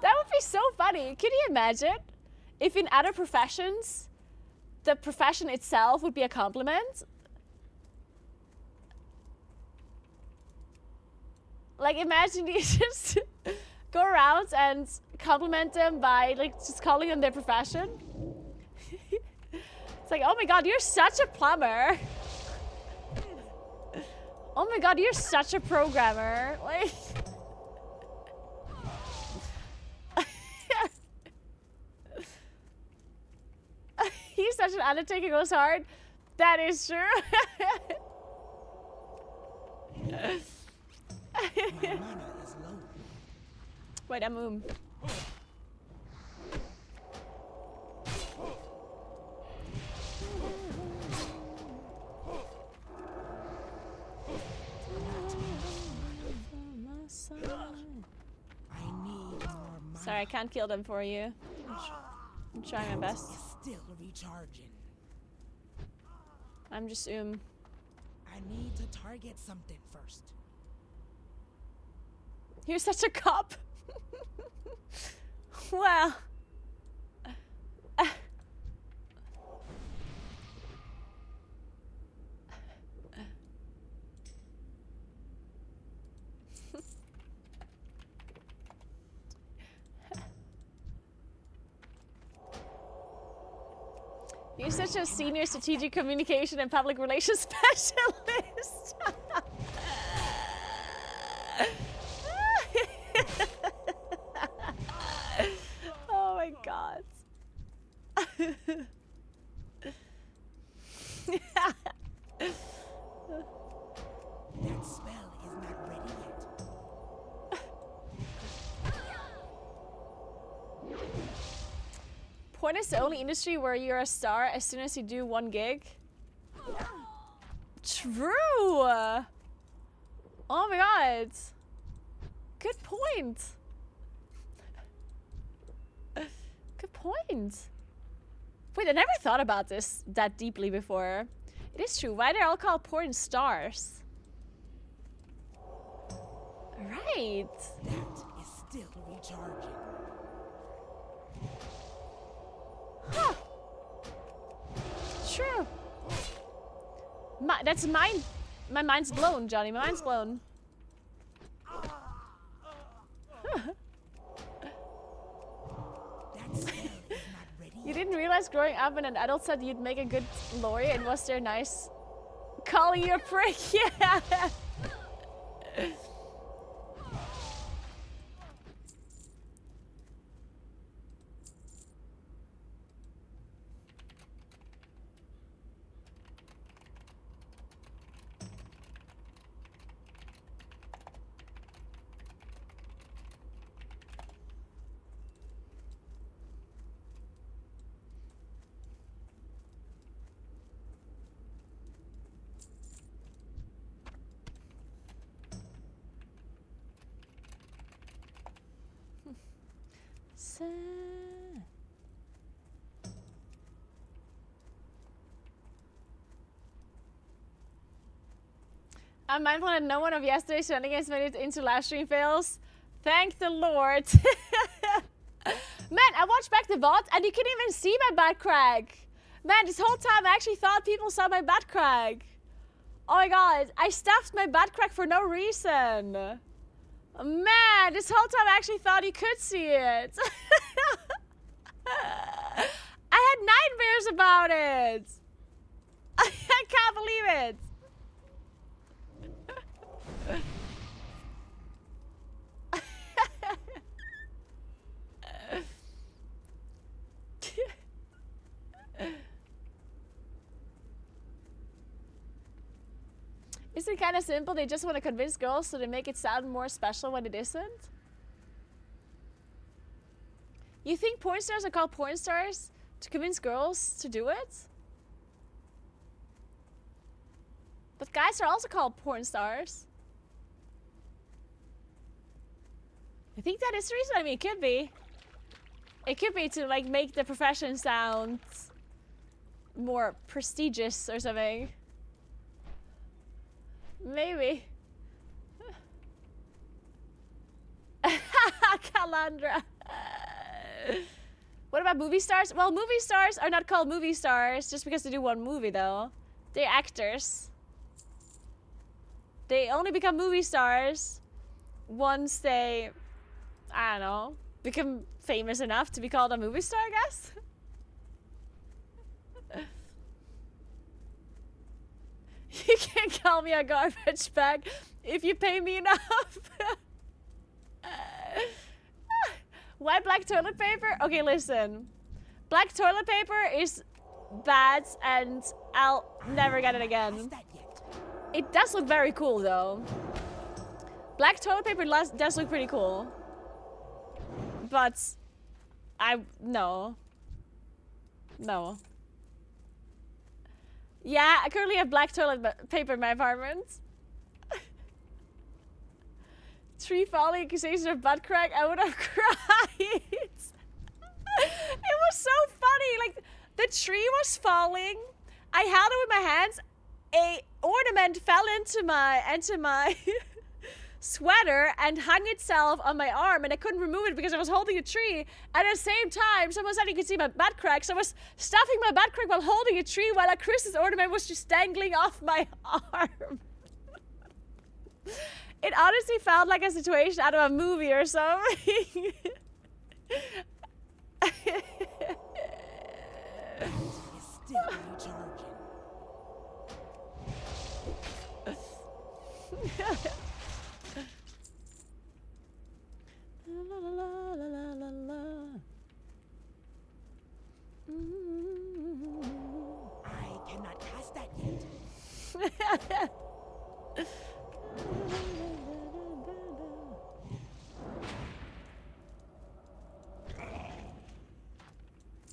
[SPEAKER 1] That would be so funny. Can you imagine if in other professions, the profession itself would be a compliment? Like imagine you just go around and compliment them by like just calling them their profession. It's like, oh my god, you're such a plumber. Oh my god, you're such a programmer. Like he's such an undertaker, goes hard. That is true.
[SPEAKER 10] My mana is low.
[SPEAKER 1] Wait, I move. Sorry, I can't kill them for you. I'm trying my best.
[SPEAKER 10] Is still recharging.
[SPEAKER 1] I'm just
[SPEAKER 10] I need to target something first.
[SPEAKER 1] You're such a cop. Well. You're such a senior strategic communication and public relations specialist. Oh my god.
[SPEAKER 10] That spell is not ready yet.
[SPEAKER 1] Porn is the only industry where you're a star as soon as you do 1 gig. True. Oh my god. Good point. Good point. Wait, I never thought about this that deeply before. It is true. Why are they all called porn stars? Right.
[SPEAKER 10] That is still recharging.
[SPEAKER 1] Huh. True. That's mine. My mind's blown, Johnny. My mind's blown. You didn't realize growing up when an adult said you'd make a good lawyer and was there nice calling you a prick? Yeah. I'm mindful that no one of yesterday's shenanigans made it into live stream fails. Thank the Lord. Man, I watched back the VODs and you couldn't even see my butt crack. Man, this whole time I actually thought people saw my butt crack. Oh my god, I stuffed my butt crack for no reason. Man, this whole time I actually thought you could see it. I had nightmares about it. I can't believe it. Isn't it kind of simple? They just want to convince girls so they make it sound more special when it isn't? You think porn stars are called porn stars to convince girls to do it? But guys are also called porn stars. I think that is the reason. I mean, it could be. It could be to like make the profession sound more prestigious or something. Maybe. Calandra. What about movie stars? Well, movie stars are not called movie stars just because they do one movie, though. They're actors. They only become movie stars once they, I don't know, become famous enough to be called a movie star, I guess. You can call me a garbage bag if you pay me enough. Why black toilet paper? Okay, listen. Black toilet paper is bad and I'll never get it again. It does look very cool though. Black toilet paper does look pretty cool. But no. No. Yeah, I currently have black toilet paper in my apartment. tree falling, accusation of butt crack, I would have cried. It was so funny. Like, the tree was falling. I held it with my hands. A ornament fell into my sweater and hung itself on my arm, and I couldn't remove it because I was holding a tree. And at the same time, someone said you could see my butt crack, so I was stuffing my butt crack while holding a tree while a Christmas ornament was just dangling off my arm. It honestly felt like a situation out of a movie or something.
[SPEAKER 10] Is still recharging.
[SPEAKER 1] La, la, la, la, la, la.
[SPEAKER 10] I cannot cast that yet.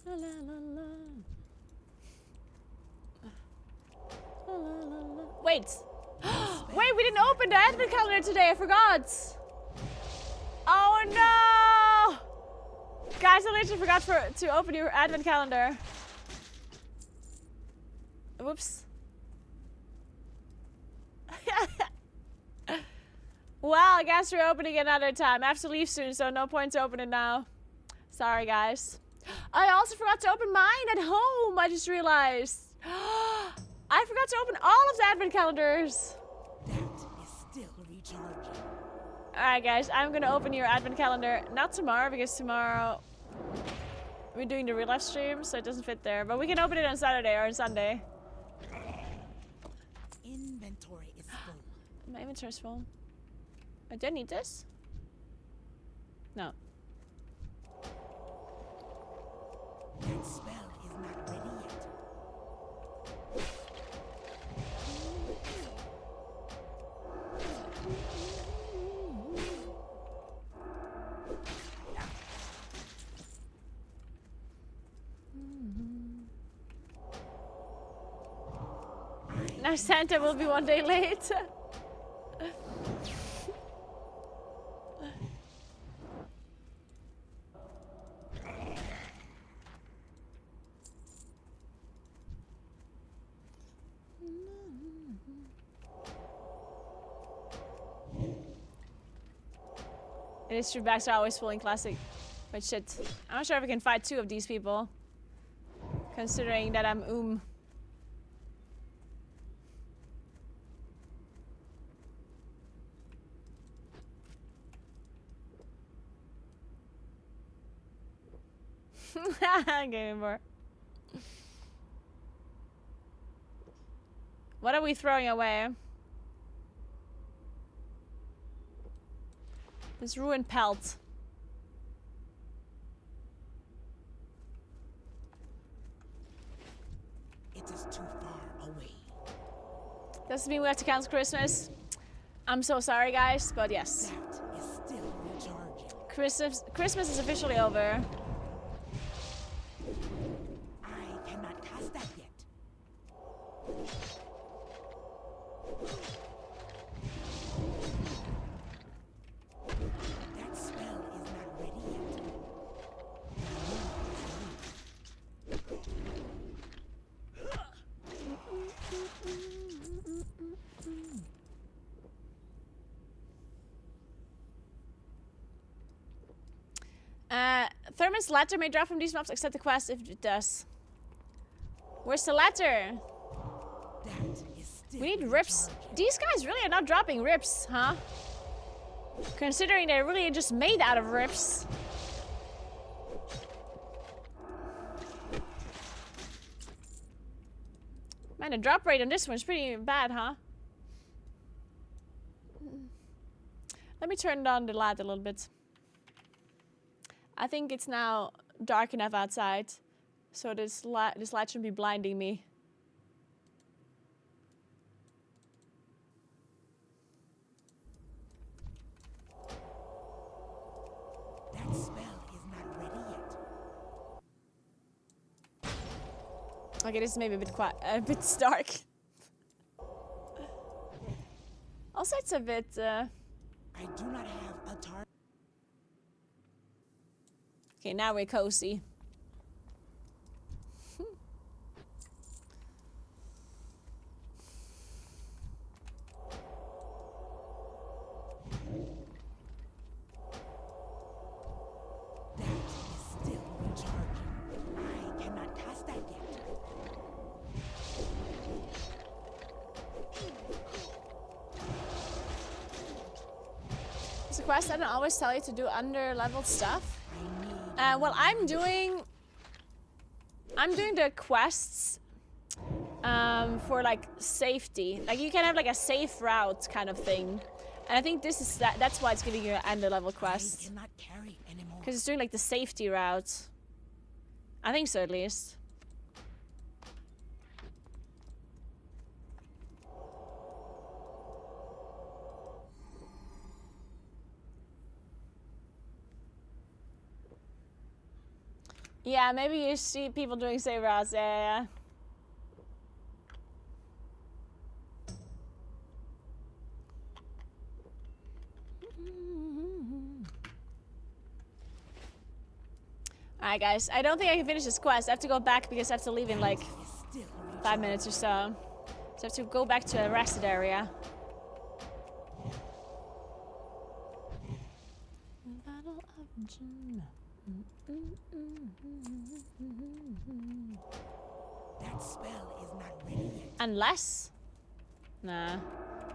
[SPEAKER 1] La, la, la, la. La, la, la, la. Wait. Wait, we didn't open the advent calendar today. I forgot. Oh no! Guys, I literally forgot to open your advent calendar. Whoops. Well, I guess we're opening another time. I have to leave soon, so no point to open it now. Sorry, guys. I also forgot to open mine at home. I just realized. I forgot to open all of the advent calendars.
[SPEAKER 10] That is still recharging.
[SPEAKER 1] Alright, guys. I'm gonna open your advent calendar. Not tomorrow, because tomorrow we're doing the real life stream, so it doesn't fit there. But we can open it on Saturday or on Sunday.
[SPEAKER 10] Inventory is full.
[SPEAKER 1] My inventory's full. I don't need this? No.
[SPEAKER 10] That spell is not ready yet.
[SPEAKER 1] Now Santa will be one day late. It is true, backs are always full in classic. But shit, I'm not sure if I can fight two of these people. Considering that I'm Game more. What are we throwing away? This ruined pelt.
[SPEAKER 10] It is too far away.
[SPEAKER 1] Does it mean we have to cancel Christmas? I'm so sorry, guys, but yes.
[SPEAKER 10] That is still recharging.
[SPEAKER 1] Christmas is officially over.
[SPEAKER 10] I cannot cast that yet. That spell is not ready yet.
[SPEAKER 1] Thermos letter may drop from these maps except the quest if it does. Where's the letter?
[SPEAKER 10] That is still
[SPEAKER 1] We need rips.
[SPEAKER 10] recharging.
[SPEAKER 1] These guys really are not dropping rips, huh? Considering they're really just made out of rips. Man, the drop rate on this one's pretty bad, huh? Let me turn down the light a little bit. I think it's now dark enough outside, so this light shouldn't be blinding me.
[SPEAKER 10] That spell is not ready yet.
[SPEAKER 1] Okay, this is maybe a bit quiet, a bit dark. Also, it's a bit.
[SPEAKER 10] I I do not have a target.
[SPEAKER 1] Okay, now we're cozy.
[SPEAKER 10] That is still recharging. I cannot cast that yet.
[SPEAKER 1] It's a quest I don't always tell you to do under-leveled stuff. Well, I'm doing the quests for like safety. Like you can have like a safe route kind of thing. And I think this is that's why it's giving you an under-level quest.
[SPEAKER 10] I cannot carry anymore.
[SPEAKER 1] Because it's doing like the safety route. I think so at least. Yeah, maybe you see people doing safe routes. Yeah. Alright guys, I don't think I can finish this quest. I have to go back because I have to leave in like 5 minutes or so. So I have to go back to a rested area.
[SPEAKER 10] That spell is not ready yet.
[SPEAKER 1] Unless... Nah.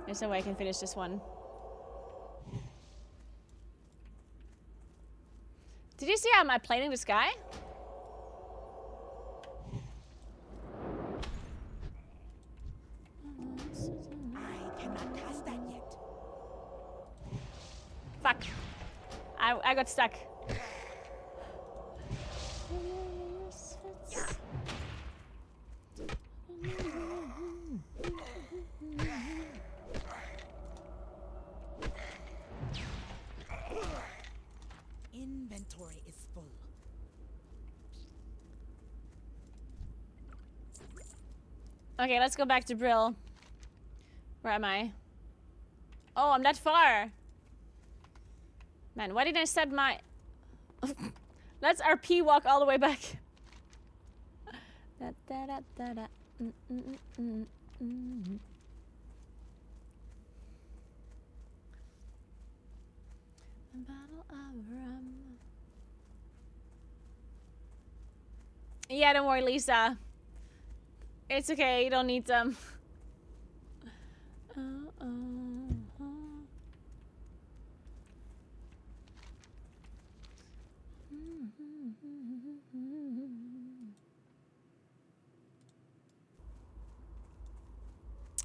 [SPEAKER 1] There's no way I can finish this one. Did you see how I'm planing this guy?
[SPEAKER 10] I cannot cast that yet.
[SPEAKER 1] Fuck. I got stuck.
[SPEAKER 10] Inventory is full.
[SPEAKER 1] Okay, let's go back to Brill. Where am I? Oh, I'm that far. Man, why didn't I set my... Let's RP walk all the way back. Da, da, da, da, da. A bottle of rum. Yeah, don't worry, Lisa. It's okay, you don't need them.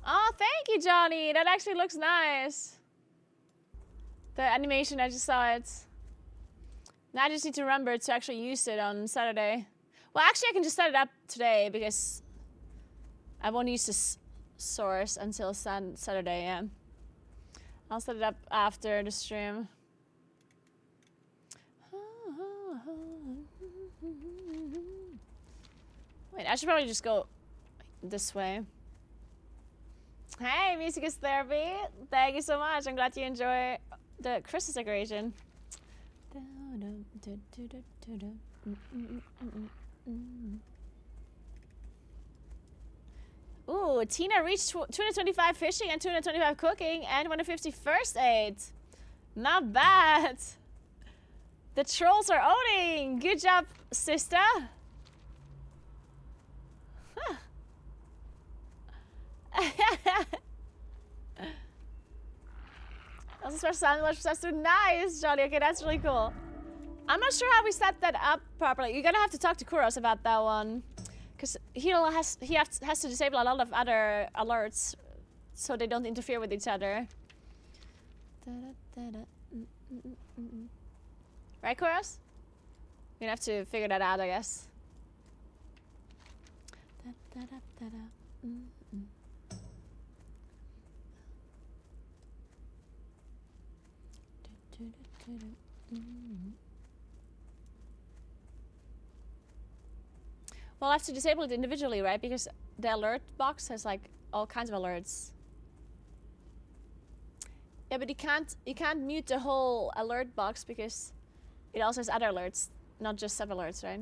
[SPEAKER 1] Oh, thank you, Johnny. That actually looks nice. The animation, I just saw it. Now I just need to remember to actually use it on Saturday. Well, actually, I can just set it up today because I won't use this source until Saturday, yeah. I'll set it up after the stream. Wait, I should probably just go this way. Hey, Music is Therapy. Thank you so much. I'm glad you enjoy the Christmas decoration. Ooh, Tina reached 225 fishing and 225 cooking and 150 first aid. Not bad. The trolls are owning. Good job, sister. Huh. That's a special sound. That's nice, Johnny. Okay, that's really cool. I'm not sure how we set that up properly. You're gonna have to talk to Kuros about that one, because he has to disable a lot of other alerts, so they don't interfere with each other. Right, Kuros? We're gonna have to figure that out, I guess. Well, I have to disable it individually, right? Because the alert box has like all kinds of alerts. Yeah, but you can't mute the whole alert box because it also has other alerts, not just sub alerts, right?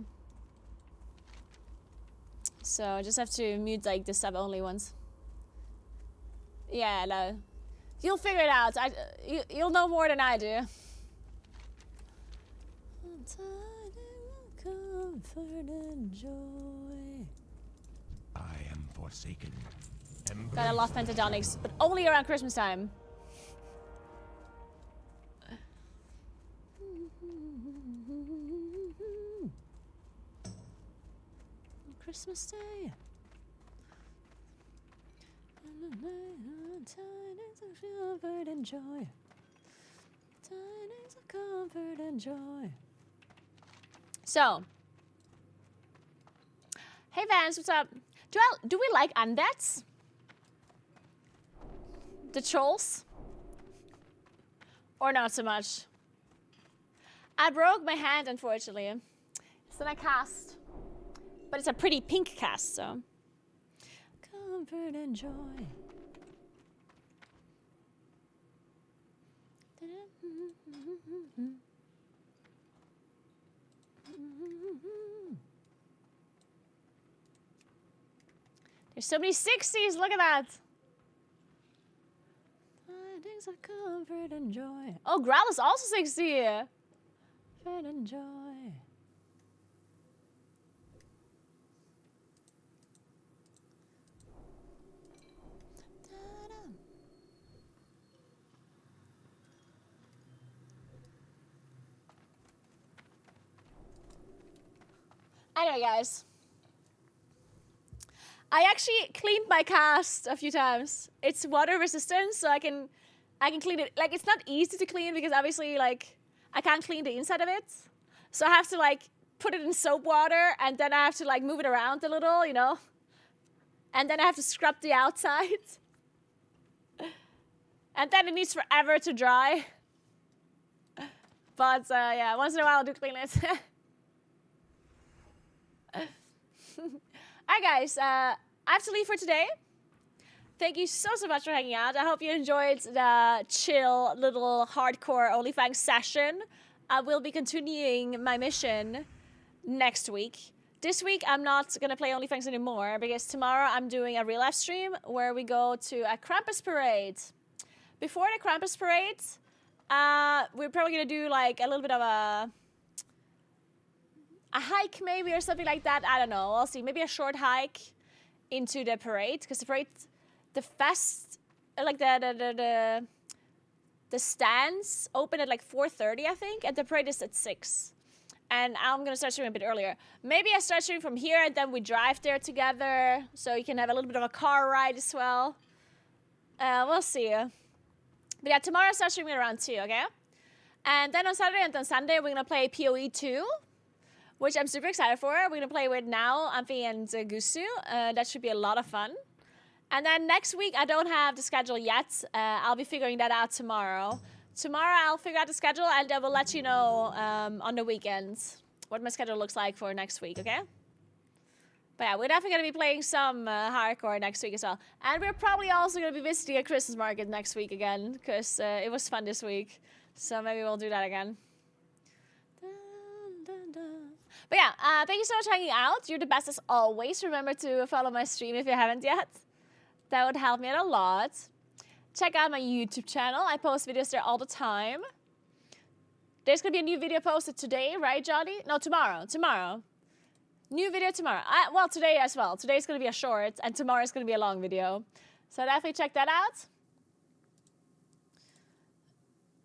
[SPEAKER 1] So I just have to mute like the sub only ones. Yeah, no. You'll figure it out. You'll know more than I do. Comfort and joy.
[SPEAKER 2] I am forsaken.
[SPEAKER 1] Gotta love Pentadonics, but only around Christmas time. Christmas Day. Tidings of comfort and joy. Tidings of comfort and joy. So, hey Vance, what's up? Do we like undeads? The trolls? Or not so much? I broke my hand, unfortunately. So I cast. But it's a pretty pink cast, so. Comfort and joy. There's so many 60s, look at that. Tidings of comfort and joy. Oh, Growl is also 60. Comfort and joy. Anyway, guys. I actually cleaned my cast a few times. It's water resistant, so I can clean it. Like, it's not easy to clean because obviously, like, I can't clean the inside of it. So I have to, like, put it in soap water, and then I have to, like, move it around a little, you know? And then I have to scrub the outside. And then it needs forever to dry. But, yeah, once in a while I'll do clean it. Alright guys, I have to leave for today. Thank you so much for hanging out. I hope you enjoyed the chill little hardcore OnlyFangs session. I will be continuing my mission next week. This week I'm not gonna play OnlyFangs anymore because tomorrow I'm doing a real life stream where we go to a Krampus parade. Before the Krampus parade, we're probably gonna do like a little bit of a hike maybe or something like that. I don't know. I'll see. Maybe a short hike into the parade because the parade, the fest, like the stands open at like 4:30, I think, and the parade is at 6. And I'm gonna start streaming a bit earlier. Maybe I start streaming from here and then we drive there together, so you can have a little bit of a car ride as well. We'll see. But yeah, tomorrow I start streaming around 2, okay? And then on Saturday and on Sunday we're gonna play PoE 2. Which I'm super excited for. We're gonna play with Now, Amphi, and Gusu. That should be a lot of fun. And then next week, I don't have the schedule yet. I'll be figuring that out tomorrow. Tomorrow, I'll figure out the schedule, and I will let you know on the weekends what my schedule looks like for next week, okay? But yeah, we're definitely gonna be playing some hardcore next week as well. And we're probably also gonna be visiting a Christmas market next week again, because it was fun this week. So maybe we'll do that again. But yeah, thank you so much for hanging out. You're the best as always. Remember to follow my stream if you haven't yet. That would help me out a lot. Check out my YouTube channel. I post videos there all the time. There's going to be a new video posted today, right, Johnny? No, tomorrow. Tomorrow. New video tomorrow. Well, today as well. Today's going to be a short, and tomorrow's going to be a long video. So definitely check that out.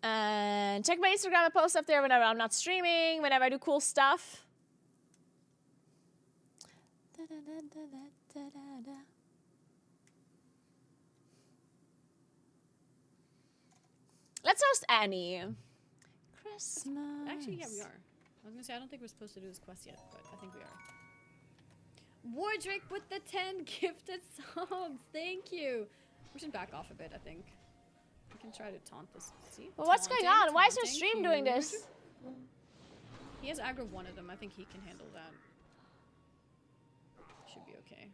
[SPEAKER 1] And check my Instagram. I post up there whenever I'm not streaming, whenever I do cool stuff. Let's host Annie. Christmas.
[SPEAKER 12] Actually, yeah, we are. I was gonna say, I don't think we're supposed to do this quest yet, but I think we are. Wardrick with the 10 gifted subs. Thank you. We should back off a bit, I think. We can try to taunt this. See?
[SPEAKER 1] Well, what's going on? Why is your stream doing this?
[SPEAKER 12] He has aggro one of them. I think he can handle that. Should be okay.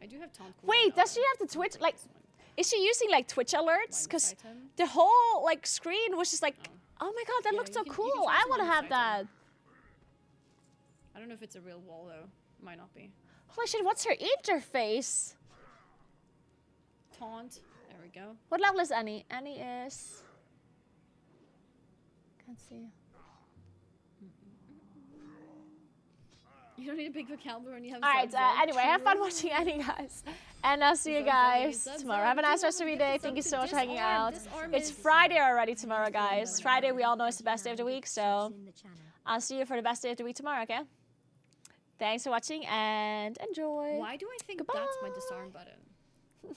[SPEAKER 12] I do have taunt.
[SPEAKER 1] Wait, does she have to Twitch? Like, Is she using like Twitch alerts? Because
[SPEAKER 12] Item.
[SPEAKER 1] the whole like screen was just like, oh my god, that
[SPEAKER 12] Yeah,
[SPEAKER 1] looks
[SPEAKER 12] you
[SPEAKER 1] so
[SPEAKER 12] can- you
[SPEAKER 1] cool.
[SPEAKER 12] can try
[SPEAKER 1] I
[SPEAKER 12] some
[SPEAKER 1] want to
[SPEAKER 12] minus
[SPEAKER 1] have that.
[SPEAKER 12] item. I don't know if it's a real wall though. Might not be.
[SPEAKER 1] Holy shit, what's her interface?
[SPEAKER 12] Taunt. There we go.
[SPEAKER 1] What level is Annie? Annie is... Can't see.
[SPEAKER 12] You don't need a big vocabulary when you have.
[SPEAKER 1] Alright,
[SPEAKER 12] subs, though.
[SPEAKER 1] anyway, have fun
[SPEAKER 12] True.
[SPEAKER 1] watching Annie, guys. And I'll see you
[SPEAKER 12] Subs up,
[SPEAKER 1] guys
[SPEAKER 12] subs
[SPEAKER 1] tomorrow.
[SPEAKER 12] up.
[SPEAKER 1] Have a nice
[SPEAKER 12] Come
[SPEAKER 1] rest of
[SPEAKER 12] on,
[SPEAKER 1] your
[SPEAKER 12] get
[SPEAKER 1] day.
[SPEAKER 12] this
[SPEAKER 1] Thank
[SPEAKER 12] up
[SPEAKER 1] you
[SPEAKER 12] to
[SPEAKER 1] so much for hanging out.
[SPEAKER 12] disarm
[SPEAKER 1] It's
[SPEAKER 12] is-
[SPEAKER 1] Friday already tomorrow, guys. Friday, we all know it's the best day of the week, so
[SPEAKER 11] In the channel.
[SPEAKER 1] I'll see you for the best day of the week tomorrow, okay? Thanks for watching and enjoy.
[SPEAKER 12] Why do I think that's my disarm button?